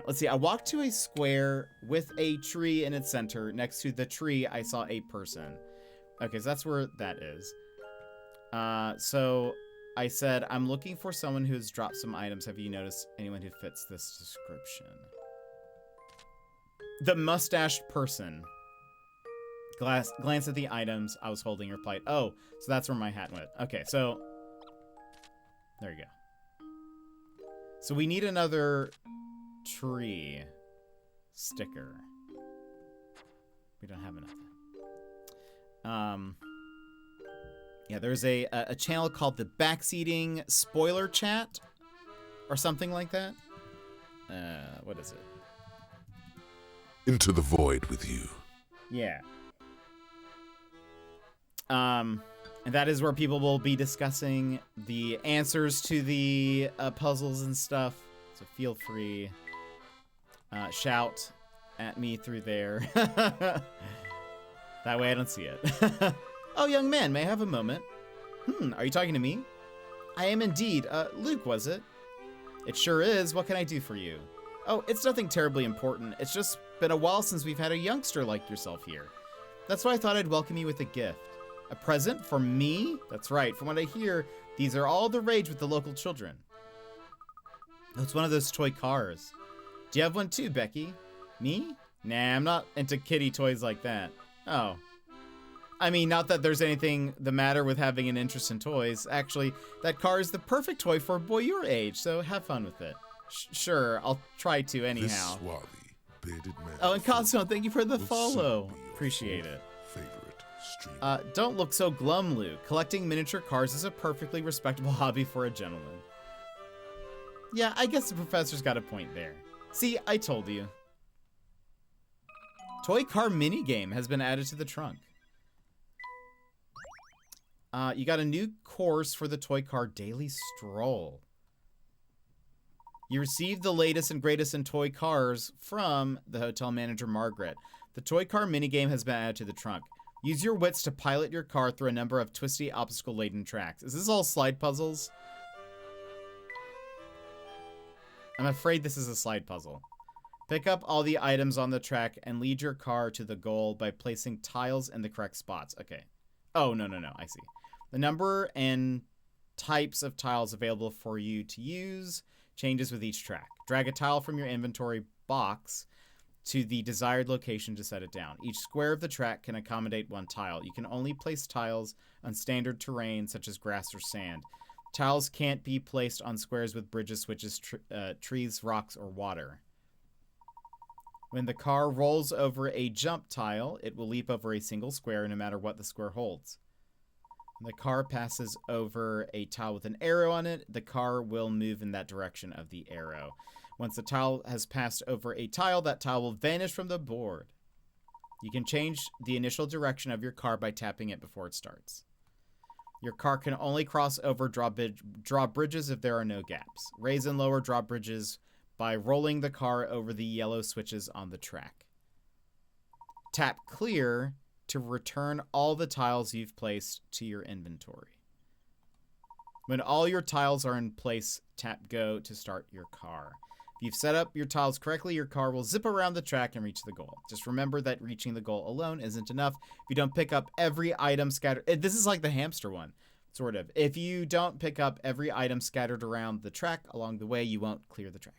Speaker 1: Let's see. I walked to a square with a tree in its center. Next to the tree, I saw a person. Okay, so that's where that is. So I said, I'm looking for someone who has dropped some items. Have you noticed anyone who fits this description? The mustached person. Glance at the items I was holding, replied, oh, so that's where my hat went. Okay, so there you go. So we need another tree sticker. We don't have enough. Yeah, there's a channel called the Backseating Spoiler Chat or something like that. What is it?
Speaker 2: Into the void with you.
Speaker 1: Yeah. And that is where people will be discussing the answers to the puzzles and stuff. So feel free. Shout at me through there. That way I don't see it. Oh, young man, may I have a moment? Are you talking to me? I am indeed. Luke, was it? It sure is. What can I do for you? Oh, it's nothing terribly important. It's just been a while since we've had a youngster like yourself here. That's why I thought I'd welcome you with a gift. A present for me? That's right. From what I hear, these are all the rage with the local children. Oh, it's one of those toy cars. Do you have one too, Becky? Me? Nah, I'm not into kiddie toys like that. Oh. I mean, not that there's anything the matter with having an interest in toys. Actually, that car is the perfect toy for a boy your age, so have fun with it. Sure, I'll try to anyhow.
Speaker 2: This swarthy, bearded man.
Speaker 1: Oh, and Cosmo, thank you for the
Speaker 2: will
Speaker 1: follow.
Speaker 2: soon be your
Speaker 1: Appreciate it.
Speaker 2: favorite streamer.
Speaker 1: Don't look so glum, Luke. Collecting miniature cars is a perfectly respectable hobby for a gentleman. Yeah, I guess the professor's got a point there. See, I told you. Toy car minigame has been added to the trunk. You got a new course for the toy car daily stroll. You received the latest and greatest in toy cars from the hotel manager, Margaret. The toy car minigame has been added to the trunk. Use your wits to pilot your car through a number of twisty, obstacle-laden tracks. Is this all slide puzzles? I'm afraid this is a slide puzzle. Pick up all the items on the track and lead your car to the goal by placing tiles in the correct spots. Okay. Oh, no, I see. The number and types of tiles available for you to use changes with each track. Drag a tile from your inventory box to the desired location to set it down. Each square of the track can accommodate one tile. You can only place tiles on standard terrain such as grass or sand. Tiles can't be placed on squares with bridges, switches, trees, rocks, or water. When the car rolls over a jump tile, it will leap over a single square no matter what the square holds. When the car passes over a tile with an arrow on it, the car will move in that direction of the arrow. Once the tile has passed over a tile, that tile will vanish from the board. You can change the initial direction of your car by tapping it before it starts. Your car can only cross over draw bridges if there are no gaps. Raise and lower drawbridges by rolling the car over the yellow switches on the track. Tap clear to return all the tiles you've placed to your inventory. When all your tiles are in place, tap go to start your car. If you've set up your tiles correctly, your car will zip around the track and reach the goal. Just remember that reaching the goal alone isn't enough. If you don't pick up every item scattered... This is like the hamster one, sort of. If you don't pick up every item scattered around the track along the way, you won't clear the track.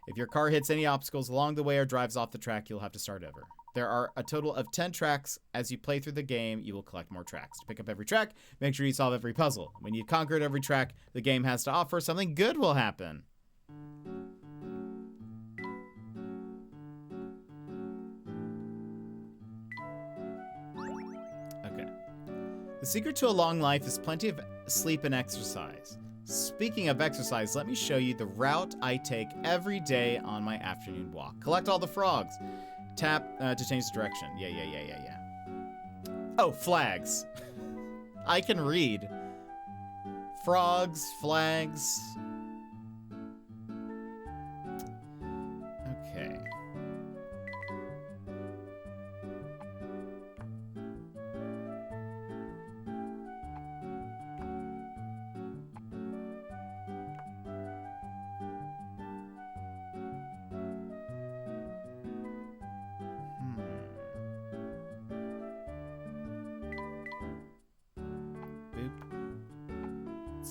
Speaker 1: If your car hits any obstacles along the way or drives off the track, you'll have to start over. There are a total of 10 tracks. As you play through the game, you will collect more tracks. To pick up every track, make sure you solve every puzzle. When you've conquered every track the game has to offer, something good will happen. Okay. The secret to a long life is plenty of sleep and exercise. Speaking of exercise, let me show you the route I take every day on my afternoon walk. Collect all the frogs. Tap to change the direction. Yeah. Oh, flags. I can read. Frogs, flags. Okay.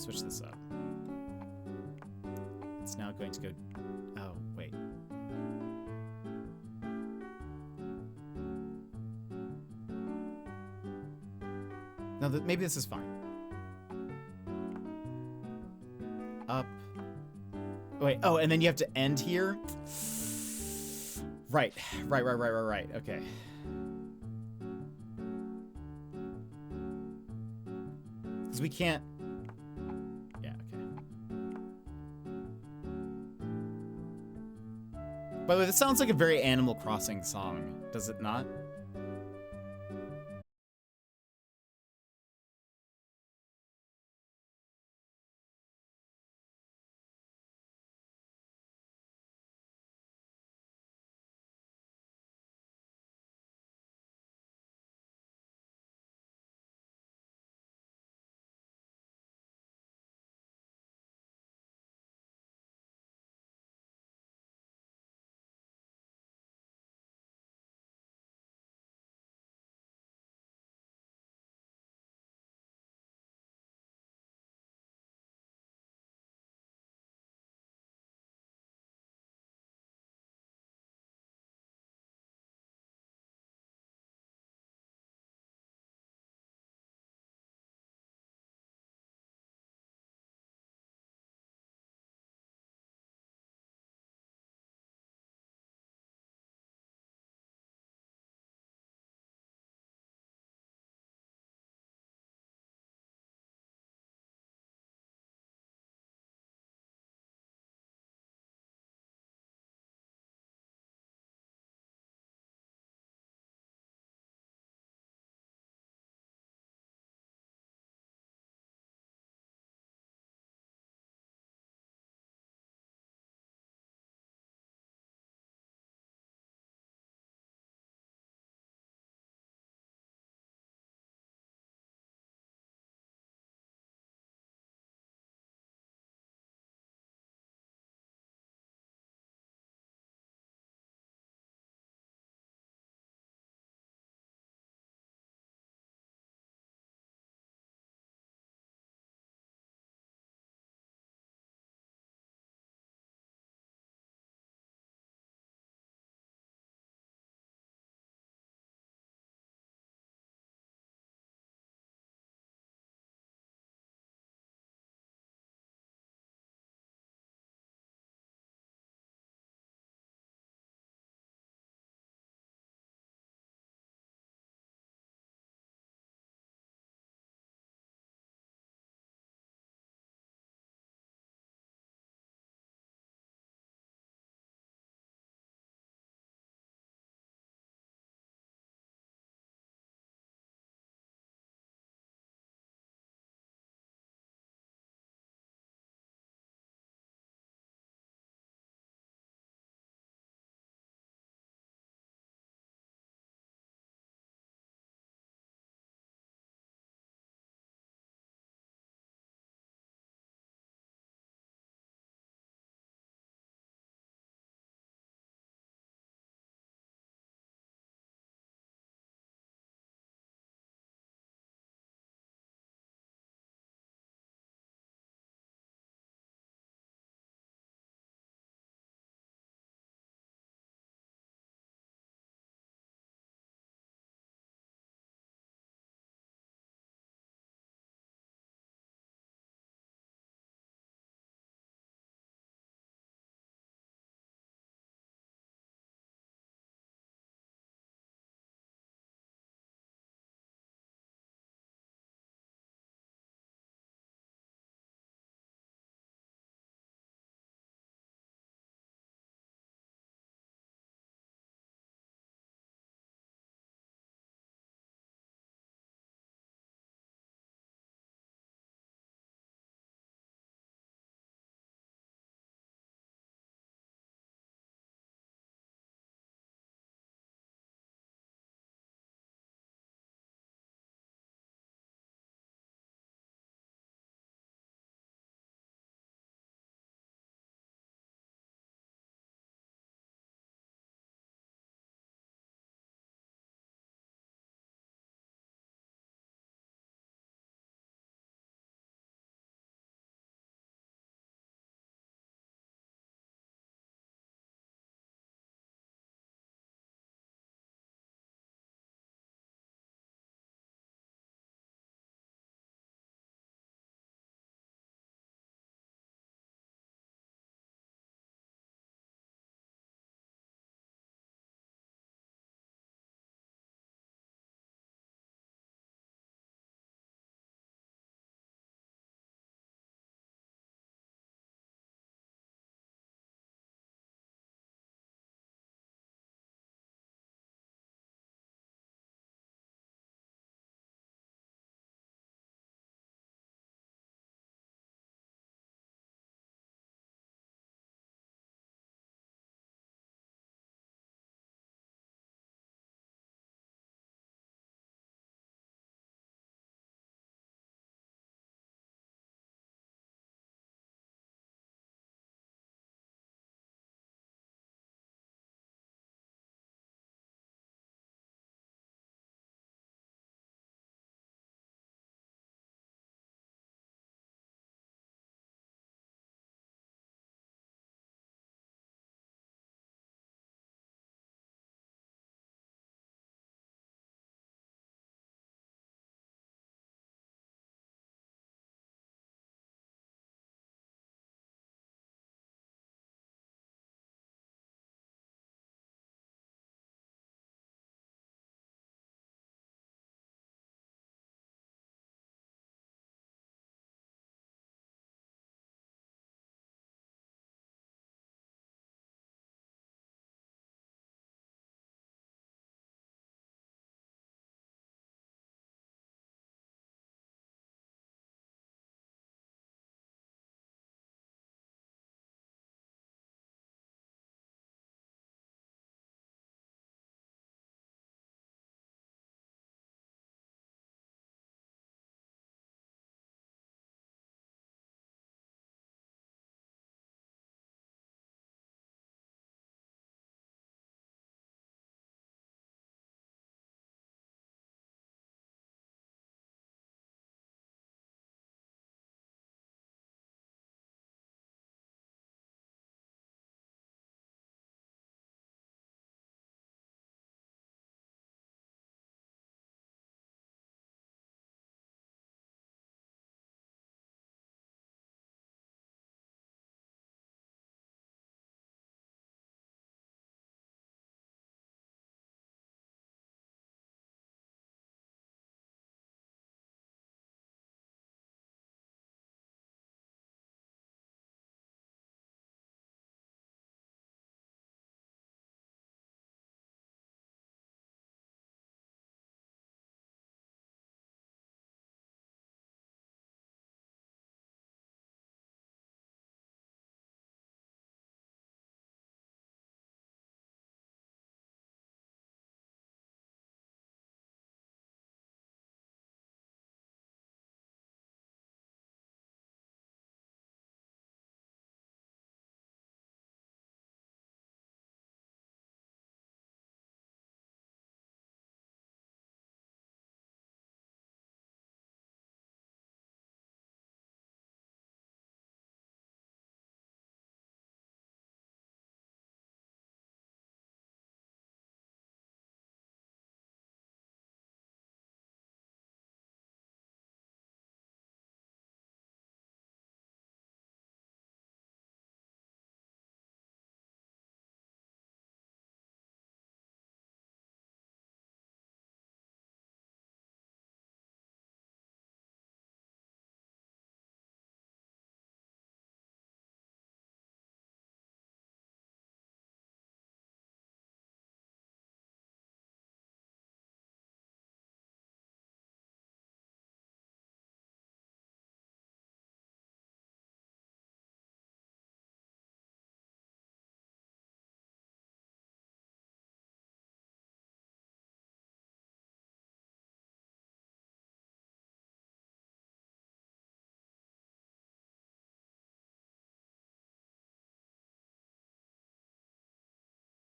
Speaker 1: switch this up. It's now going to go... Oh, wait. No, maybe this is fine. Up. Wait, oh, and then you have to end here? Right. Okay. Because we can't... Yeah, okay. By the way, this sounds like a very Animal Crossing song, does it not?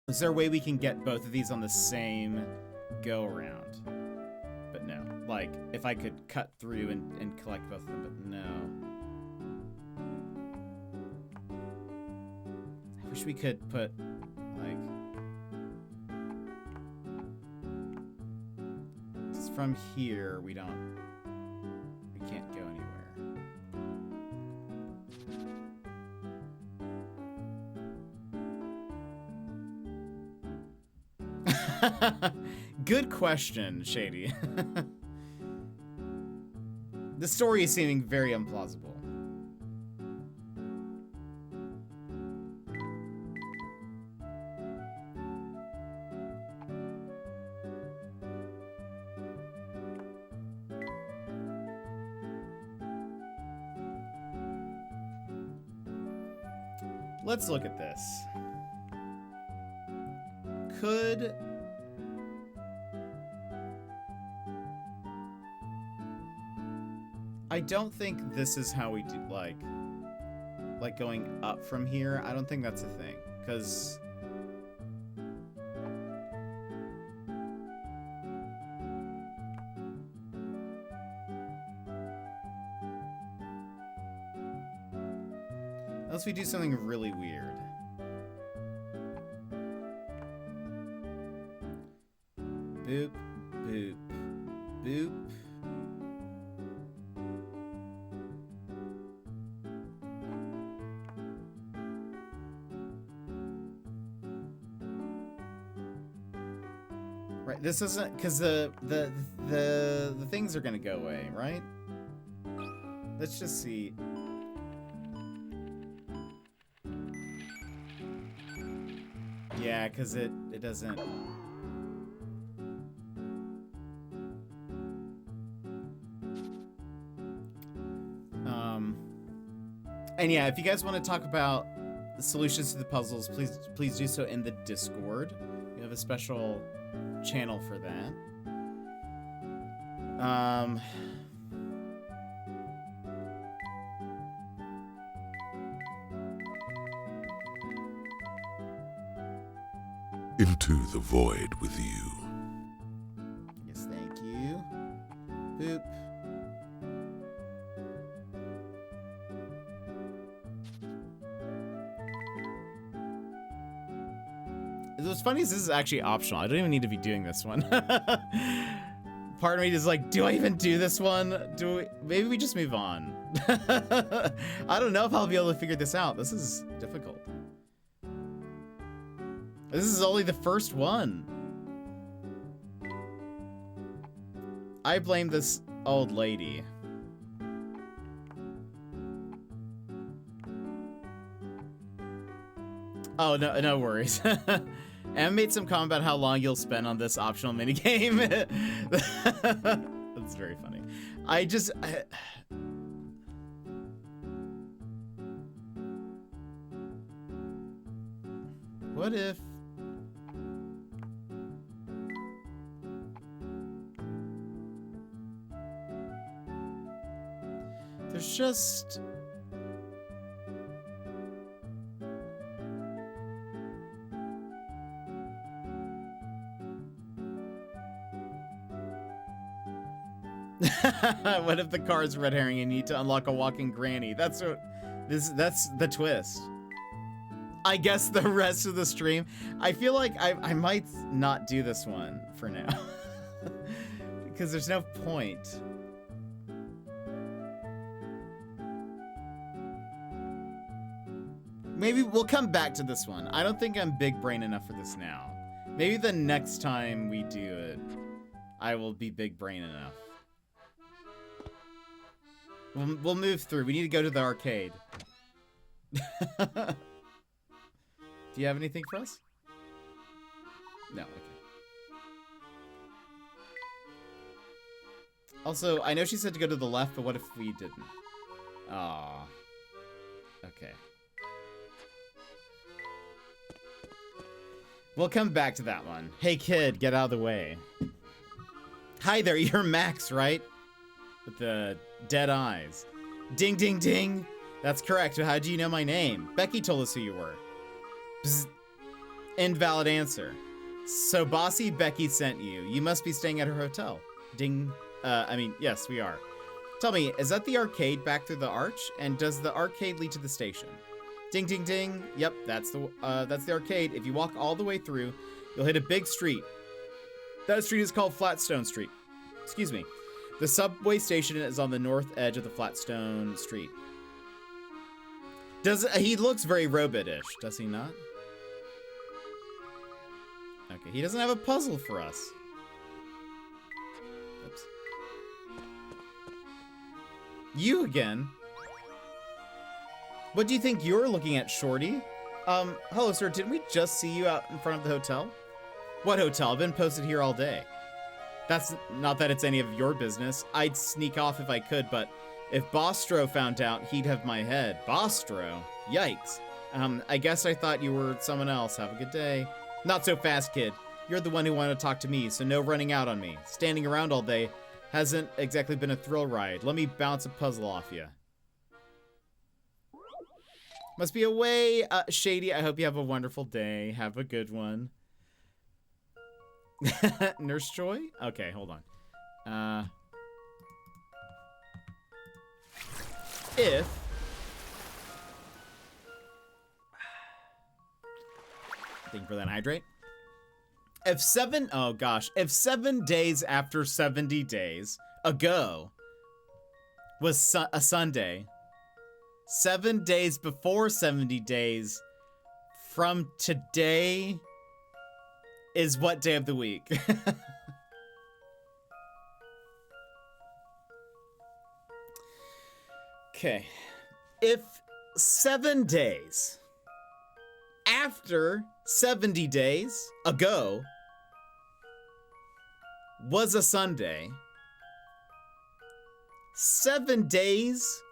Speaker 1: Is there a way we can get both of these on the same go around? But no. Like, if I could cut through and collect both of them, but no. I wish we could put, like... Just from here, we can't go anywhere. Good question, Shady. The story is seeming very implausible. Let's look at this. Could... I don't think this is how we do, like going up from here. I don't think that's a thing, because... Unless we do something really weird. Boop, boop, boop. Right, this isn't, because the things are gonna go away, right? Let's just see. Yeah, because it doesn't... And yeah, if you guys want to talk about the solutions to the puzzles, please do so in the Discord. We have a special channel for that.
Speaker 2: Into the void with you.
Speaker 1: Yes, thank you. Boop. What's funny is this is actually optional. I don't even need to be doing this one. Part of me is like, do I even do this one? Maybe we just move on. I don't know if I'll be able to figure this out. This is difficult. This is only the first one. I blame this old lady. Oh, no worries. Em made some comment about how long you'll spend on this optional minigame. That's very funny. What if... There's just... What if the car is red herring and you need to unlock a walking granny? That's the twist. I guess the rest of the stream. I feel like I might not do this one for now. Because there's no point. Maybe we'll come back to this one. I don't think I'm big brain enough for this now. Maybe the next time we do it, I will be big brain enough. We'll move through. We need to go to the arcade. Do you have anything for us? No, okay. Also, I know she said to go to the left, but what if we didn't? Aw. Okay. We'll come back to that one. Hey kid, get out of the way. Hi there, you're Max, right? With the dead eyes. Ding, ding, ding. That's correct. How do you know my name? Becky told us who you were. Bzz. Invalid answer. So Bossy Becky sent you. You must be staying at her hotel. Ding. Yes, we are. Tell me, is that the arcade back through the arch? And does the arcade lead to the station? Ding, ding, ding. Yep, that's the arcade. If you walk all the way through, you'll hit a big street. That street is called Flatstone Street. Excuse me. The subway station is on the north edge of the Flatstone Street. He looks very Robot-ish, does he not? Okay, he doesn't have a puzzle for us. Oops. You again? What do you think you're looking at, Shorty? Hello, sir, didn't we just see you out in front of the hotel? What hotel? I've been posted here all day. That's not that it's any of your business. I'd sneak off if I could, but if Bostro found out, he'd have my head. Bostro? Yikes. I guess I thought you were someone else. Have a good day. Not so fast, kid. You're the one who wanted to talk to me, so no running out on me. Standing around all day hasn't exactly been a thrill ride. Let me bounce a puzzle off you. Must be away. Shady, I hope you have a wonderful day. Have a good one. Nurse Joy? Okay, hold on. If... Thank you for that hydrate. If 7 days after 70 days ago was a Sunday, 7 days before 70 days from today is what day of the week? Okay. If 7 days after 70 days ago was a Sunday, 7 days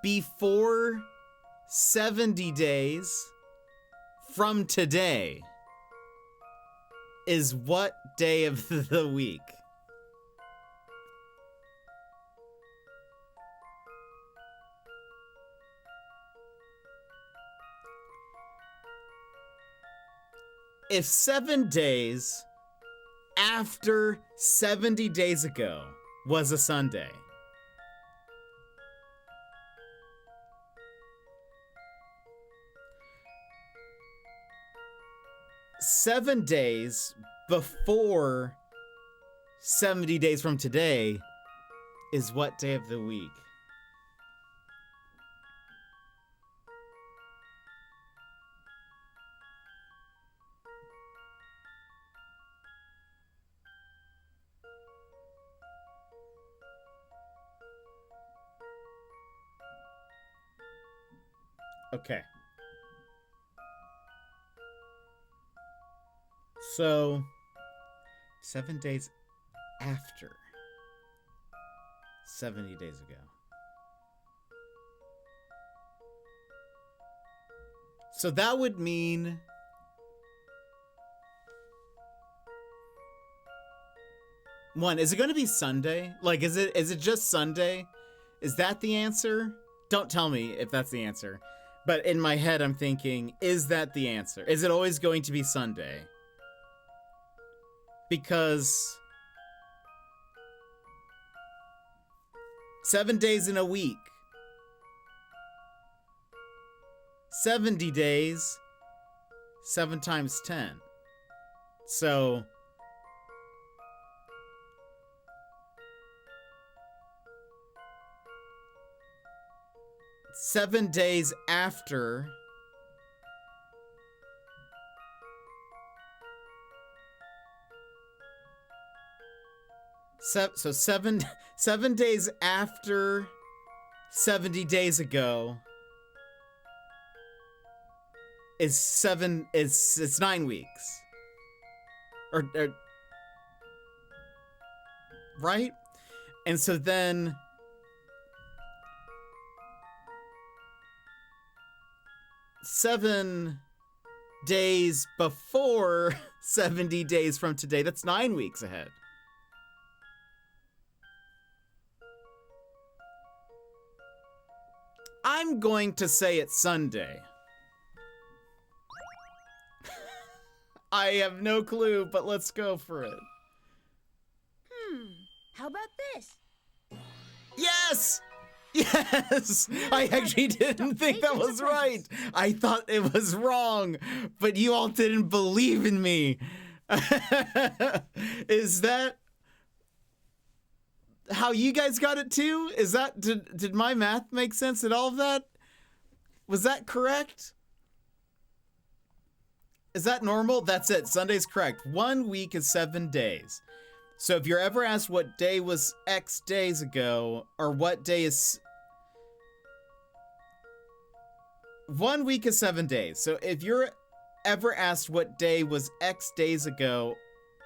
Speaker 1: before 70 days from today is what day of the week? If 7 days after 70 days ago was a Sunday, seven days before 70 days from today is what day of the week? Okay. So, 7 days after 70 days ago. So that would mean one, is it going to be Sunday? Like, is it just Sunday? Is that the answer? Don't tell me if that's the answer. But in my head, I'm thinking, is that the answer? Is it always going to be Sunday? Because 7 days in a week. 70 days, 7 times 10. So 7 days after so 7 days after 70 days ago is it's 9 weeks. Or right? And so then 7 days before 70 days from today, that's 9 weeks ahead. I'm going to say it's Sunday. I have no clue, but let's go for it.
Speaker 5: How about this?
Speaker 1: Yes! Yes! I actually didn't think that was right. I thought it was wrong, but you all didn't believe in me. Is that how you guys got it too? Is that, did my math make sense at all of that? Was that correct? Is that normal? That's it. Sunday's correct. 1 week is 7 days. So if you're ever asked what day was X days ago, or what day is... 1 week is 7 days. So if you're ever asked what day was X days ago,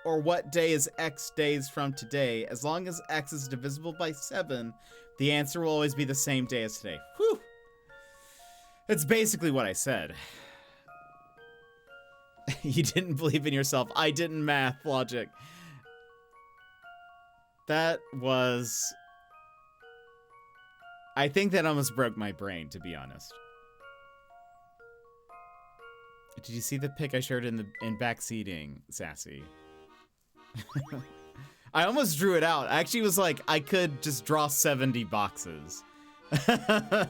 Speaker 1: or what day is X days from today, as long as X is divisible by 7, the answer will always be the same day as today. Whew! That's basically what I said. You didn't believe in yourself. I didn't math logic. That was... I think that almost broke my brain, to be honest. Did you see the pic I shared in backseating, Sassy? I almost drew it out. I actually was like, I could just draw 70 boxes.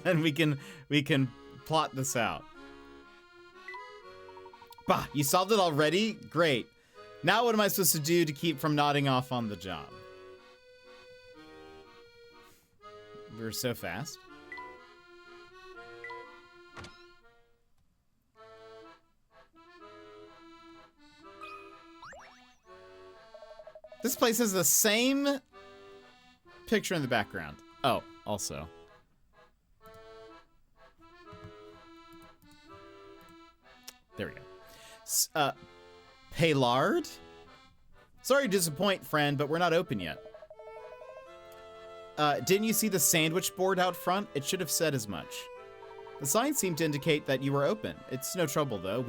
Speaker 1: And we can plot this out. Bah, you solved it already? Great. Now what am I supposed to do to keep from nodding off on the job? We were so fast. This place has the same picture in the background. Oh, also. There we go. Paylard? Sorry to disappoint, friend, but we're not open yet. Didn't you see the sandwich board out front? It should have said as much. The sign seemed to indicate that you were open. It's no trouble, though.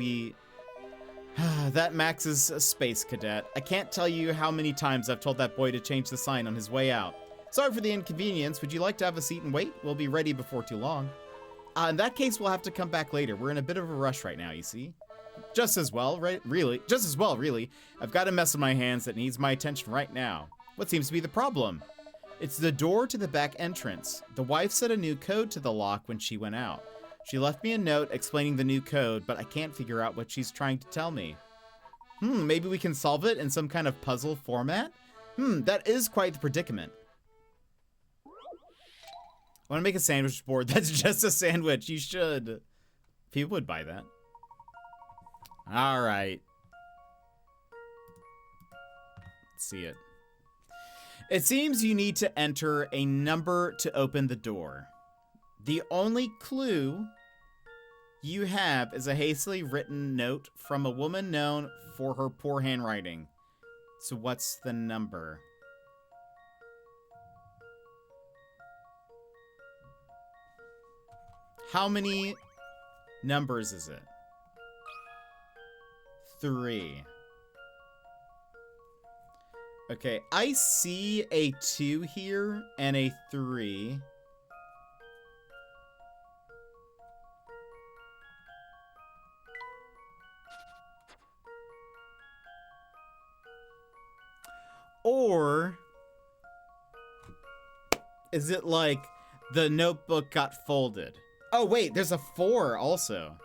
Speaker 1: That Max is a space cadet. I can't tell you how many times I've told that boy to change the sign on his way out. Sorry for the inconvenience. Would you like to have a seat and wait? We'll be ready before too long. In that case, we'll have to come back later. We're in a bit of a rush right now, you see. Just as well, right? Really. Just as well, really. I've got a mess on my hands that needs my attention right now. What seems to be the problem? It's the door to the back entrance. The wife set a new code to the lock when she went out. She left me a note explaining the new code, but I can't figure out what she's trying to tell me. Maybe we can solve it in some kind of puzzle format? That is quite the predicament. Want to make a sandwich board? That's just a sandwich. You should. People would buy that. All right. Let's see it. It seems you need to enter a number to open the door. The only clue you have is a hastily written note from a woman known for her poor handwriting. So what's the number? How many numbers is it? 3. Okay, I see a 2 here and a 3. Or is it like the notebook got folded? Oh, wait, there's a 4 also.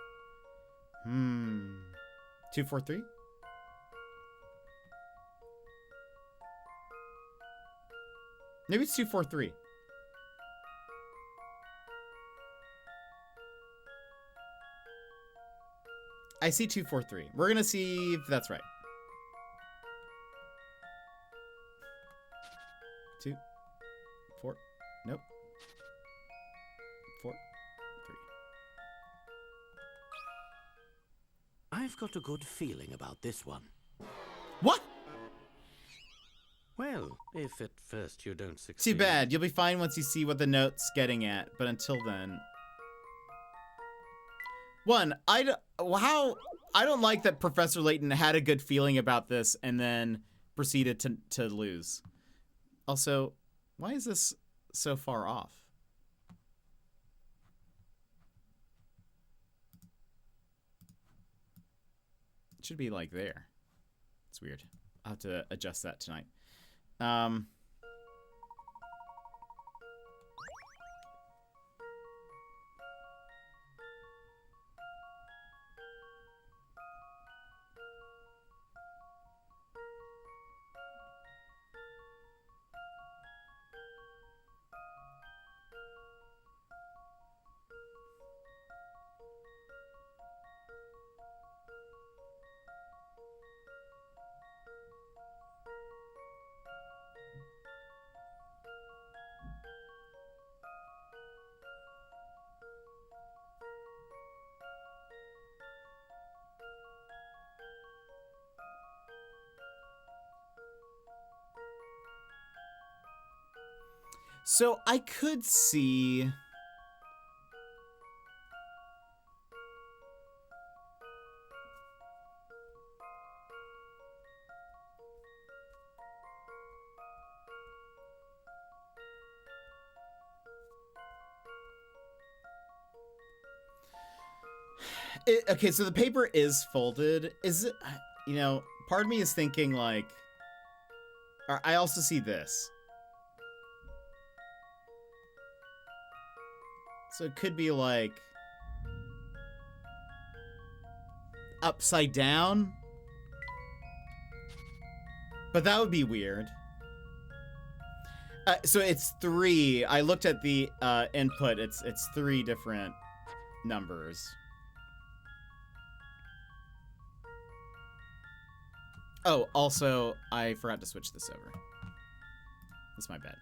Speaker 1: 2, 4, 3? Maybe it's 2, 4, 3. I see 2, 4, 3. We're gonna see if that's right. 2, 4. Nope. 4, 3.
Speaker 4: I've got a good feeling about this one.
Speaker 1: What?
Speaker 4: Well, if at first you don't succeed...
Speaker 1: Too bad. You'll be fine once you see what the note's getting at. But until then... One, I don't like that Professor Layton had a good feeling about this and then proceeded to lose. Also, why is this so far off? It should be like there. weird. I'll have to adjust that tonight. So I could see... okay, so the paper is folded. Is it, you know, part of me is thinking like, I also see this. So it could be like upside down. But that would be weird. So it's 3. I looked at the input. It's 3 different numbers. Oh, also, I forgot to switch this over. That's my bad.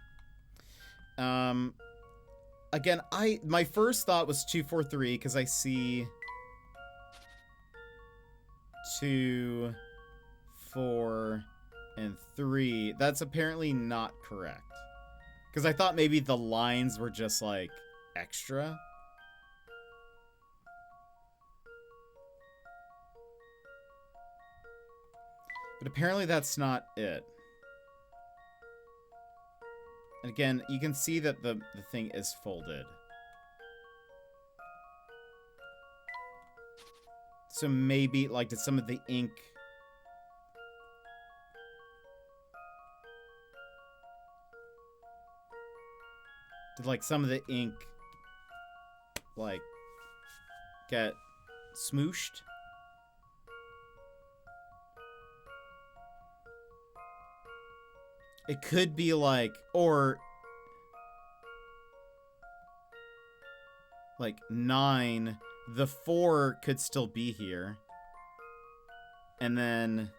Speaker 1: Again, my first thought was 2, 4, 3 because I see 2, 4, and 3. That's apparently not correct. Because I thought maybe the lines were just like extra. But apparently that's not it. And again, you can see that the thing is folded. So maybe, like, did some of the ink... Did, like, some of the ink, like, get smooshed? It could be like, or like 9, the 4 could still be here. And then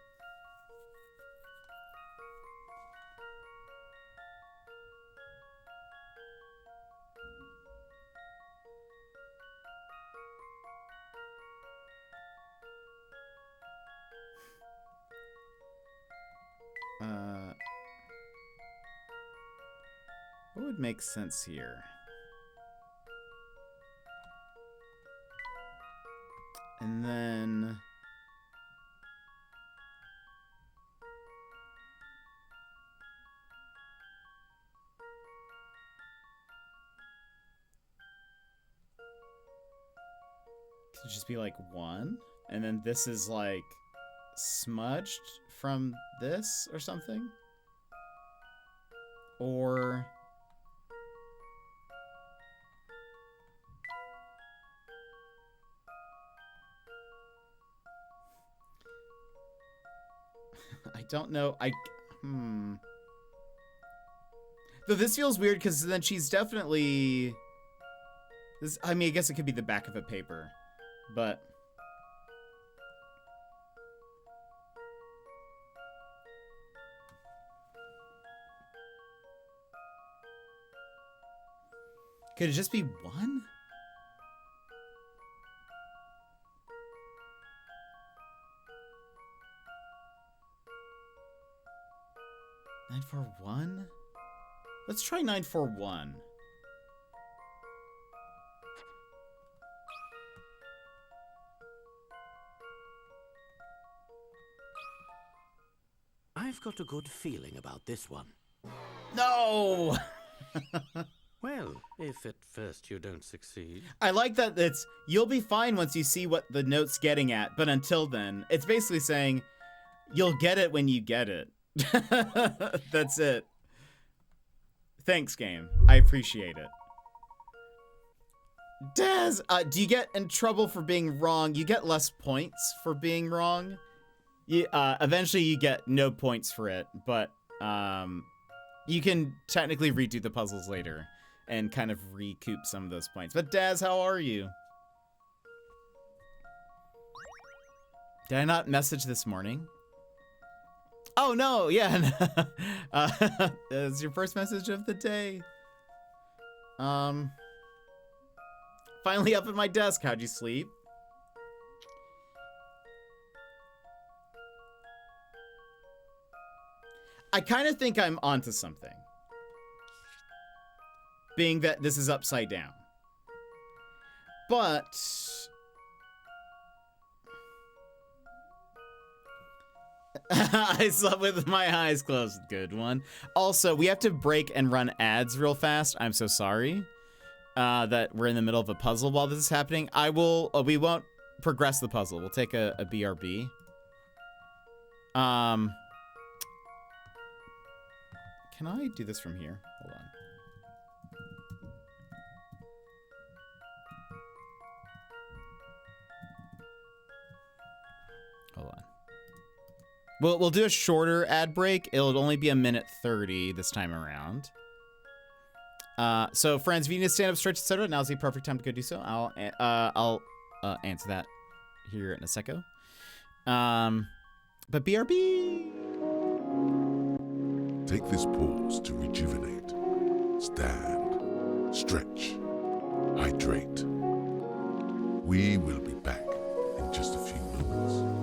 Speaker 1: what would make sense here? And then... could just be like 1? And then this is like smudged from this or something? Or... I don't know. Though this feels weird because then she's definitely... This, I mean, I guess it could be the back of a paper, but... Could it just be 1? Nine for 1? Let's try 9 for 1.
Speaker 4: I've got a good feeling about this one.
Speaker 1: No!
Speaker 4: Well, if at first you don't succeed.
Speaker 1: I like that it's, you'll be fine once you see what the note's getting at, but until then, it's basically saying, You'll get it when you get it. That's it. Thanks, game. I appreciate it. Daz, do you get in trouble for being wrong? You get less points for being wrong. You, eventually you get no points for it, but you can technically redo the puzzles later and kind of recoup some of those points. But Daz, how are you? Did I not message this morning? Oh no, yeah. It's your first message of the day. Finally up at my desk. How'd you sleep? I kind of think I'm onto something. Being that this is upside down. But I slept with my eyes closed. Good one. Also, we have to break and run ads real fast. I'm so sorry that we're in the middle of a puzzle while this is happening. We won't progress the puzzle. We'll take a BRB. Can I do this from here? Hold on. Hold on. We'll do a shorter ad break. It'll only be 1:30 this time around. So friends, if you need to stand up, stretch, etc., now's the perfect time to go do so. I'll answer that here in a second. But BRB.
Speaker 2: Take this pause to rejuvenate, stand, stretch, hydrate. We will be back in just a few moments.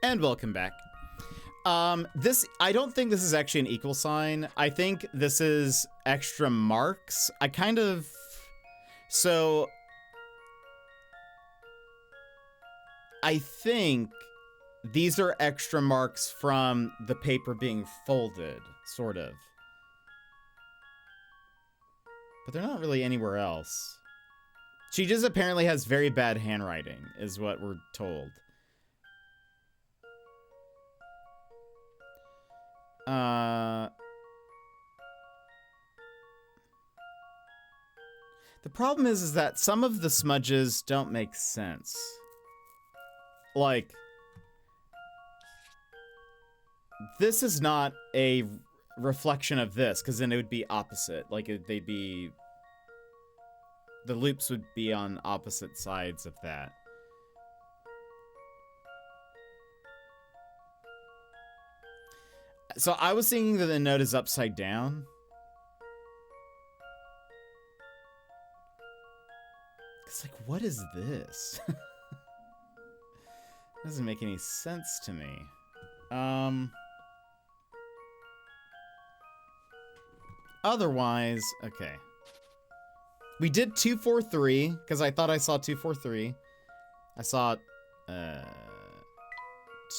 Speaker 1: And welcome back. I don't think this is actually an equal sign. I think this is extra marks. I think these are extra marks from the paper being folded, sort of. But they're not really anywhere else. She just apparently has very bad handwriting, is what we're told. The problem is that some of the smudges don't make sense. Like, this is not a reflection of this, because then it would be opposite. Like, they'd be... The loops would be on opposite sides of that. So I was thinking that the note is upside down. It's like, what is this? Doesn't make any sense to me. Otherwise, okay. We did 243 because I thought I saw 243. I saw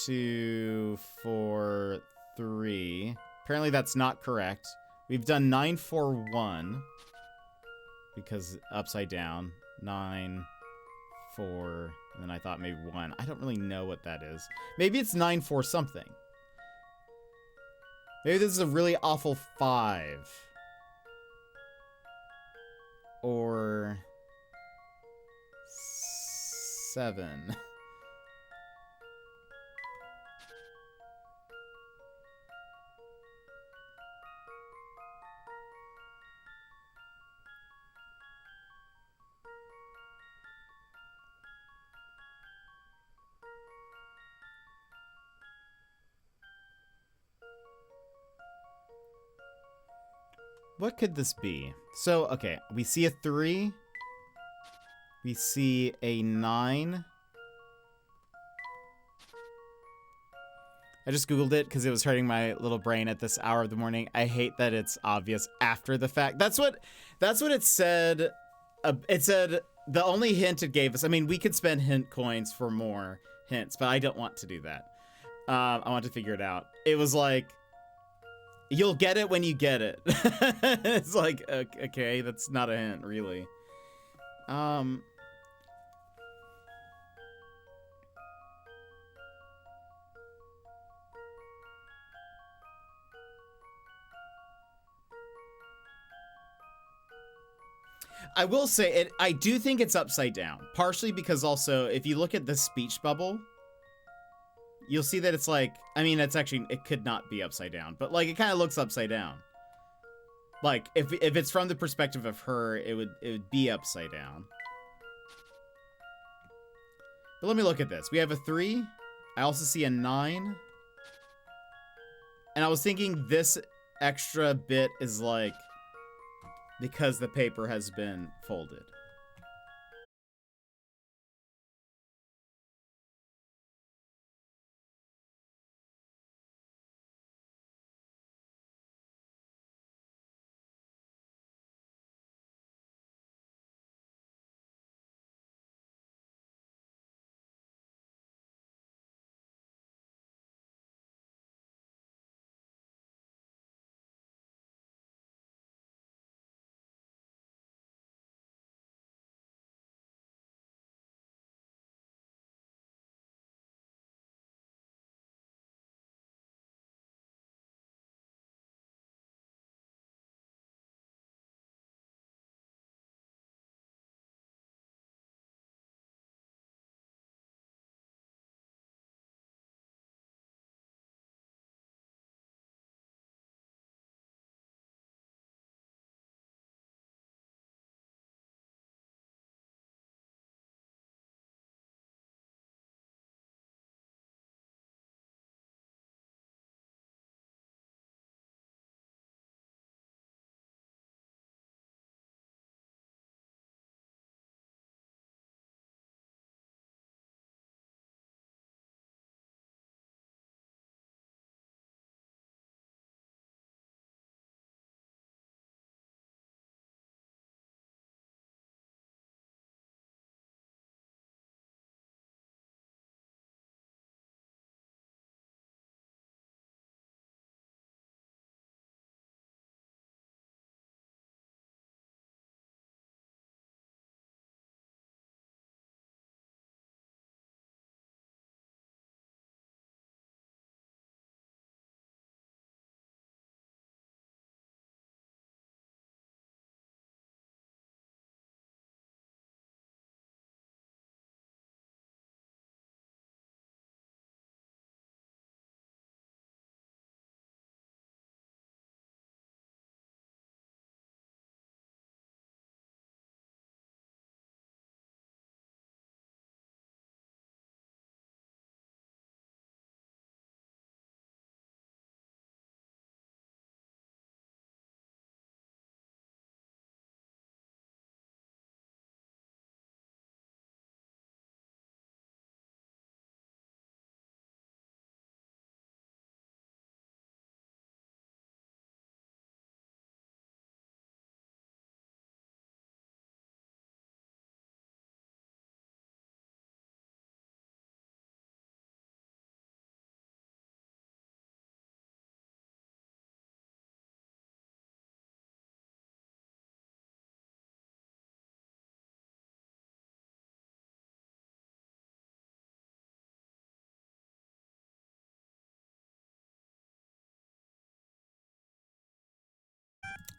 Speaker 1: 243. Apparently that's not correct. We've done 941 because upside down. 9 4, and then I thought maybe 1. I don't really know what that is. Maybe it's 9 4 something. Maybe this is a really awful 5. Or 7. What could this be? So, okay, we see a 3. We see a 9. I just Googled it because it was hurting my little brain at this hour of the morning. I hate that it's obvious after the fact. That's what it said. It said the only hint it gave us. I mean, we could spend hint coins for more hints, but I don't want to do that. I want to figure it out. It was like, you'll get it when you get it. It's like, okay, that's not a hint, really. I will say it. I do think it's upside down, partially because also if you look at the speech bubble, you'll see that it's like, I mean, it's actually, it could not be upside down, but like it kind of looks upside down. Like if it's from the perspective of her, it would be upside down. But let me look at this. We have a 3. I also see a 9. And I was thinking this extra bit is like because the paper has been folded.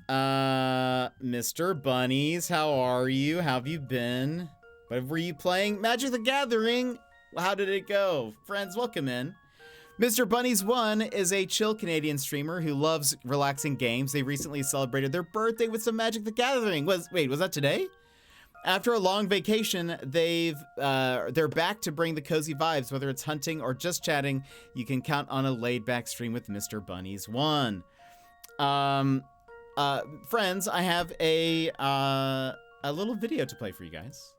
Speaker 1: Mr. Bunnies, how are you? How have you been? What were you playing? Magic the Gathering? How did it go? Friends, welcome in. Mr. Bunnies 1 is a chill Canadian streamer who loves relaxing games. They recently celebrated their birthday with some Magic the Gathering. Was that today? After a long vacation, they're back to bring the cozy vibes. Whether it's hunting or just chatting, you can count on a laid-back stream with Mr. Bunnies 1. Friends, I have a little video to play for you guys.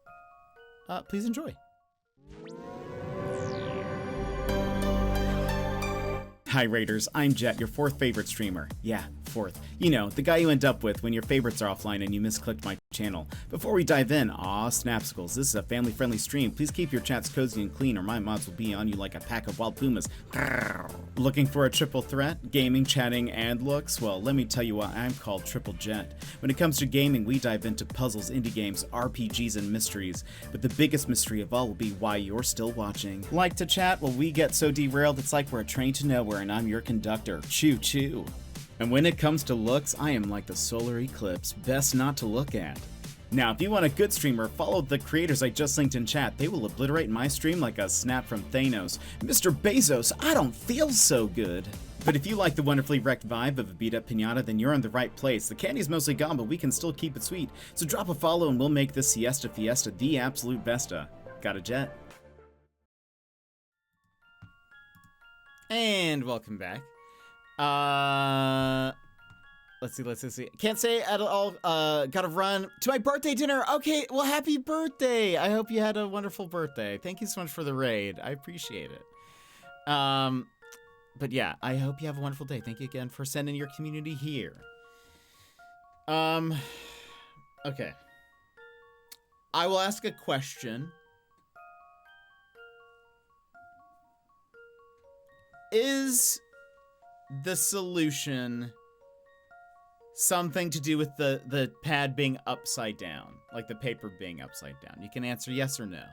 Speaker 1: Please enjoy. Hi Raiders, I'm Jet, your fourth favorite streamer. Yeah, fourth. You know, the guy you end up with when your favorites are offline and you misclicked my channel. Before we dive in, snapsicles, this is a family-friendly stream. Please keep your chats cozy and clean or my mods will be on you like a pack of wild pumas. Looking for a triple threat? Gaming, chatting, and looks? Well, let me tell you what, I'm called Triple Jet. When it comes to gaming, we dive into puzzles, indie games, RPGs, and mysteries. But the biggest mystery of all will be why you're still watching. Like to chat? Well, we get so derailed, it's like we're a train to nowhere and I'm your conductor. Choo choo. And when it comes to looks, I am like the solar eclipse, best not to look at. Now, if you want a good streamer, follow the creators I just linked in chat. They will obliterate my stream like a snap from Thanos. Mr. Bezos, I don't feel so good. But if you like the wonderfully wrecked vibe of a beat-up pinata, then you're in the right place. The candy's mostly gone, but we can still keep it sweet. So drop a follow and we'll make this Siesta Fiesta the absolute besta. Got a jet? And welcome back. Let's see. Can't say at all, gotta run to my birthday dinner. Okay, well, happy birthday. I hope you had a wonderful birthday. Thank you so much for the raid. I appreciate it. But yeah, I hope you have a wonderful day. Thank you again for sending your community here. Okay. I will ask a question. Is the solution something to do with the pad being upside down, like the paper being upside down? You can answer yes or no.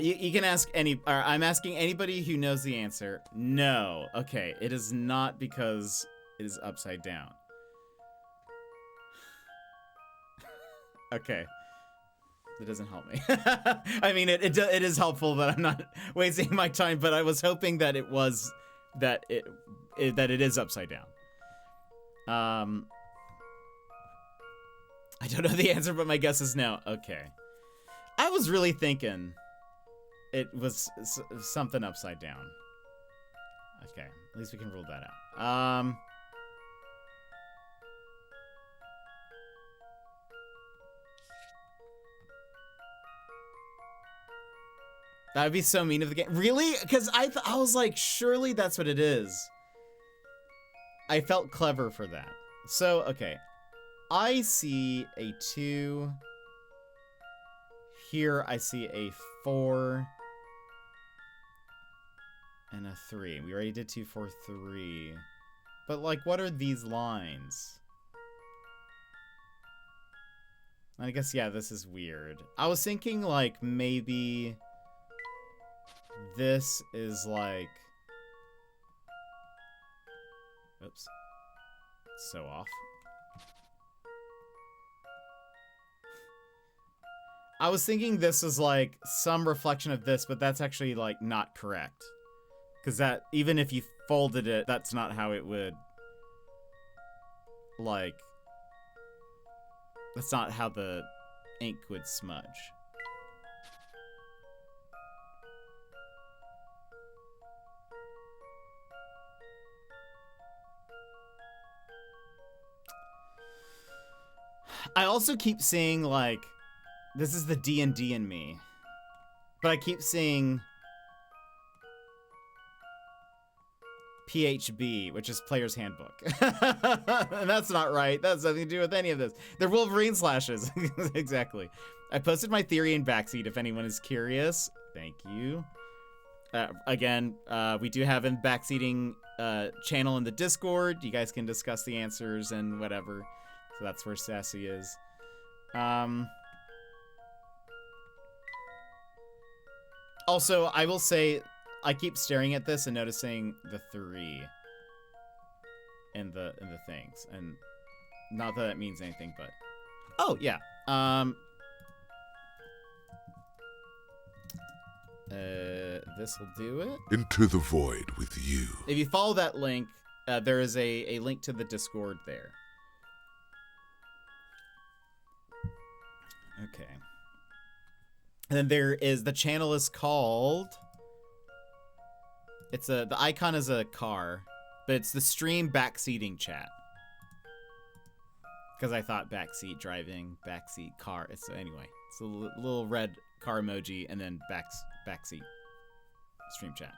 Speaker 1: You can ask I'm asking anybody who knows the answer. No. Okay, it is not because it is upside down. Okay. It doesn't help me. I mean, it is helpful that I'm not wasting my time, but I was hoping that it was that it is upside down. I don't know the answer, but my guess is no. Okay. I was really thinking it was something upside down. Okay, at least we can rule that out. That would be so mean of the game. Really? Because I was like, surely that's what it is. I felt clever for that. So, okay. I see a 2. Here I see a 4. And a 3. We already did 2, 4, 3. But, like, what are these lines? I guess, yeah, this is weird. I was thinking, like, maybe this is like... Oops. So off. I was thinking this is like some reflection of this, but that's actually like not correct. Because that, even if you folded it, that's not how it would, like, that's not how the ink would smudge. I also keep seeing, like, this is the D&D in me, but I keep seeing PHB, which is Player's Handbook. And that's not right. That has nothing to do with any of this. They're Wolverine slashes. Exactly. I posted my theory in Backseat if anyone is curious. Thank you. Again, we do have a backseating channel in the Discord. You guys can discuss the answers and whatever. So that's where Sassy is. Also, I will say, I keep staring at this and noticing the 3. in the things, and not that it means anything, but oh yeah. This will do it.
Speaker 2: Into the void with you.
Speaker 1: If you follow that link, there is a link to the Discord there. Okay. And then there is, the channel is called, the icon is a car, but it's the stream backseating chat. Because I thought backseat driving, backseat car. Anyway, it's a little red car emoji and then backseat stream chat.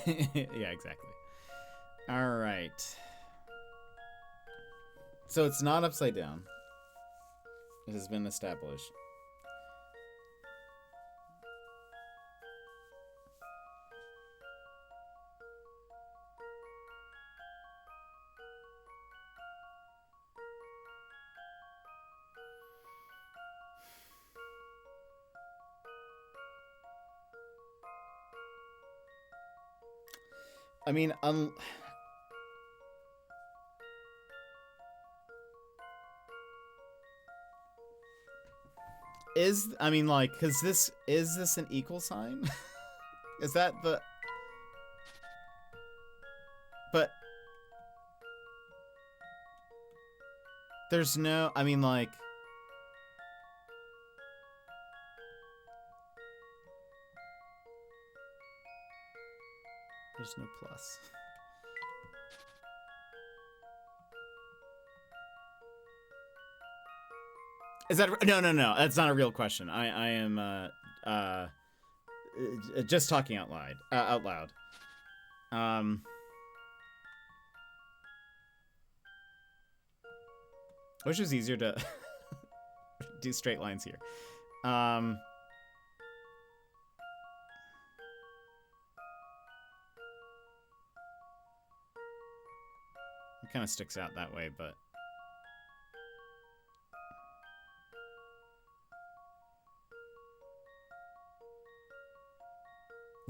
Speaker 1: Yeah, exactly. All right. So it's not upside down. It has been established. I mean, cause is this an equal sign? Is that the, but there's no, I mean, like, there's no plus. Is that no? That's not a real question. I am just talking out loud. I wish it was easier to do straight lines here. It kind of sticks out that way, but.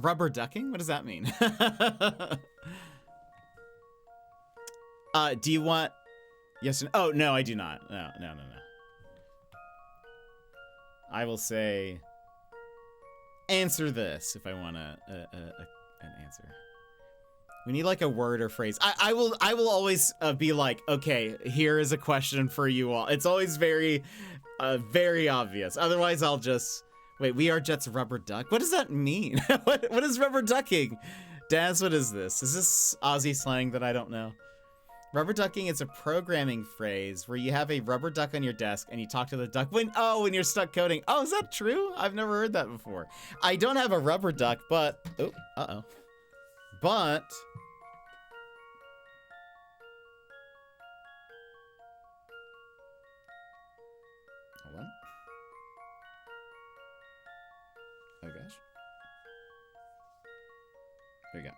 Speaker 1: Rubber ducking? What does that mean? Do you want... Yes or no? Oh, no, I do not. No. I will say... Answer this if I want an answer. We need like a word or phrase. I will always be like, okay, here is a question for you all. It's always very obvious. Otherwise, I'll just... Wait, we are Jet's rubber duck? What does that mean? What is rubber ducking? Daz, what is this? Is this Aussie slang that I don't know? Rubber ducking is a programming phrase where you have a rubber duck on your desk and you talk to the duck when you're stuck coding. Oh, is that true? I've never heard that before. I don't have a rubber duck, but... Oh, uh-oh. But... Hold on. Oh gosh. There you go.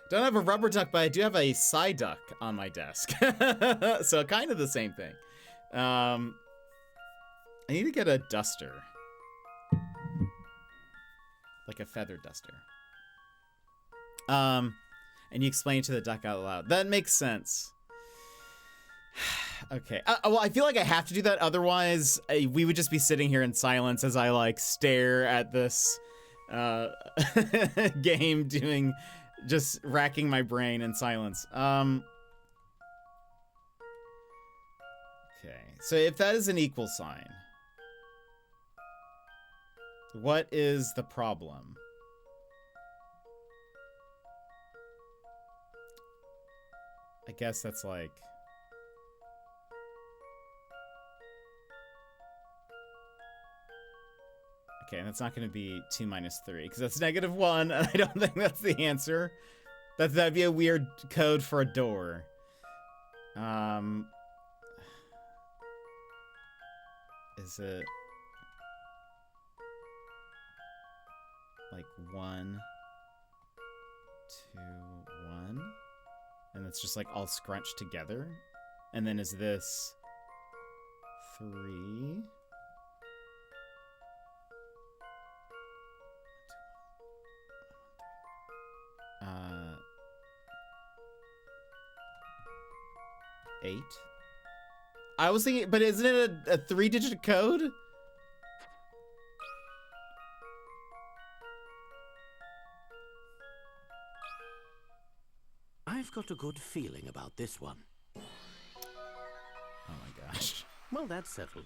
Speaker 1: Don't have a rubber duck, but I do have a side duck on my desk. So kind of the same thing. I need to get a duster. Like a feather duster. And you explain to the duck out loud. That makes sense. Okay. Well, I feel like I have to do that. Otherwise, we would just be sitting here in silence as I like stare at this game, just racking my brain in silence. Okay. So if that is an equal sign, what is the problem? I guess that's like... Okay, and that's not going to be 2 minus 3, because that's -1, and I don't think that's the answer. That'd be a weird code for a door. Is it... like 1, 2, 1? And it's just like all scrunched together? And then is this 3... 8? I was thinking, but isn't it a 3-digit code?
Speaker 4: I've got a good feeling about this one.
Speaker 1: Oh my gosh.
Speaker 4: Well, that's settled.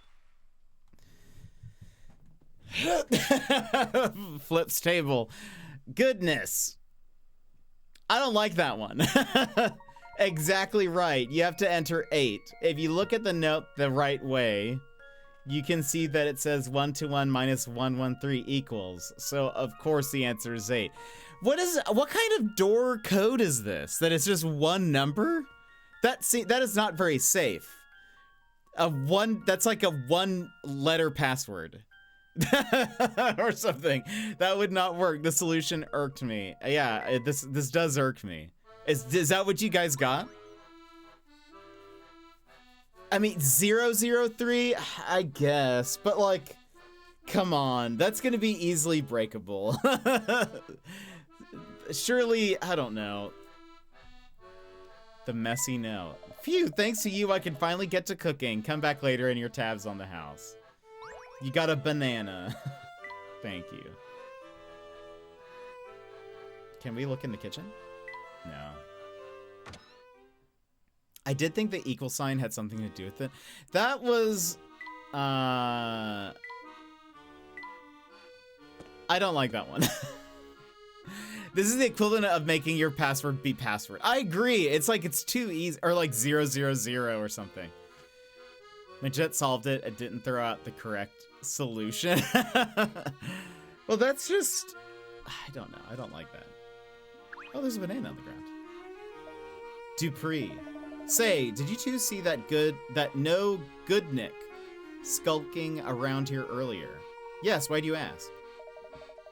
Speaker 1: Flips table. Goodness. I don't like that one. Exactly right. You have to enter 8. If you look at the note the right way, you can see that it says 121 minus 113 equals. So of course the answer is 8. What kind of door code is this? That it's just one number? That is not very safe. That's like a 1-letter password. Or something. That would not work. The solution irked me. Yeah, this does irk me. Is that what you guys got? I mean, 003, I guess, but like, come on, that's gonna be easily breakable. Surely, I don't know. The messy note. Phew, thanks to you, I can finally get to cooking. Come back later and your tabs on the house. You got a banana. Thank you. Can we look in the kitchen? No. I did think the equal sign had something to do with it. That was... I don't like that one. This is the equivalent of making your password be password. I agree. It's like it's too easy. Or like 000 or something. Majet solved it. It didn't throw out the correct solution. Well, that's just... I don't know. I don't like that. Oh, there's a banana on the ground. Dupree. Say, did you two see that no good Nick skulking around here earlier? Yes, why do you ask?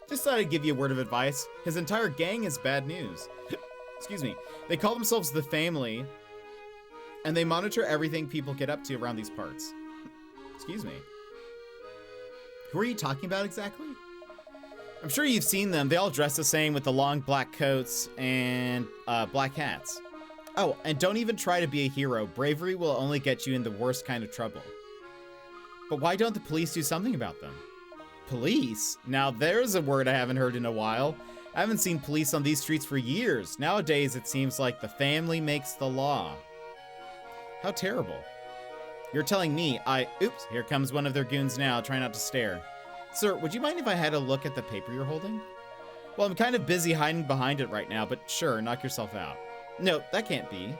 Speaker 1: Just thought I'd give you a word of advice. His entire gang is bad news. Excuse me. They call themselves the Family, and they monitor everything people get up to around these parts. Excuse me. Who are you talking about exactly? I'm sure you've seen them. They all dress the same with the long black coats and black hats. Oh, and don't even try to be a hero. Bravery will only get you in the worst kind of trouble. But why don't the police do something about them? Police? Now there's a word I haven't heard in a while. I haven't seen police on these streets for years. Nowadays, it seems like the family makes the law. How terrible. You're telling me oops, here comes one of their goons now. Try not to stare. Sir, would you mind if I had a look at the paper you're holding? Well, I'm kind of busy hiding behind it right now, but sure, knock yourself out. No, that can't be.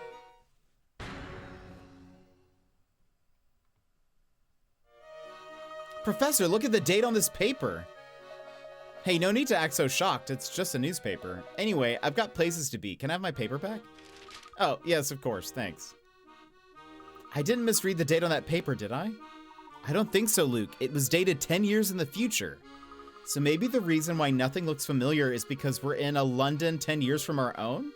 Speaker 1: Professor, look at the date on this paper. Hey, no need to act so shocked. It's just a newspaper. Anyway, I've got places to be. Can I have my paper back? Oh, yes, of course. Thanks. I didn't misread the date on that paper, did I? I don't think so, Luke. It was dated 10 years in the future. So maybe the reason why nothing looks familiar is because we're in a London 10 years from our own?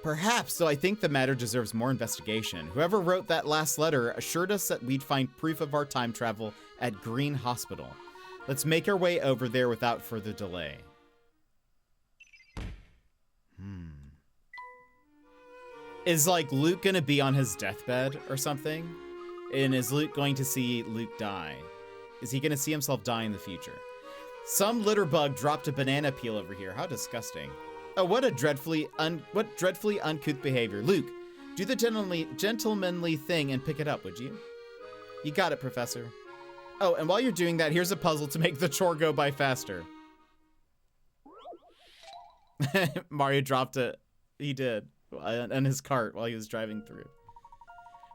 Speaker 1: Perhaps, though I think the matter deserves more investigation. Whoever wrote that last letter assured us that we'd find proof of our time travel at Green Hospital. Let's make our way over there without further delay. Is, like, Luke gonna be on his deathbed or something? And is Luke going to see Luke die? Is he gonna see himself die in the future? Some litter bug dropped a banana peel over here. How disgusting. Oh, what dreadfully uncouth behavior. Luke, do the gentlemanly thing and pick it up, would you? You got it, Professor. Oh, and while you're doing that, here's a puzzle to make the chore go by faster. Mario dropped it. He did. On his cart while he was driving through.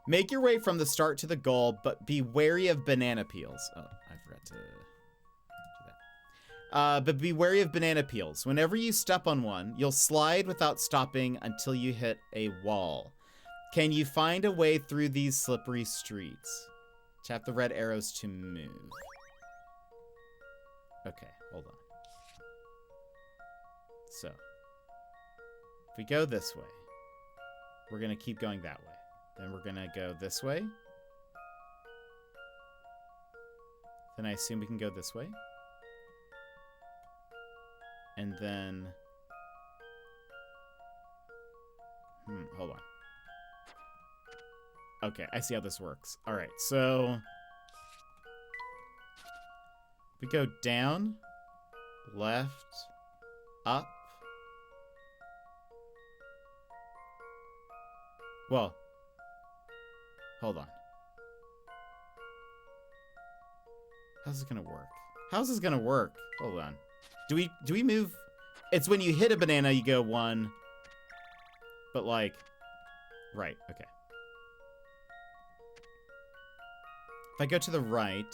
Speaker 1: Make your way from the start to the goal, but be wary of banana peels. Oh, I forgot to do that. But be wary of banana peels. Whenever you step on one, you'll slide without stopping until you hit a wall. Can you find a way through these slippery streets? Tap the red arrows to move. Okay, hold on. So, if we go this way, we're gonna keep going that way. Then we're gonna go this way. Then I assume we can go this way. And then... hold on. Okay, I see how this works. All right, so we go down, left, up. Well, hold on. How's this gonna work? How's this gonna work? Hold on. Do we move? It's when you hit a banana, you go one. But like, right, okay. If I go to the right,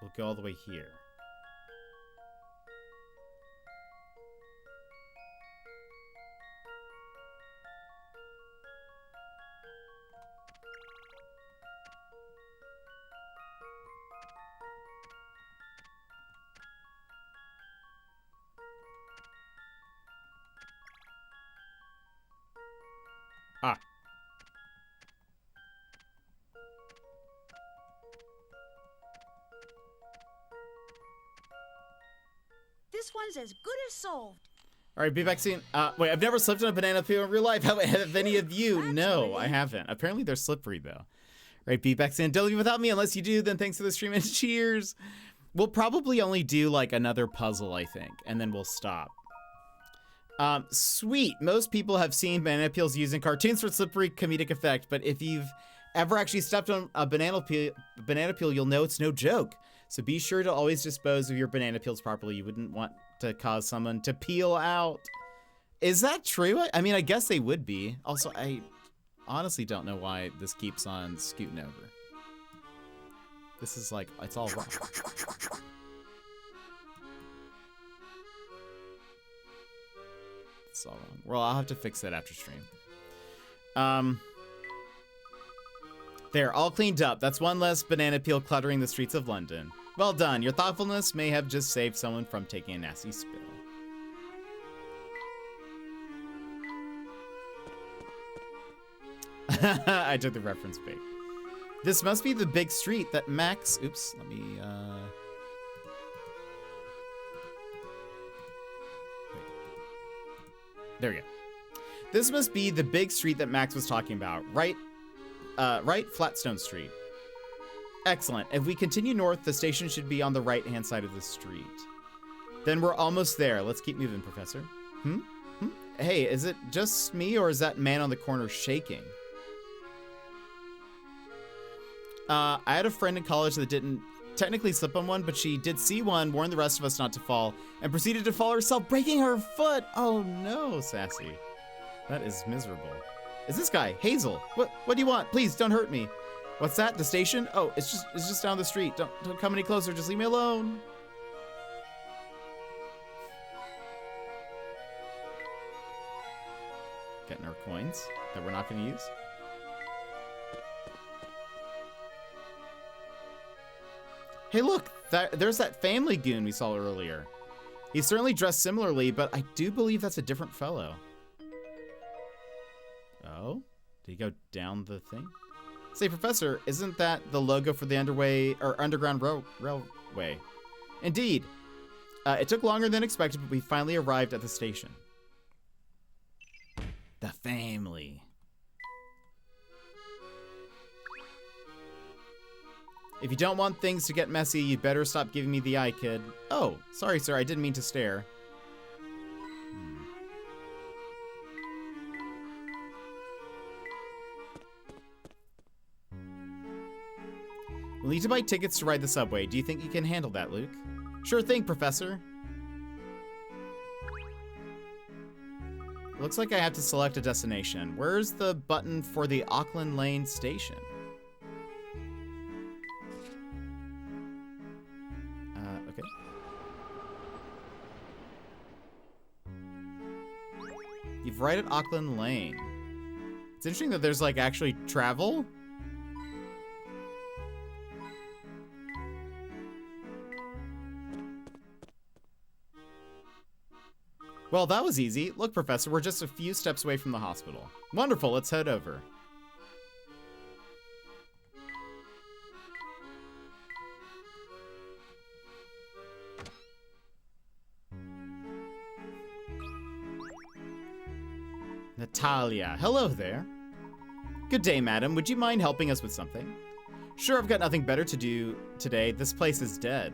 Speaker 1: we'll go all the way here. Ah.
Speaker 5: This one's as good as solved.
Speaker 1: All right, be back soon. Wait, I've never slipped on a banana peel in real life. Have any of you? No, I haven't. Apparently they're slippery though. All right, be back soon. Don't leave without me unless you do. Then thanks for the stream and cheers. We'll probably only do like another puzzle, I think, and then we'll stop. Sweet. Most people have seen banana peels used in cartoons for slippery comedic effect, but if you've ever actually stepped on a banana peel, you'll know it's no joke. So be sure to always dispose of your banana peels properly. You wouldn't want to cause someone to peel out. Is that true? I mean, I guess they would be. Also, I honestly don't know why this keeps on scooting over. This is like, it's all wrong. It's all wrong. Well, I'll have to fix that after stream. There, all cleaned up. That's one less banana peel cluttering the streets of London. Well done. Your thoughtfulness may have just saved someone from taking a nasty spill. I took the reference bait. This must be the big street that Max... Oops, let me... Wait. There we go. This must be the big street that Max was talking about. Right, Flatstone Street. Excellent. If we continue north, the station should be on the right-hand side of the street. Then we're almost there. Let's keep moving, Professor. Hey, is it just me, or is that man on the corner shaking? I had a friend in college that didn't technically slip on one, but she did see one, warned the rest of us not to fall, and proceeded to fall herself, breaking her foot. Oh no, Sassy. That is miserable. Is this guy Hazel? What do you want? Please don't hurt me. What's that? The station? Oh, it's just down the street. Don't come any closer. Just leave me alone. Getting our coins that we're not going to use. Hey, look, there's that family goon we saw earlier. He's certainly dressed similarly, but I do believe that's a different fellow. Oh? Did he go down the thing? Say, Professor, isn't that the logo for the underground railway? Indeed. It took longer than expected, but we finally arrived at the station. The family. If you don't want things to get messy, you'd better stop giving me the eye, kid. Oh, sorry, sir. I didn't mean to stare. We'll need to buy tickets to ride the subway. Do you think you can handle that, Luke? Sure thing, Professor. Looks like I have to select a destination. Where's the button for the Auckland Lane station? Okay. You've right at Auckland Lane. It's interesting that there's like actually travel. Well, that was easy. Look, Professor, we're just a few steps away from the hospital. Wonderful, let's head over. Natalia, hello there. Good day, madam. Would you mind helping us with something? Sure, I've got nothing better to do today. This place is dead.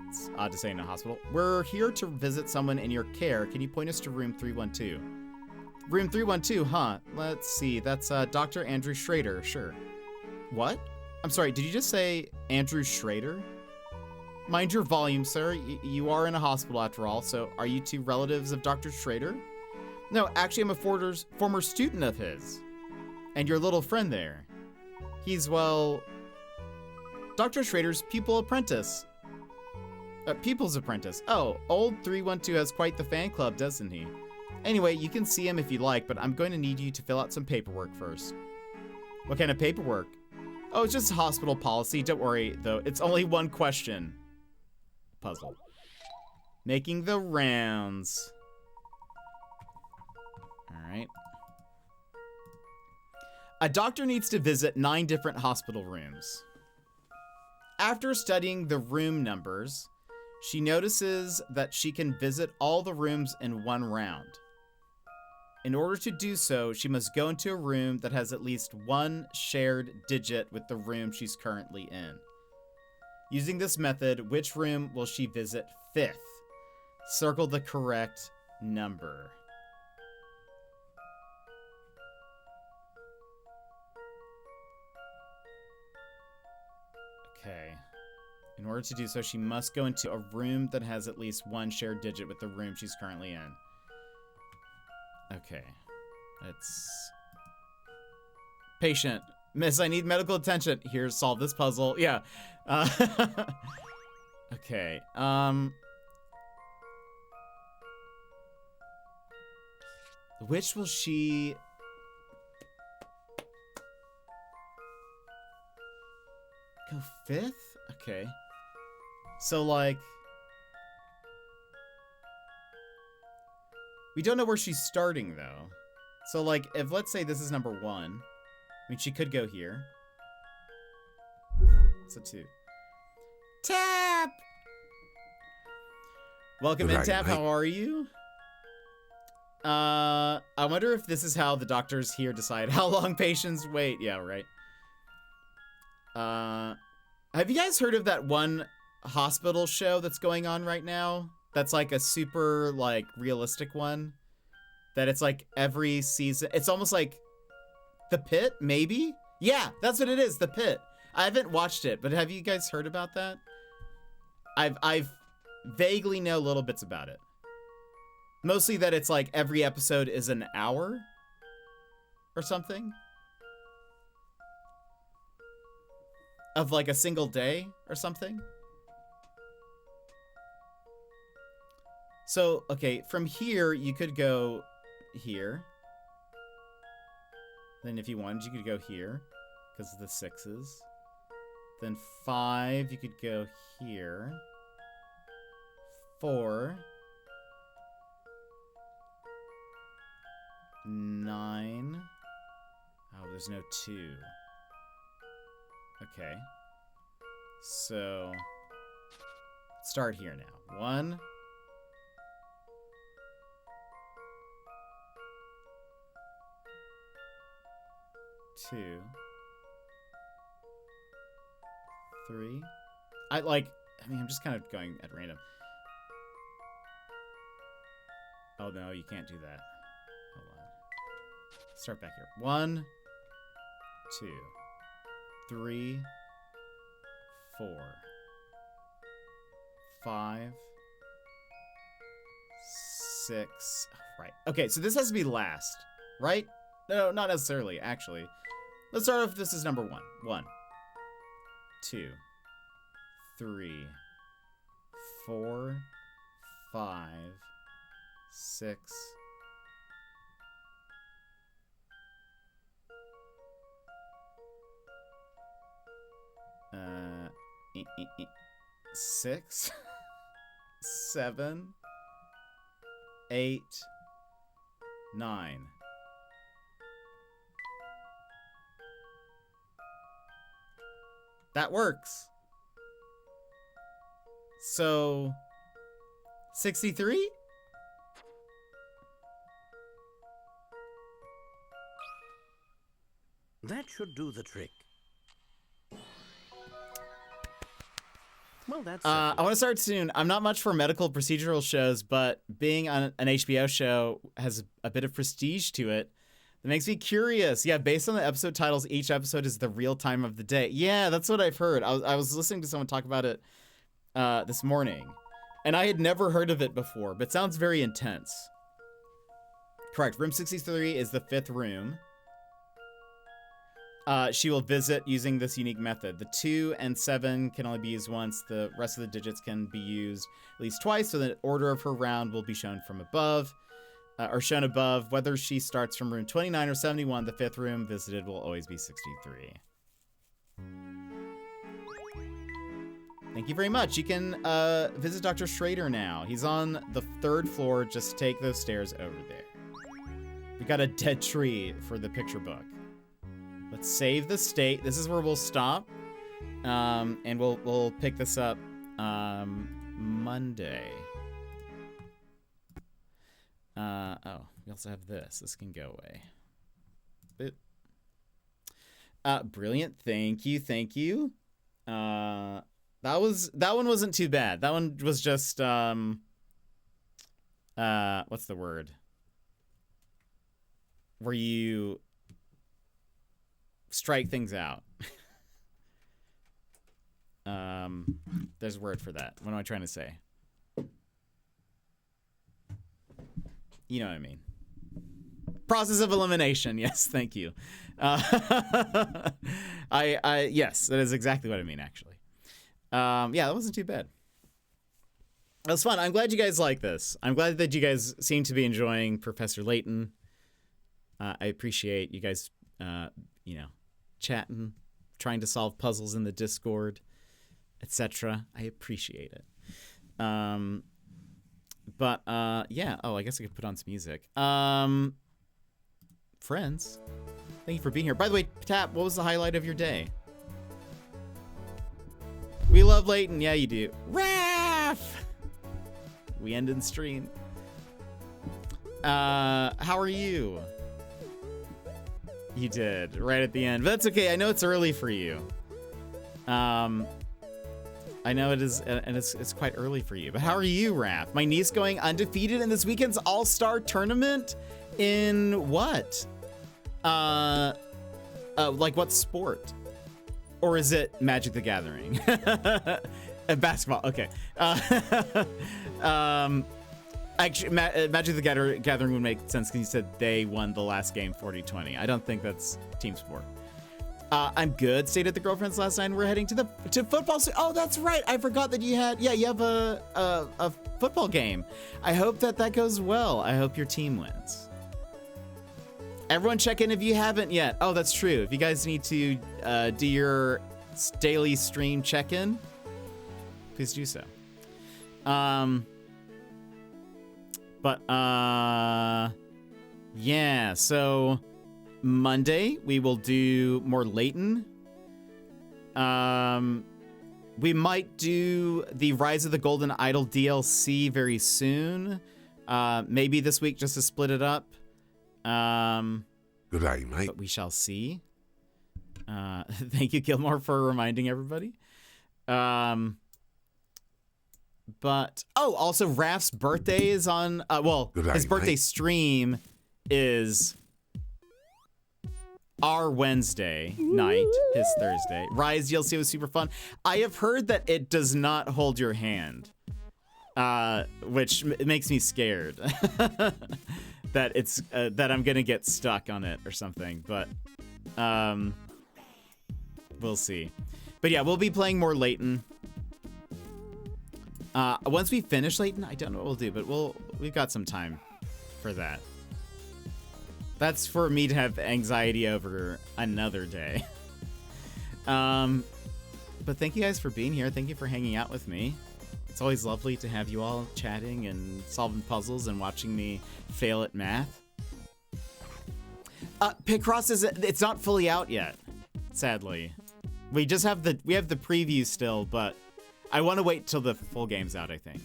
Speaker 1: It's odd to say in a hospital. We're here to visit someone in your care. Can you point us to room 312? Room 312, huh? Let's see. That's Dr. Andrew Schrader. Sure. What? I'm sorry, did you just say Andrew Schrader? Mind your volume, sir. You are in a hospital after all, so are you two relatives of Dr. Schrader? No, actually, I'm a former student of his. And your little friend there. He's, well, Dr. Schrader's pupil's apprentice. Oh, old 312 has quite the fan club, doesn't he? Anyway, you can see him if you like, but I'm going to need you to fill out some paperwork first. What kind of paperwork? Oh, it's just hospital policy. Don't worry, though. It's only one question. Puzzle. Making the rounds. All right. A doctor needs to visit 9 different hospital rooms. After studying the room numbers, she notices that she can visit all the rooms in one round. In order to do so, she must go into a room that has at least one shared digit with the room she's currently in. Using this method, which room will she visit 5th? Circle the correct number. Okay. In order to do so, she must go into a room that has at least one shared digit with the room she's currently in. Okay. Let's... Patient. Miss, I need medical attention. Here, solve this puzzle. Yeah. Okay. Which will she... Go 5th? Okay. So, like... We don't know where she's starting, though. So, like, if, let's say this is number 1. I mean, she could go here. So 2. Tap! Welcome in, Tap. How are you? I wonder if this is how the doctors here decide how long patients wait. Yeah, right. Have you guys heard of that one hospital show that's going on right now? That's like a super, like, realistic one. That it's like every season. It's almost like The Pit, maybe? Yeah, that's what it is, The Pit. I haven't watched it, but have you guys heard about that? I've vaguely know little bits about it. Mostly that it's like every episode is an hour or something. Of like a single day or something. So, okay, from here, you could go here. Then if you wanted, you could go here because of the 6s. Then 5, you could go here. 4. 9. Oh, there's no 2. Okay. So, start here now. 1. 2. 3. I mean, I'm just kind of going at random. Oh, no, you can't do that. Hold on. Start back here. 1, 2, 3, 4, 5, 6. Right. Okay, so this has to be last, right? No, not necessarily, actually. Let's start off. This is number 1. 1, 2, 3, 4, 5, 6. 6, 7, 8, 9. That works. So, 63?
Speaker 4: That should do the trick. Well, that's
Speaker 1: I want to start soon. I'm not much for medical procedural shows, but being on an HBO show has a bit of prestige to it. That makes me curious. Yeah, based on the episode titles, each episode is the real time of the day. Yeah, that's what I've heard. I was listening to someone talk about it this morning, and I had never heard of it before, but it sounds very intense. Correct. Room 63 is the 5th room. She will visit using this unique method. The 2 and 7 can only be used once. The rest of the digits can be used at least twice, so the order of her round will be shown from above, or shown above. Whether she starts from room 29 or 71, the 5th room visited will always be 63. Thank you very much. You can visit Dr. Schrader now. He's on the 3rd floor. Just take those stairs over there. We got a dead tree for the picture book. Let's save the state. This is where we'll stop, and we'll pick this up Monday. Oh, we also have this. This can go away. Boop. Brilliant. Thank you. Thank you. That one wasn't too bad. That one was just what's the word? Where you strike things out. There's a word for that. What am I trying to say? You know what I mean. Process of elimination. Yes, thank you. Yes, that is exactly what I mean, actually. Yeah, that wasn't too bad. That was fun. I'm glad you guys like this. I'm glad that you guys seem to be enjoying Professor Layton. I appreciate you guys, chatting, trying to solve puzzles in the Discord, etc. I appreciate it. But yeah. Oh, I guess I could put on some music. Friends, thank you for being here. By the way, Tap, what was the highlight of your day? We love Layton. Yeah, you do. Raph! We end in stream. How are you? You did, right at the end. But that's okay. I know it's early for you. I know it is, and it's quite early for you. But how are you, Raph? My niece going undefeated in this weekend's All-Star Tournament in what? Like what sport? Or is it Magic the Gathering? Basketball. Okay. Actually, Magic the Gathering would make sense because you said they won the last game 40-20. I don't think that's team sport. I'm good. Stayed at the girlfriend's last night and we're heading to football. Oh, that's right. I forgot that you have a football game. I hope that goes well. I hope your team wins. Everyone check in if you haven't yet. Oh, that's true. If you guys need to do your daily stream check-in, please do so. But yeah, so Monday we will do more Layton. We might do the Rise of the Golden Idol DLC very soon. Maybe this week just to split it up.
Speaker 2: Good day, mate.
Speaker 1: But we shall see. Thank you, Gilmore, for reminding everybody. But also Raph's birthday is on. His birthday stream is our Wednesday night. His Thursday. Rise DLC was super fun. I have heard that it does not hold your hand, which makes me scared that it's that I'm gonna get stuck on it or something. But we'll see. But yeah, we'll be playing more Layton. Once we finish Layton, I don't know what we'll do, but we've got some time for that. That's for me to have anxiety over another day. But thank you guys for being here. Thank you for hanging out with me. It's always lovely to have you all chatting and solving puzzles and watching me fail at math. Picross it's not fully out yet, sadly. We have the preview still, but I want to wait till the full game's out, I think.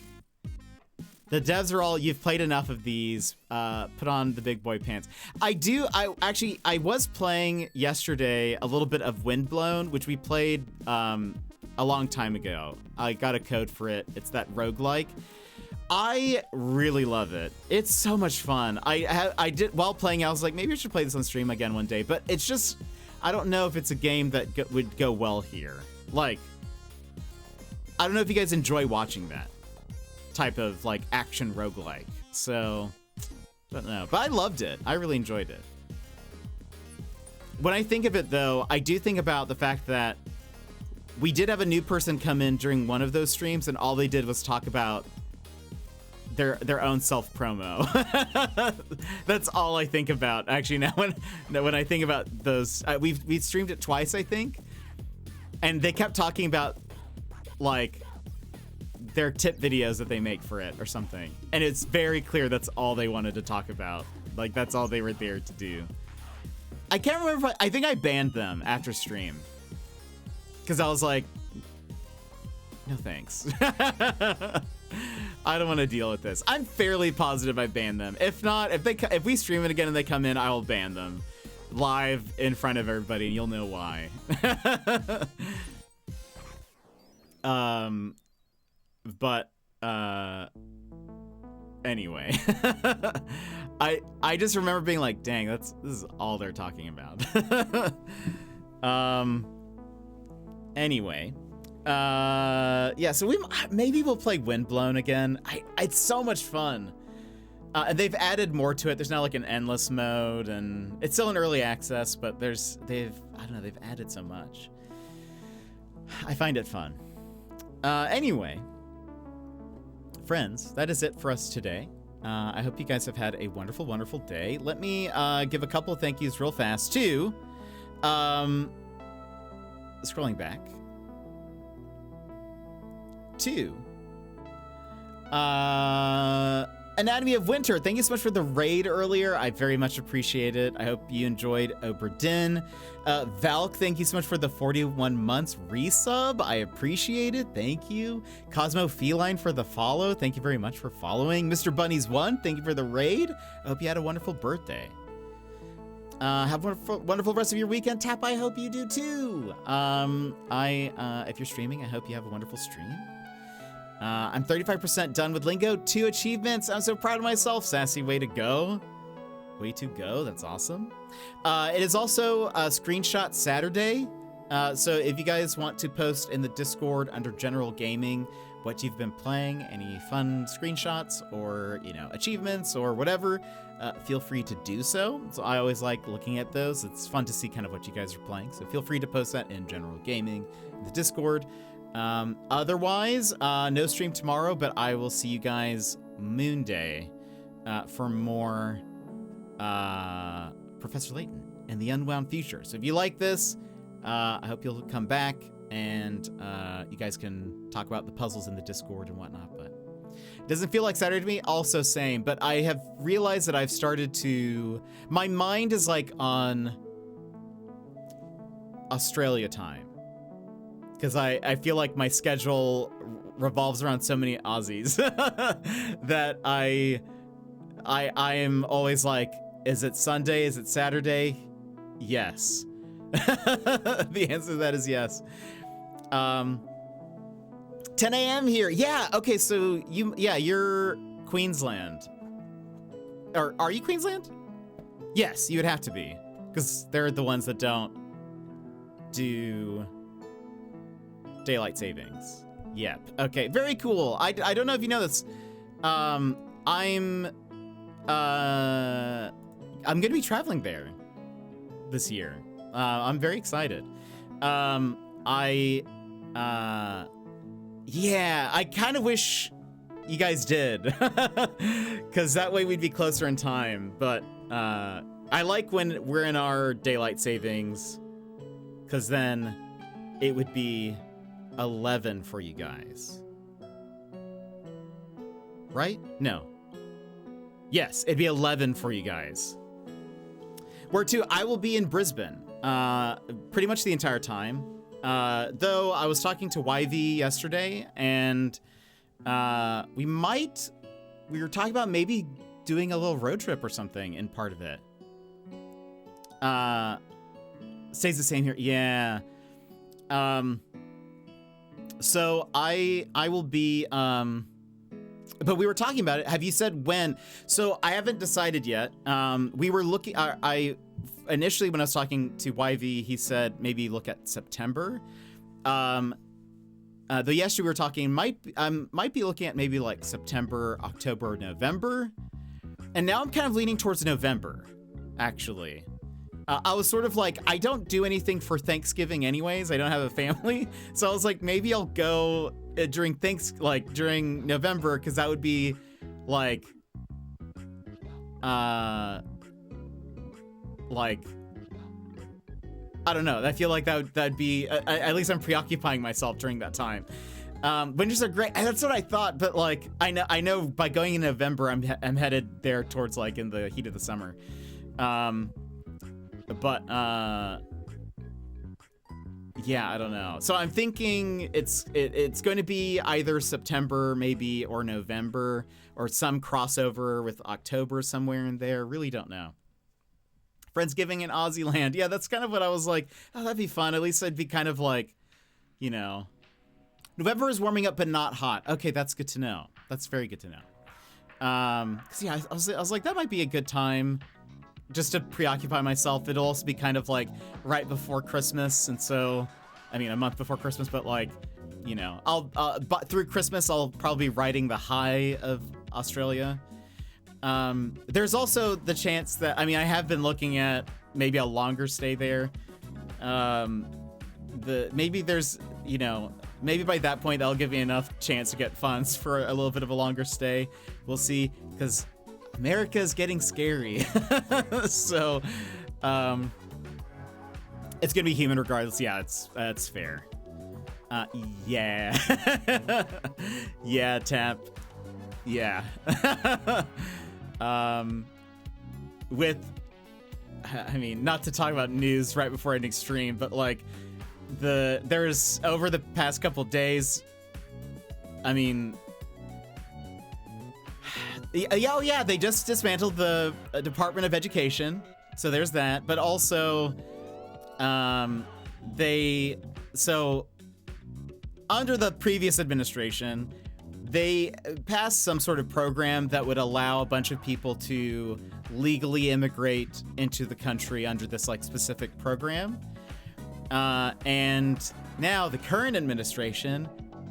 Speaker 1: The devs are all, you've played enough of these, put on the big boy pants. I was playing yesterday a little bit of Windblown, which we played a long time ago. I got a code for it. It's that roguelike. I really love it. It's so much fun. I did, while playing, I was like, maybe I should play this on stream again one day, but it's just, I don't know if it's a game that would go well here. Like, I don't know if you guys enjoy watching that type of like action roguelike. So, I don't know. But I loved it. I really enjoyed it. When I think of it though, I do think about the fact that we did have a new person come in during one of those streams and all they did was talk about their own self promo. That's all I think about actually now when I think about those. We've streamed it twice, I think, and they kept talking about like their tip videos that they make for it or something, and it's very clear that's all they wanted to talk about. Like that's all they were there to do. I can't remember if I think I banned them after stream because I was like, no thanks. I don't want to deal with this. I'm fairly positive I banned them. If not, if we stream it again and they come in, I will ban them live in front of everybody, and you'll know why. But anyway, I just remember being like, dang, this is all they're talking about. Anyway. Yeah, so maybe we'll play Windblown again. It's so much fun. And they've added more to it. There's now like an endless mode, and it's still in early access, but they've added so much. I find it fun. Anyway, friends, that is it for us today. I hope you guys have had a wonderful, wonderful day. Let me give a couple of thank yous real fast too. Scrolling back. To Anatomy of Winter, thank you so much for the raid earlier. I very much appreciate it. I hope you enjoyed Oberdin. Valk, thank you so much for the 41 months resub. I appreciate it. Thank you. Cosmo Feline for the follow. Thank you very much for following. Mr. Bunnies 1, thank you for the raid. I hope you had a wonderful birthday. Have a wonderful rest of your weekend. Tap, I hope you do too. If you're streaming, I hope you have a wonderful stream. I'm 35% done with Lingo. 2 achievements. I'm so proud of myself. Sassy, way to go. Way to go. That's awesome. It is also a screenshot Saturday. So if you guys want to post in the Discord under general gaming what you've been playing, any fun screenshots or, achievements or whatever, feel free to do so. So I always like looking at those. It's fun to see kind of what you guys are playing. So feel free to post that in general gaming in the Discord. Otherwise, no stream tomorrow, but I will see you guys Moon Day for more Professor Layton and the Unwound Future. So if you like this, I hope you'll come back and you guys can talk about the puzzles in the Discord and whatnot. But it doesn't feel like Saturday to me. Also same, but I have realized that I've started to. My mind is like on Australia time. Because I feel like my schedule revolves around so many Aussies that I am always like, is it Sunday? Is it Saturday? Yes. The answer to that is yes. 10 a.m. here. Yeah. Okay. So you're Queensland. Or are you Queensland? Yes, you would have to be, because they're the ones that don't do daylight savings. Yep. Okay. Very cool. I don't know if you know this. I'm gonna be traveling there this year. I'm very excited. I kind of wish you guys did, because that way we'd be closer in time. But I like when we're in our daylight savings, because then it would be 11 for you guys. Right? No. Yes, it'd be 11 for you guys. Where to, I will be in Brisbane pretty much the entire time. Though I was talking to YV yesterday, and we might we were talking about maybe doing a little road trip or something in part of it. Stays the same here. Yeah. So I will be, but we were talking about it. Have you said when? So I haven't decided yet. We were looking, I initially when I was talking to YV, he said maybe look at September. Though yesterday we were talking, might be looking at maybe like September, October, November. And now I'm kind of leaning towards November, actually. I was sort of like, I don't do anything for Thanksgiving anyways. I don't have a family. So I was like, maybe I'll go during during November, because that would be like, I don't know. I feel like that'd be, at least I'm preoccupying myself during that time. Winters are great. And that's what I thought. But like, I know by going in November, I'm headed there towards like in the heat of the summer. But yeah, I don't know. So I'm thinking it's going to be either September maybe or November or some crossover with October somewhere in there. Really don't know. Friendsgiving in Aussie land. Yeah, that's kind of what I was like. Oh, that'd be fun. At least I'd be kind of like, you know, November is warming up but not hot. Okay, that's good to know. That's very good to know. 'Cause yeah, I was like, that might be a good time just to preoccupy myself. It'll also be kind of like right before Christmas, and so, I mean, a month before Christmas, but like, you know, but through Christmas, I'll probably be riding the high of Australia. There's also the chance that, I mean, I have been looking at maybe a longer stay there. Maybe there's, you know, maybe by that point that'll give me enough chance to get funds for a little bit of a longer stay. We'll see, because America is getting scary. So, it's gonna be human regardless. Yeah, that's fair. Yeah. Yeah, Tap. Yeah. I mean, not to talk about news right before ending stream, but like, there's over the past couple days, I mean, yeah, they just dismantled the Department of Education, so there's that. But also, so under the previous administration, they passed some sort of program that would allow a bunch of people to legally immigrate into the country under this like specific program. And now the current administration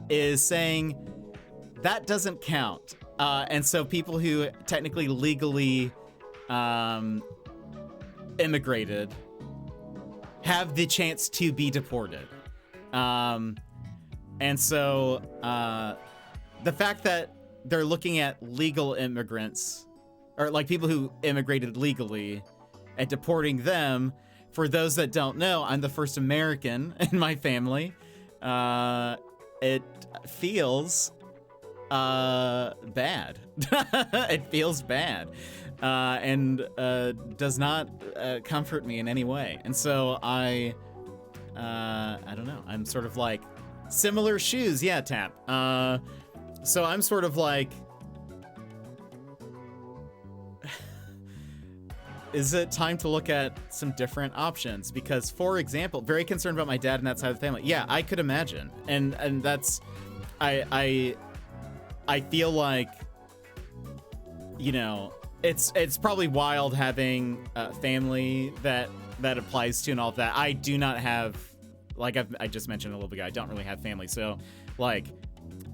Speaker 1: is saying that doesn't count. And so people who technically legally immigrated have the chance to be deported. And so the fact that they're looking at legal immigrants, or like people who immigrated legally, and deporting them, for those that don't know, I'm the first American in my family. It feels bad. It feels bad, and does not comfort me in any way. And so I don't know. I'm sort of like similar shoes. Yeah, Tap. So I'm sort of like, is it time to look at some different options? Because, for example, very concerned about my dad and that side of the family. Yeah, I could imagine, and that's, I feel like, you know, it's probably wild having a family that applies to and all of that. I do not have, like I just mentioned a little bit ago, I don't really have family, so like,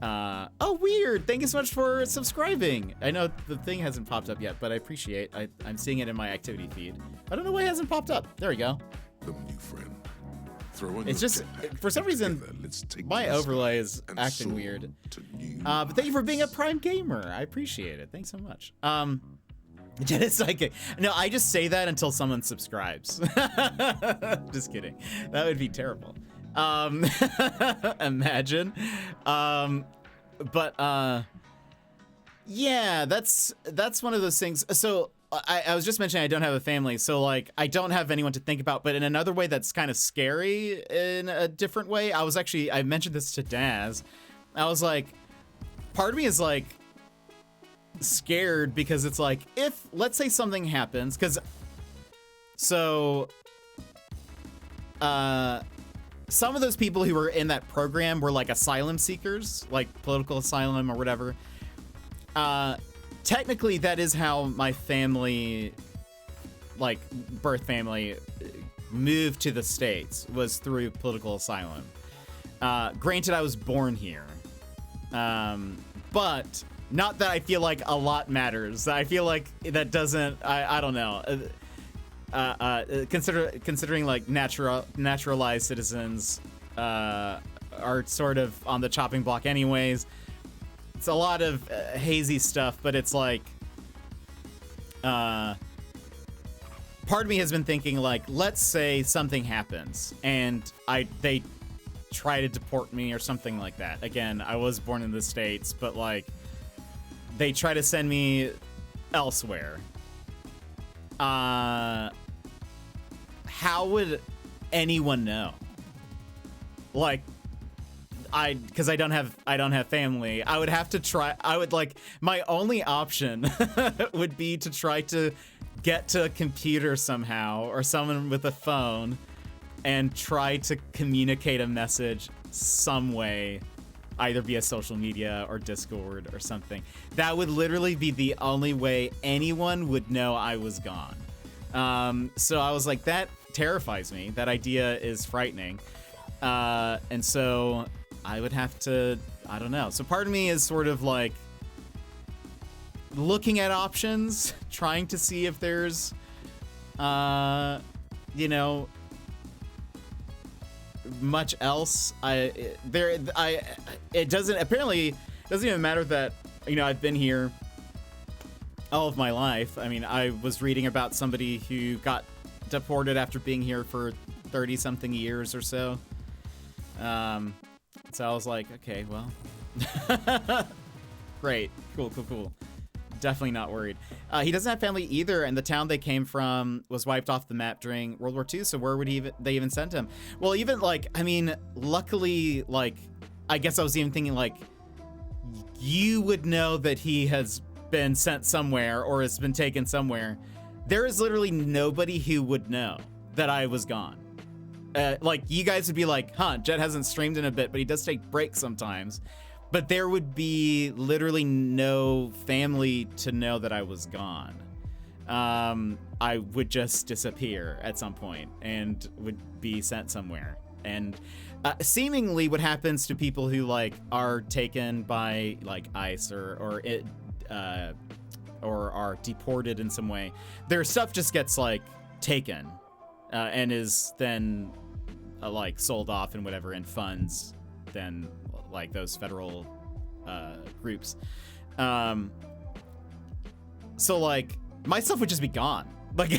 Speaker 1: oh, weird. Thank you so much for subscribing. I know the thing hasn't popped up yet, but I appreciate I'm seeing it in my activity feed. I don't know why it hasn't popped up. There we go.
Speaker 2: The new friend. Throw on
Speaker 1: it's
Speaker 2: your
Speaker 1: just,
Speaker 2: jetpack
Speaker 1: for some reason,
Speaker 2: together. Let's take
Speaker 1: my
Speaker 2: this
Speaker 1: overlay is
Speaker 2: and
Speaker 1: acting
Speaker 2: soar
Speaker 1: weird.
Speaker 2: to new
Speaker 1: But thank you for being a
Speaker 2: heights.
Speaker 1: Prime Gamer. I appreciate it. Thanks so much. Jet Psychic. No, I just say that until someone subscribes. Just kidding. That would be terrible. Imagine. Yeah, that's one of those things. So I was just mentioning I don't have a family, so like I don't have anyone to think about, but in another way that's kind of scary in a different way. I mentioned this to Daz. I was like, part of me is like, scared because it's like, if, let's say something happens, because, so, some of those people who were in that program were like asylum seekers, like political asylum or whatever. Technically, that is how my family, like birth family, moved to the States, was through political asylum. Granted, I was born here, but not that I feel like a lot matters. I feel like that doesn't. I don't know. Considering like naturalized citizens are sort of on the chopping block, anyways. It's a lot of hazy stuff, but it's like, part of me has been thinking, like, let's say something happens and they try to deport me or something like that. Again, I was born in the States, but like, they try to send me elsewhere. How would anyone know? Like, because I don't have family. I would have to try. I would like, my only option would be to try to get to a computer somehow, or someone with a phone, and try to communicate a message some way, either via social media or Discord or something. That would literally be the only way anyone would know I was gone. So I was like, that terrifies me. That idea is frightening. And so I would have to, I don't know. So part of me is sort of like looking at options, trying to see if there's, you know, much else. It doesn't even matter that, you know, I've been here all of my life. I mean, I was reading about somebody who got deported after being here for 30 something years or so. So I was like, okay, well, great, cool. Definitely not worried. He doesn't have family either, and the town they came from was wiped off the map during World War II, so where would they even send him? Well, even, like, I mean, luckily, like, I guess I was even thinking, like, you would know that he has been sent somewhere or has been taken somewhere. There is literally nobody who would know that I was gone. Like, you guys would be like, huh, Jet hasn't streamed in a bit, but he does take breaks sometimes. But there would be literally no family to know that I was gone. I would just disappear at some point and would be sent somewhere. And seemingly what happens to people who, like, are taken by, like, ICE or are deported in some way, their stuff just gets, like, taken and is then like sold off and whatever, and funds then like those federal groups. So like my stuff would just be gone. Like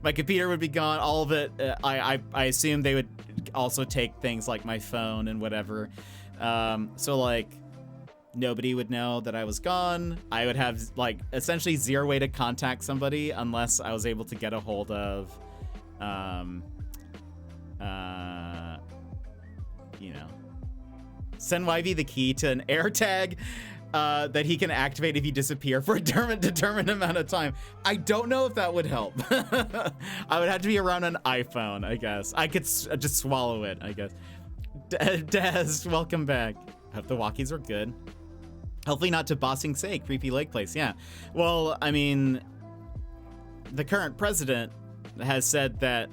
Speaker 1: my computer would be gone, all of it. I assume they would also take things like my phone and whatever. So like nobody would know that I was gone. I would have like essentially zero way to contact somebody unless I was able to get a hold of you know, send YV the key to an air tag that he can activate if you disappear for a determined amount of time. I don't know if that would help. I would have to be around an iPhone, I guess. I could just swallow it, I guess. Dez, welcome back. Hope the walkies are good. Hopefully not to Bossing Say, Creepy Lake Place. Yeah. Well, I mean, the current president has said that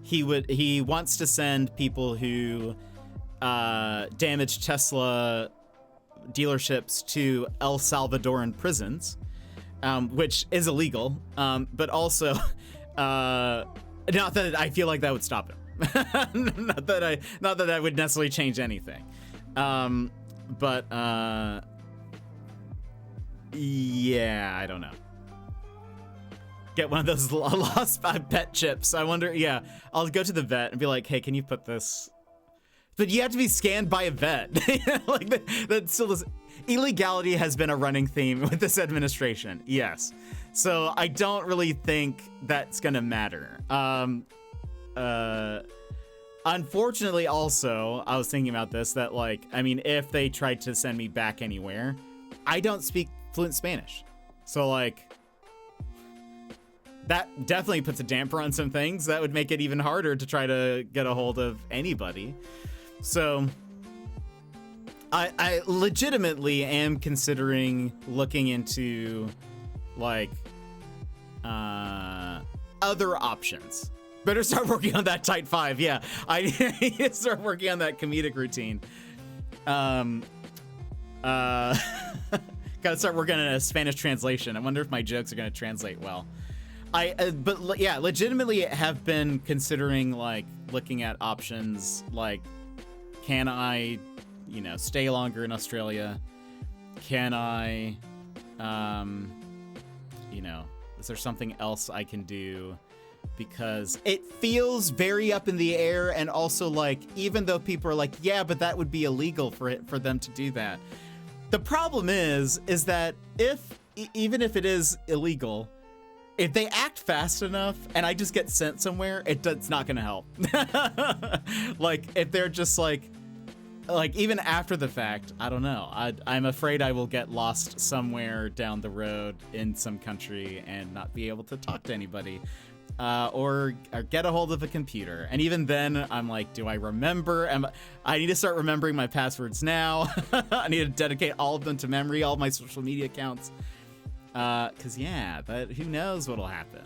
Speaker 1: he wants to send people who damage Tesla dealerships to El Salvadoran prisons, which is illegal, but also not that I feel like that would stop him. not that would necessarily change anything. But yeah, I don't know. Get one of those lost pet chips. I wonder, yeah, I'll go to the vet and be like, hey, can you put this? But you have to be scanned by a vet. Like that still is. Illegality has been a running theme with this administration. Yes. So I don't really think that's gonna matter. Unfortunately, also, I was thinking about this, that like, I mean, if they tried to send me back anywhere, I don't speak fluent Spanish. So like, that definitely puts a damper on some things. That would make it even harder to try to get a hold of anybody. So I legitimately am considering looking into like other options. Better start working on that Type 5. Yeah, I need to start working on that comedic routine. Gotta start working on a Spanish translation. I wonder if my jokes are gonna translate well. But yeah, legitimately have been considering like looking at options like, can I, you know, stay longer in Australia? Can I, you know, is there something else I can do? Because it feels very up in the air, and also like, even though people are like, yeah, but that would be illegal for them to do that. The problem is that even if it is illegal, if they act fast enough and I just get sent somewhere, it's not gonna help. Like if they're just like even after the fact, I don't know. I'm afraid I will get lost somewhere down the road in some country and not be able to talk to anybody. Or get a hold of a computer. And even then, I'm like, do I remember? I need to start remembering my passwords now. I need to dedicate all of them to memory, all of my social media accounts. Because, yeah, but who knows what'll happen.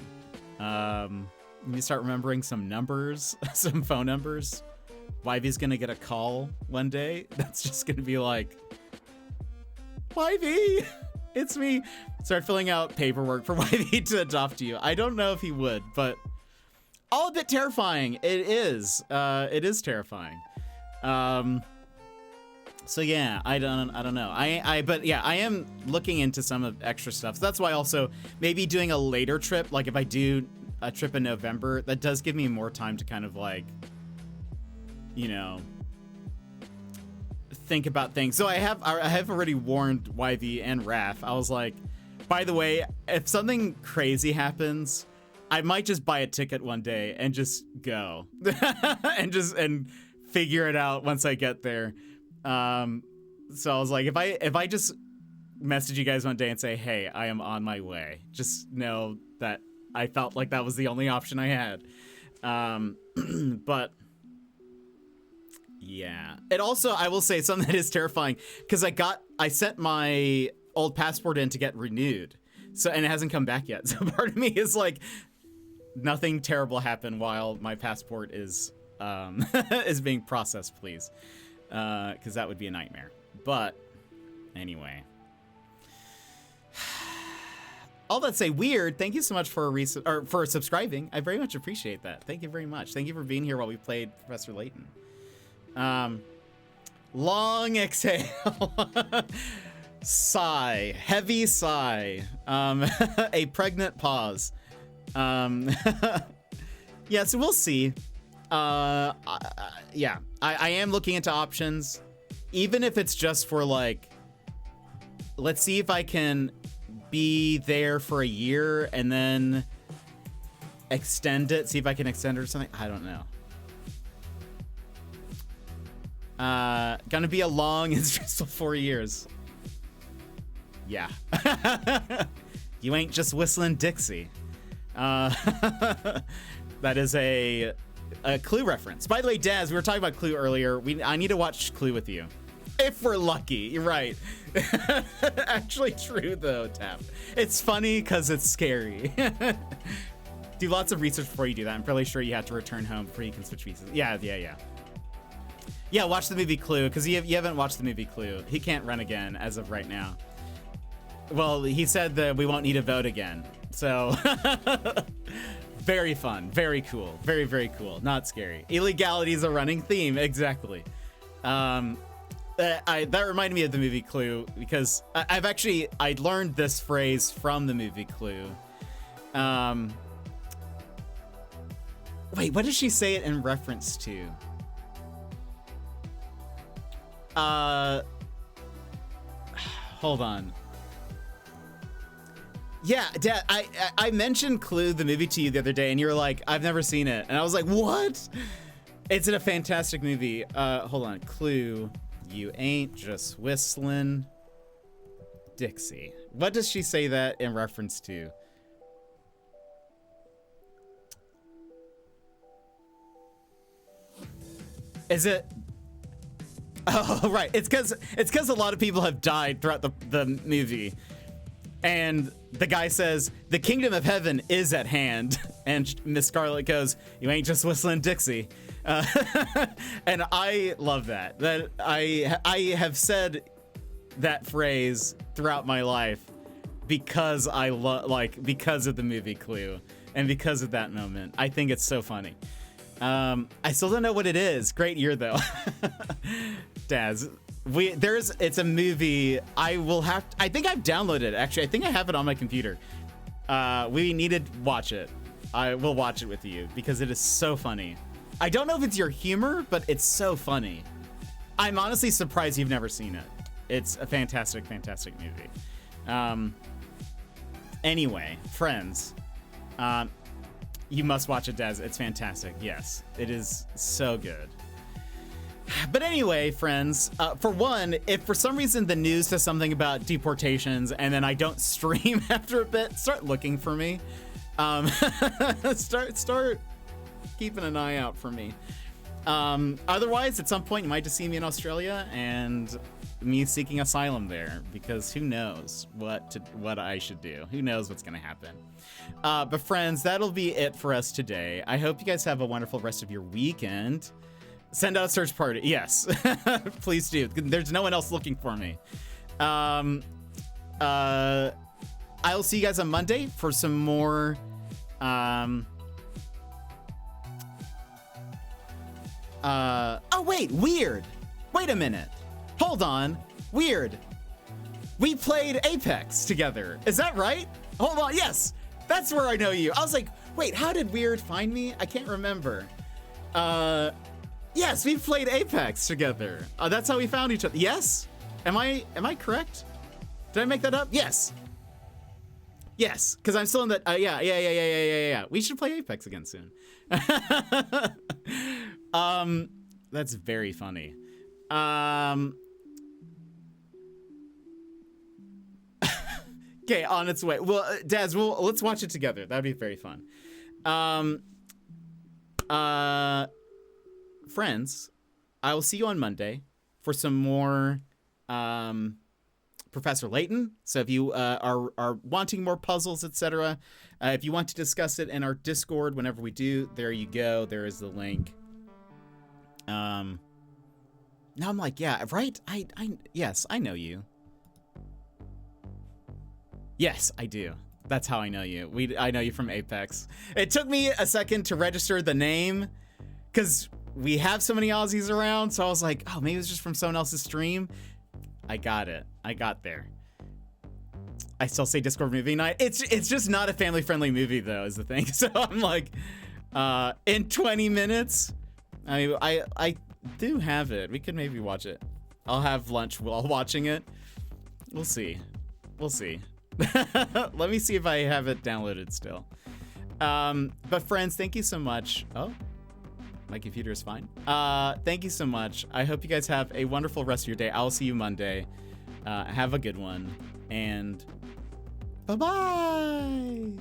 Speaker 1: You need to start remembering some numbers, some phone numbers. Wivey's going to get a call one day. That's just going to be like, Wivey! It's me. Start filling out paperwork for Wivey to adopt you. I don't know if he would, but all a bit terrifying. It is. It is terrifying. So yeah, I don't know. But yeah, I am looking into some of extra stuff. So that's why also maybe doing a later trip, like if I do a trip in November, that does give me more time to kind of like, you know, think about things. So I have already warned Yv and Raph. I was like, by the way, if something crazy happens, I might just buy a ticket one day and just go and figure it out once I get there. So I was like, if I just message you guys one day and say, hey, I am on my way, just know that I felt like that was the only option I had. But yeah, it also, I will say something that is terrifying, because I sent my old passport in to get renewed, and it hasn't come back yet. So part of me is like, nothing terrible happened while my passport is is being processed, please, because that would be a nightmare. But anyway, all that say, Weird, thank you so much for for subscribing. I very much appreciate that. Thank you very much. Thank you for being here while we played Professor Layton. Long exhale. Sigh, heavy sigh, a pregnant pause. Yeah, so we'll see. Yeah, I am looking into options, even if it's just for like, let's see if I can be there for a year and then extend it, see if I can extend it or something. I don't know. Gonna be a long and stressful 4 years. Yeah. You ain't just whistling Dixie. That is a Clue reference. By the way, Daz, we were talking about Clue earlier. I need to watch Clue with you. If we're lucky. You're right. Actually true, though, Tap. It's funny because it's scary. Do lots of research before you do that. I'm fairly sure you have to return home before you can switch visas. Yeah. Yeah, watch the movie Clue, because you haven't watched the movie Clue. He can't run again as of right now. Well, he said that we won't need a vote again. So, very fun, very cool, very, very cool. Not scary. Illegality is a running theme, exactly. That reminded me of the movie Clue, because I learned this phrase from the movie Clue. Wait, what did she say it in reference to? Hold on. Yeah, Dad, I mentioned Clue, the movie, to you the other day, and you were like, I've never seen it. And I was like, what? It's a fantastic movie. Hold on. Clue, you ain't just whistling Dixie. What does she say that in reference to? Is it? Oh, right. It's because a lot of people have died throughout the movie. And the guy says, the kingdom of heaven is at hand. And Miss Scarlet goes, you ain't just whistling Dixie. And I love that. That I have said that phrase throughout my life because because of the movie Clue and because of that moment. I think it's so funny. I still don't know what it is. Great year though. Daz, it's a movie. I think I've downloaded it actually. I think I have it on my computer. We need to watch it. I will watch it with you because it is so funny. I don't know if it's your humor, but it's so funny. I'm honestly surprised you've never seen it. It's a fantastic, fantastic movie. Anyway, friends, you must watch it, Daz. It's fantastic. Yes, it is so good. But anyway, friends, for one, if for some reason the news says something about deportations and then I don't stream after a bit, start looking for me. Start keeping an eye out for me. Otherwise, at some point, you might just see me in Australia and me seeking asylum there because who knows what I should do. Who knows what's going to happen. But friends, that'll be it for us today. I hope you guys have a wonderful rest of your weekend. Send out a search party. Yes, please do. There's no one else looking for me. I'll see you guys on Monday for some more. Oh wait, weird. Wait a minute. Hold on. Weird. We played Apex together. Is that right? Hold on. Yes, that's where I know you. I was like, wait, how did Weird find me? I can't remember. Yes, we played Apex together. That's how we found each other. Yes? Am I correct? Did I make that up? Yes. Yes, because I'm still in that. Yeah. We should play Apex again soon. That's very funny. Okay, on its way. Well, Daz, let's watch it together. That'd be very fun. Friends, I will see you on Monday for some more Professor Layton. So if you are wanting more puzzles, etc., if you want to discuss it in our Discord whenever we do, there you go. There is the link. Now I'm like, yeah, right? Yes, I know you. Yes, I do. That's how I know you. I know you from Apex. It took me a second to register the name because we have so many Aussies around. So I was like, oh, maybe it's just from someone else's stream. I got it. I got there. I still say Discord movie night. It's just not a family-friendly movie though, is the thing. So I'm like, in 20 minutes, I do have it. We could maybe watch it. I'll have lunch while watching it. We'll see. We'll see. Let me see if I have it downloaded still. But friends, thank you so much. Oh, my computer is fine. Thank you so much. I hope you guys have a wonderful rest of your day. I'll see you Monday. Have a good one. And bye-bye.